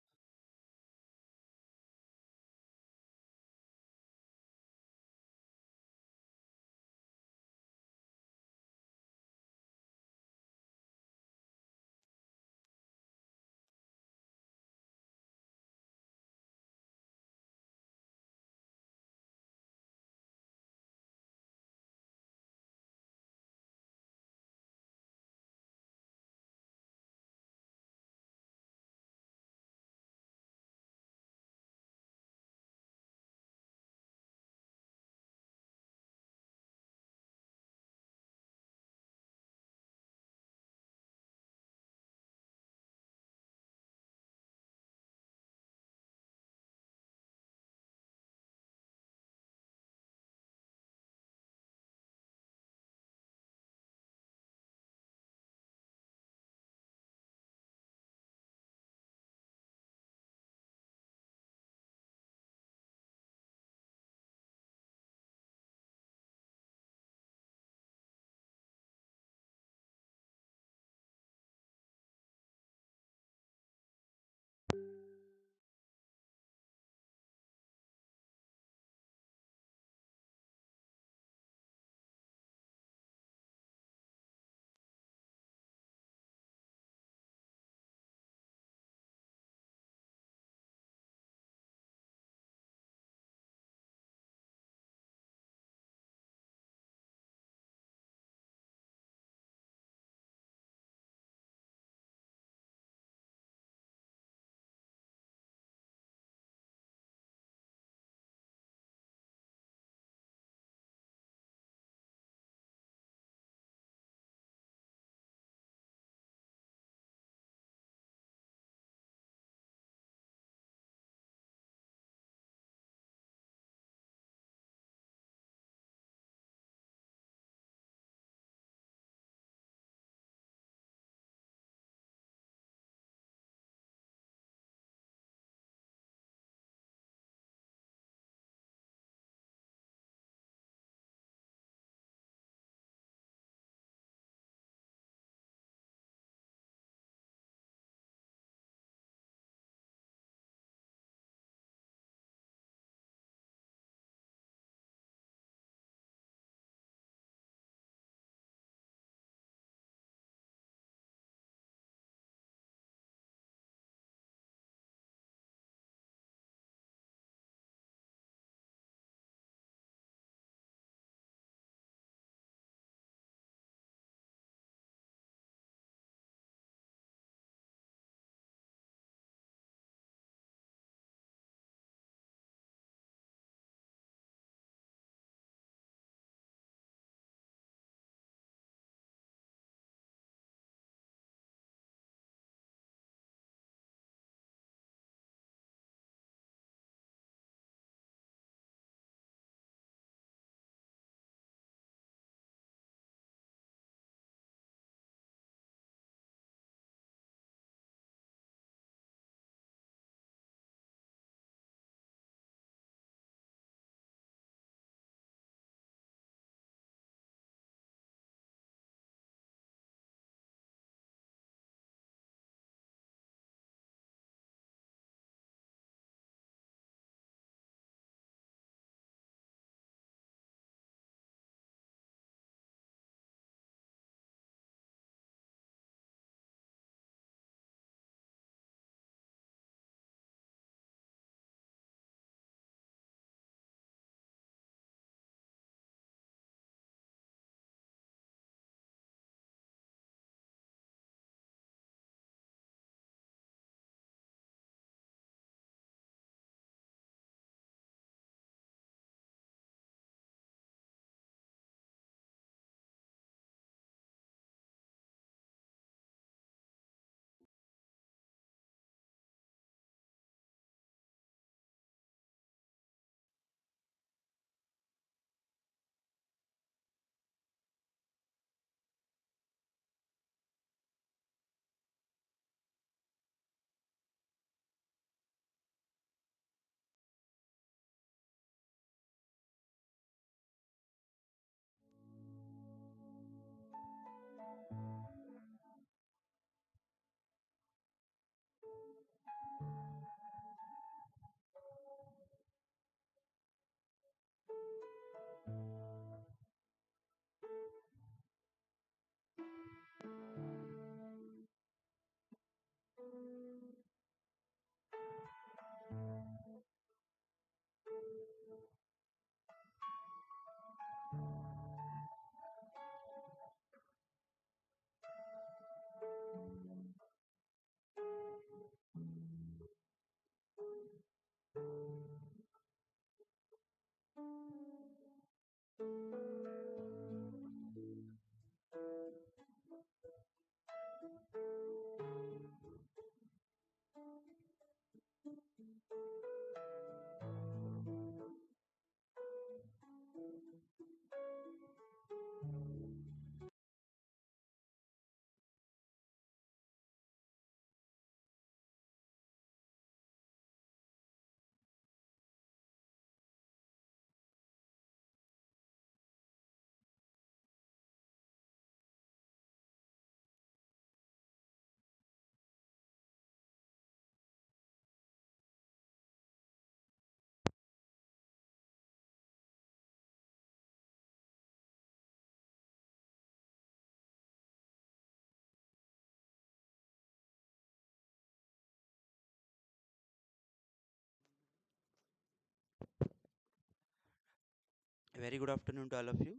Very good afternoon to all of you.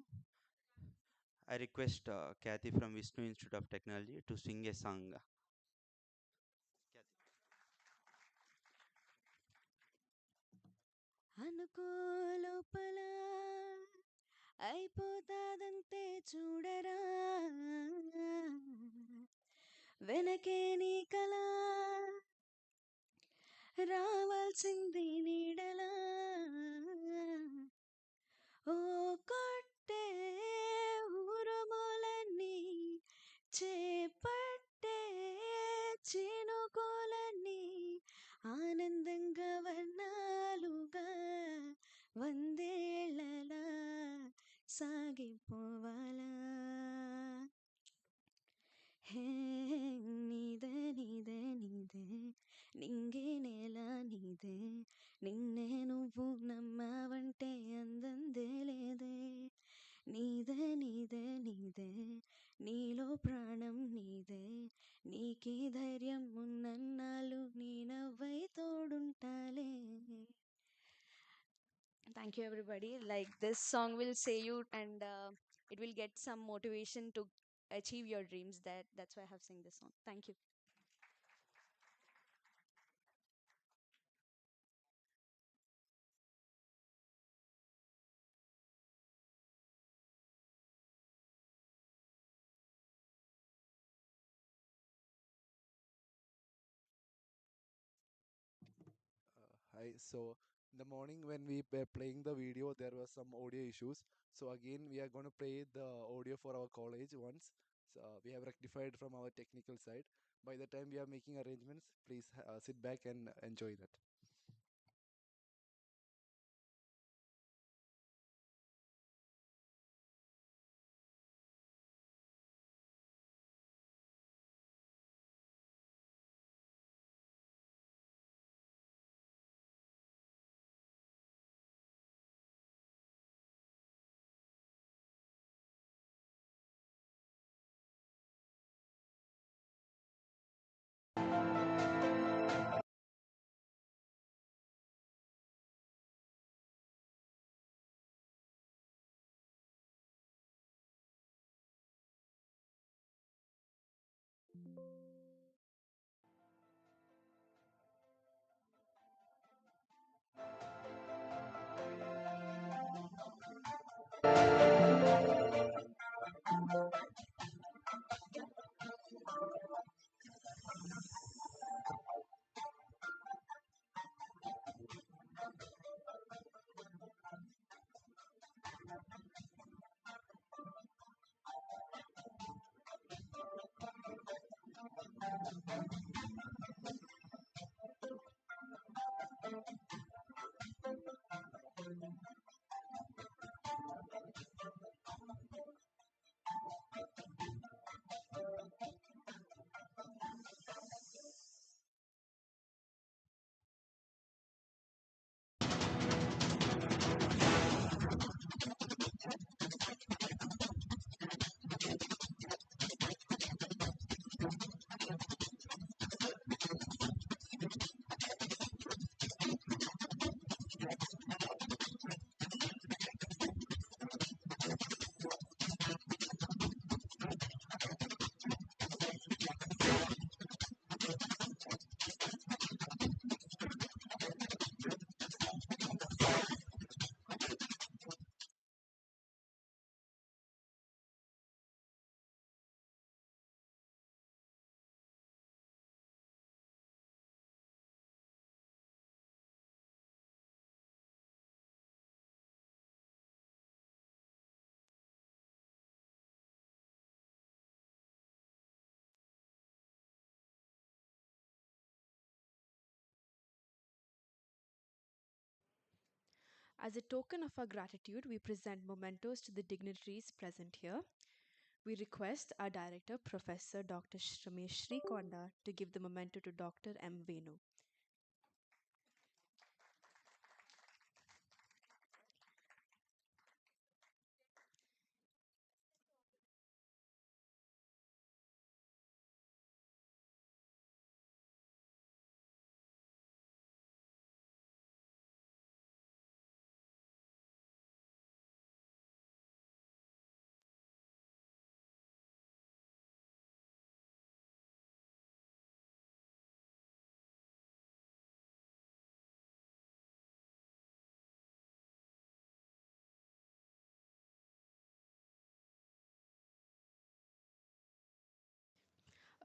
I request Kathy from Vishnu Institute of Technology to sing a song. అనుకోలోపల అయిపోతాదంతే చూడరా వెనకే నీ కల రావాల్సింది నీడలా ఓ కొట్టే ఊరుమూలన్నీ చేపట్టే చినుకోలన్నీ ఆనందంగా వర్ణాలుగా వందేళ్లలా సాగిపోవాలా హే నీదే నీదే నీదే నింగే నేల నీదే నిన్నే నువ్వు నమ్మావంటే అందందే లేదే నీదే నీదే నీదే నీలో ప్రాణం నీదే నీకీ ధైర్యం ఉన్నన్నాళ్ళు నీ నవ్వై తోడుంటాలే. Thank you, everybody. Like this song will say you, and it will get some motivation to achieve your dreams. That's why I have sing this song. Thank you. Hi. So in the morning when we were playing the video, there were some audio issues. So again, we are going to play the audio for our college once. So we have rectified from our technical side. By the time we are making arrangements, please sit back and enjoy that. As a token of our gratitude, we present mementos to the dignitaries present here. We request our director, Professor Dr. Ramesh Srikonda, to give the memento to Dr. M. Venu.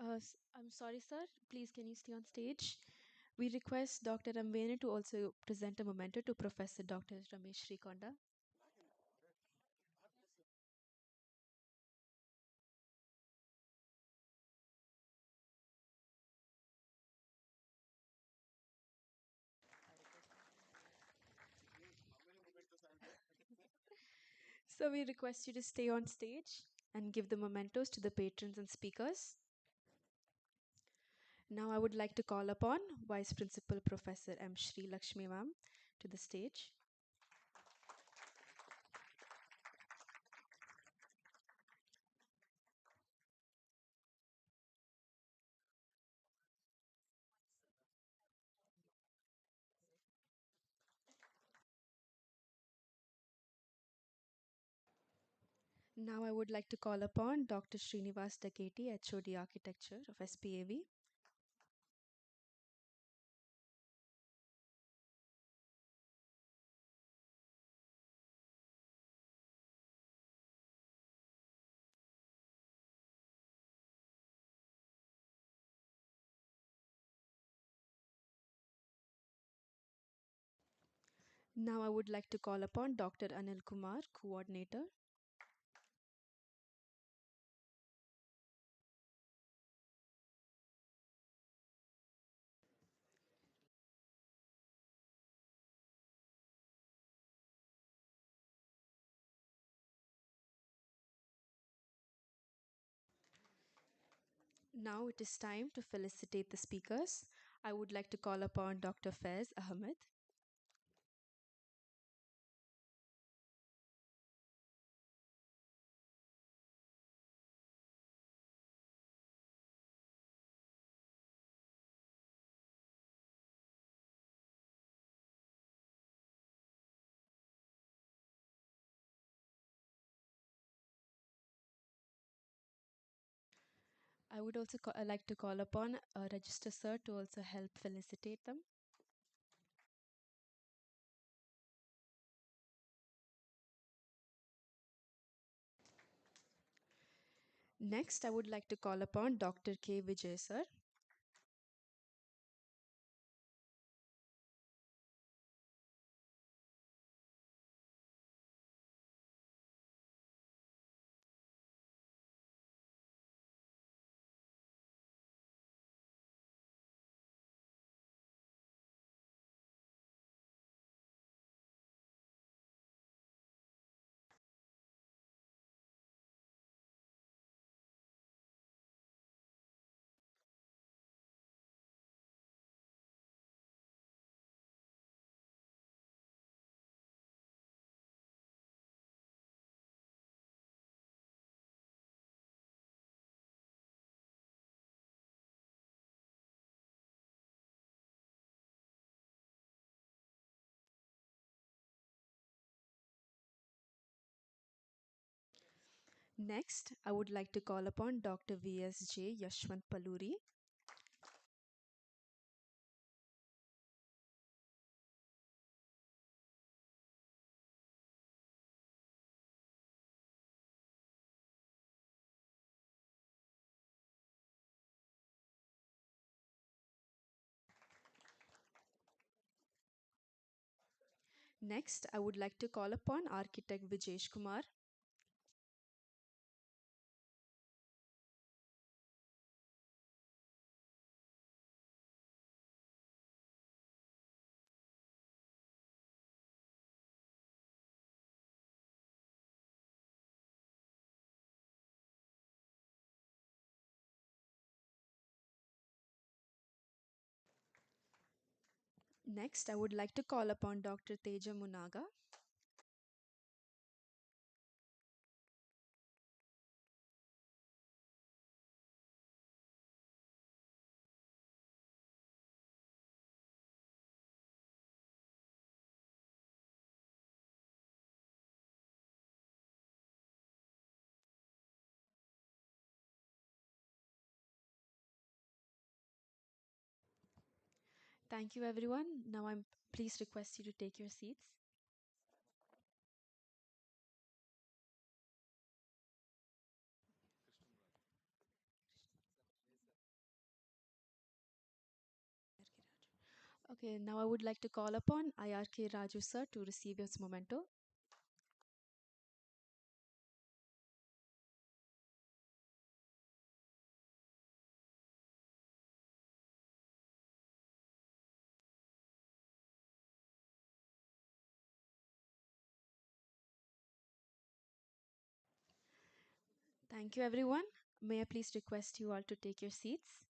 I'm sorry, sir. Please, can you stay on stage? We request Dr. Ambene to also present a memento to Professor Dr. Ramesh Srikonda. So we request you to stay on stage and give the mementos to the patrons and speakers. Now I would like to call upon Vice Principal Professor M. Shri Lakshmi ma'am to the stage. Now I would like to call upon Dr. Srinivas Daketi, HOD Architecture of SPAV. Now I would like to call upon Dr. Anil Kumar, Coordinator. Now it is time to felicitate the speakers. I would like to call upon Dr. Faiz Ahmed. I would also like to call upon Register Sir to also help felicitate them. Next, I would like to call upon Dr. K. Vijay Sir. Next, I would like to call upon Dr. VSJ Yashwant Paluri. Next, I would like to call upon Architect Vijesh Kumar. Next, I would like to call upon Dr. Teja Munaga. Thank you, everyone. Now I'm please request you to take your seats. Okay, now I would like to call upon IRK Raju sir to receive his memento. Thank you, everyone. May I please request you all to take your seats?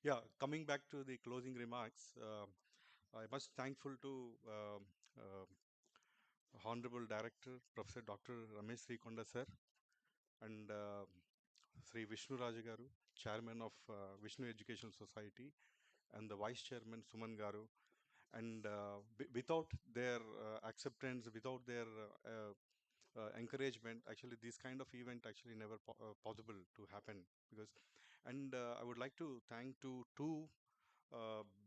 Yeah, coming back to the closing remarks, I must thankful to Honorable Director Professor Dr. Ramesh Srikonda sir and Sri Vishnu Raja garu, Chairman of Vishnu Educational Society, and the Vice Chairman Suman garu. And without their acceptance, without their encouragement, actually this kind of event actually never possible to happen. Because, and I would like to thank to two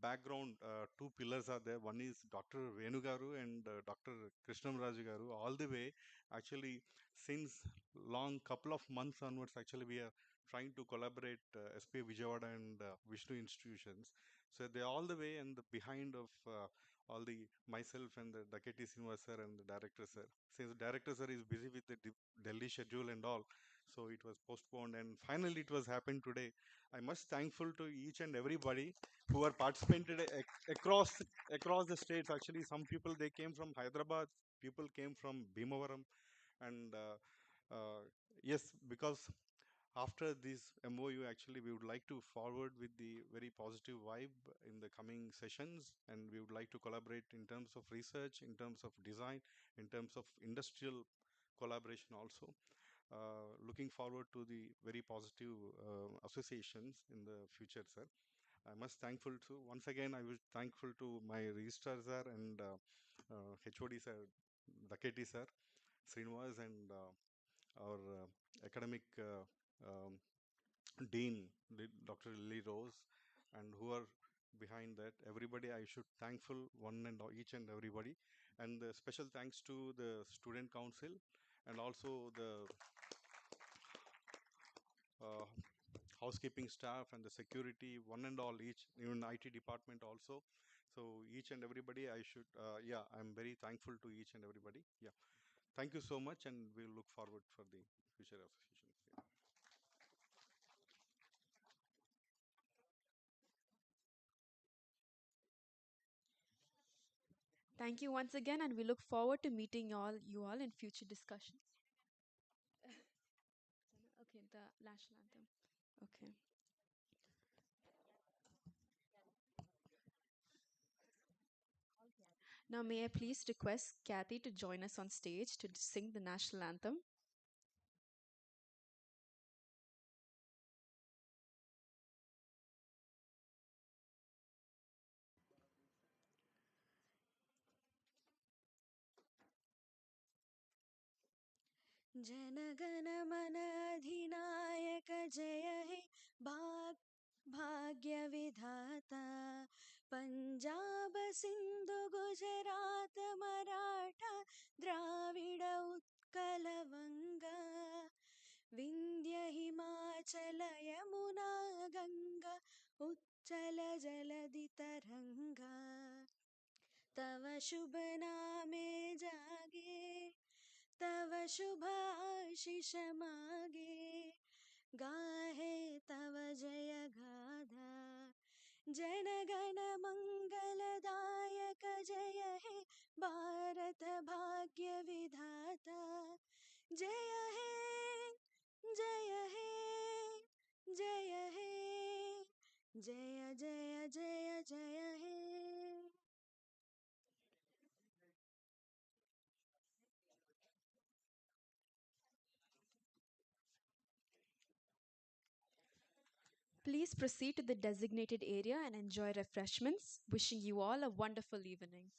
background, two pillars are there. One is Dr. Venu garu and Dr. Krishnam Raju garu. All the way, actually, since long couple of months onwards, actually we are trying to collaborate SP Vijayawada and Vishnu institutions. So they all the way and the behind of all the myself and the Daketi Sinvas sir and the director sir. Since the director sir is busy with the Delhi schedule and all, so it was postponed and finally it was happened today. I must thankful to each and everybody who are participated across the states. Actually, some people they came from Hyderabad, people came from Bhimavaram, and yes, because after this MOU, actually, we would like to forward with the very positive vibe in the coming sessions, and we would like to collaborate in terms of research, in terms of design, in terms of industrial collaboration also. Looking forward to the very positive associations in the future, sir. I must thankful to once again. I was thankful to my registrar sir and HOD sir, Daketi sir, Srinivas, and our academic dean, Dr. Lily Rose, and who are behind that. Everybody, I should thankful one and each and everybody, and special thanks to the student council and also the uh, housekeeping staff and the security, one and all, each, even IT department also. So each and everybody, I should, yeah, I'm very thankful to each and everybody. Yeah, thank you so much, and we'll look forward for the future association. Yeah. Thank you once again, and we look forward to meeting you all in future discussions. Okay, the national anthem. Okay. Now, may I please request Kathy to join us on stage to sing the national anthem? जनगण मन अधिनायक जय हे भाग्य विधाता पंजाब सिंधु गुजरात मराठा द्राविड उत्कल वंगा विंध्य हिमाचल यमुना गंगा उच्चल जलधि तरंगा तव शुभ नामे जागे तव शुभ आशीष मागे गाहे तव जय गाथा जन गण मंगलदायक जय हे भारत भाग्य विधाता जय हे जय हे जय हे जय जय जय जय हे Please proceed to the designated area and enjoy refreshments. Wishing you all a wonderful evening.